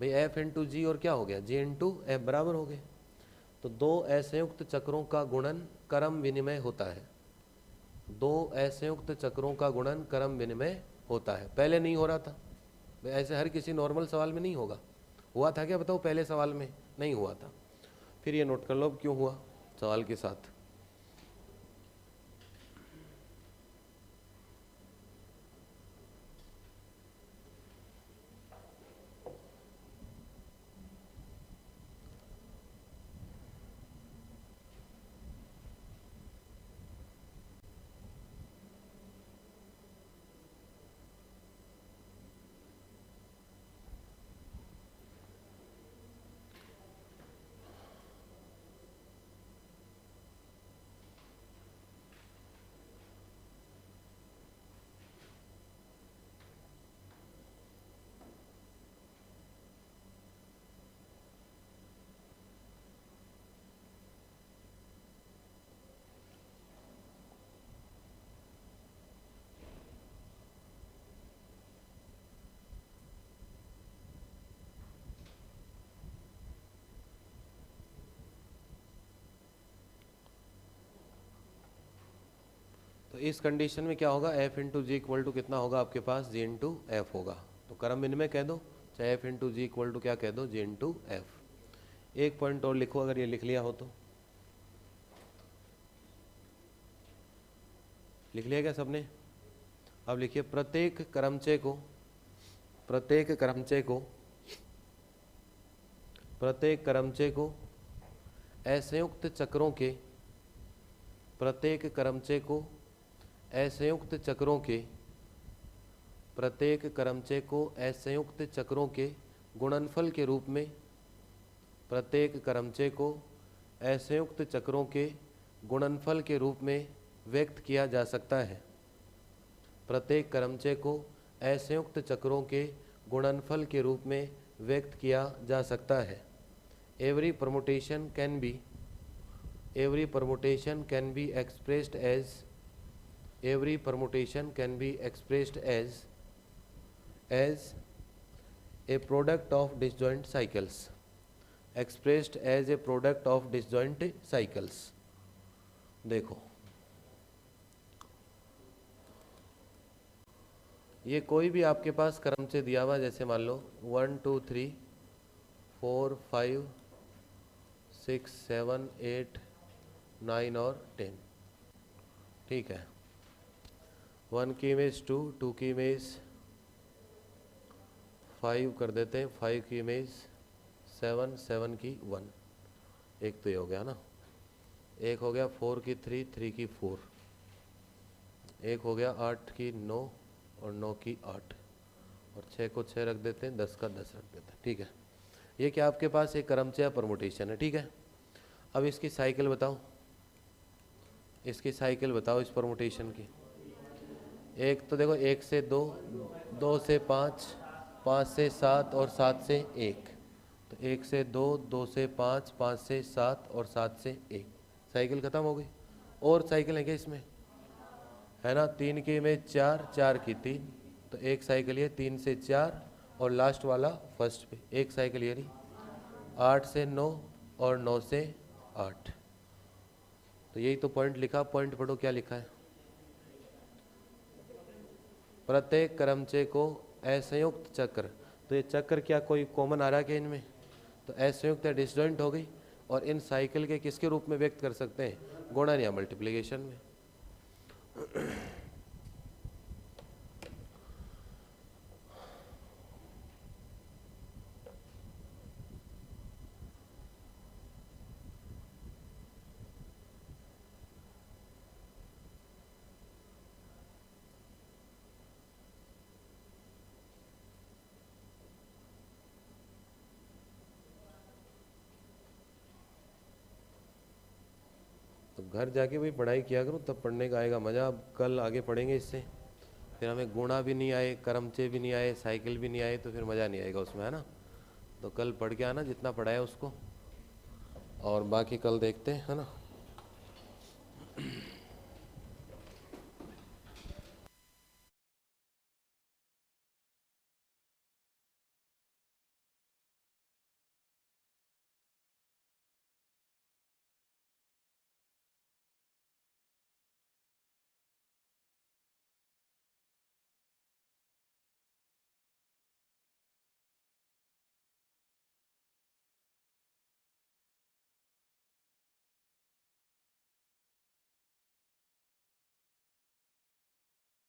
भाई, F इंटू जी और क्या हो गया, G इंटू एफ बराबर हो गए। तो दो असंयुक्त चक्रों का गुणन क्रम विनिमय होता है, दो असंयुक्त चक्रों का गुणन क्रम विनिमय होता है। पहले नहीं हो रहा था भाई, ऐसे हर किसी नॉर्मल सवाल में नहीं होगा। हुआ था क्या बताओ, पहले सवाल में नहीं हुआ था। फिर ये नोट कर लो अब क्यों हुआ सवाल के साथ। तो इस कंडीशन में क्या होगा, F into G equal to कितना होगा आपके पास, G इंटू एफ होगा। तो क्रम विनिमय कह दो, चाहे F into G equal to क्या कह दो, G इंटू एफ। एक पॉइंट और लिखो अगर ये लिख लिया हो तो, लिख लिया क्या सबने। अब लिखिए प्रत्येक क्रमचय को, प्रत्येक क्रमचय को, प्रत्येक क्रमचय को असंयुक्त चक्रों के, प्रत्येक क्रमचय को असंयुक्त चक्रों के, प्रत्येक क्रमचय को असंयुक्त चक्रों के गुणनफल के रूप में, प्रत्येक क्रमचय को असंयुक्त चक्रों के गुणनफल के रूप में व्यक्त किया जा सकता है। प्रत्येक क्रमचय को असंयुक्त चक्रों के गुणनफल के रूप में व्यक्त किया जा सकता है। Every permutation can be, every permutation can be expressed as, every permutation can be expressed as a product of disjoint cycles, expressed as a product of disjoint cycles। देखो ये कोई भी आपके पास क्रम से दिया हुआ, जैसे मान लो 1 2 3 4 5 6 7 8 9 और 10, ठीक है। 1 की इमेज 2, 2 की इमेज 5 कर देते हैं, 5 की इमेज 7, 7 की 1, एक तो ये हो गया ना। एक हो गया 4 की 3, 3 की 4, एक हो गया 8 की 9 और 9 की 8, और 6 को 6 रख देते हैं, 10 का 10 रख देते हैं। ठीक है, ये क्या आपके पास एक क्रमचय परमुटेशन है। ठीक है, अब इसकी साइकिल बताओ, इसकी साइकिल बताओ इस परमुटेशन की। एक तो देखो 1 से 2, 2 से 5, 5 से 7 और 7 से 1, तो 1 से 2, 2 से 5, 5 से 7 और 7 से 1, साइकिल ख़त्म हो गई। और साइकिल है क्या इसमें, है ना। 3 की में 4, 4 की 3, तो एक साइकिल ये 3 से 4 और लास्ट वाला फर्स्ट पे एक साइकिल ये रही। 8 से 9 और 9 से 8, तो यही तो पॉइंट लिखा। पॉइंट पढ़ो क्या लिखा है। प्रत्येक क्रमचय को असंयुक्त चक्र, तो ये चक्र क्या कोई कॉमन आ रहा है क्या इनमें, तो असंयुक्त या डिसजॉइंट हो गई। और इन साइकिल के किसके रूप में व्यक्त कर सकते हैं, गुणन या मल्टीप्लिकेशन में। तो घर जाके भाई पढ़ाई किया करो, तब पढ़ने का आएगा मज़ा। अब कल आगे पढ़ेंगे इससे, फिर हमें गुणा भी नहीं आए, क्रमचय भी नहीं आए, साइकिल भी नहीं आए, तो फिर मज़ा नहीं आएगा उसमें, है ना। तो कल पढ़ के आना जितना पढ़ाया उसको, और बाकी कल देखते हैं, है ना।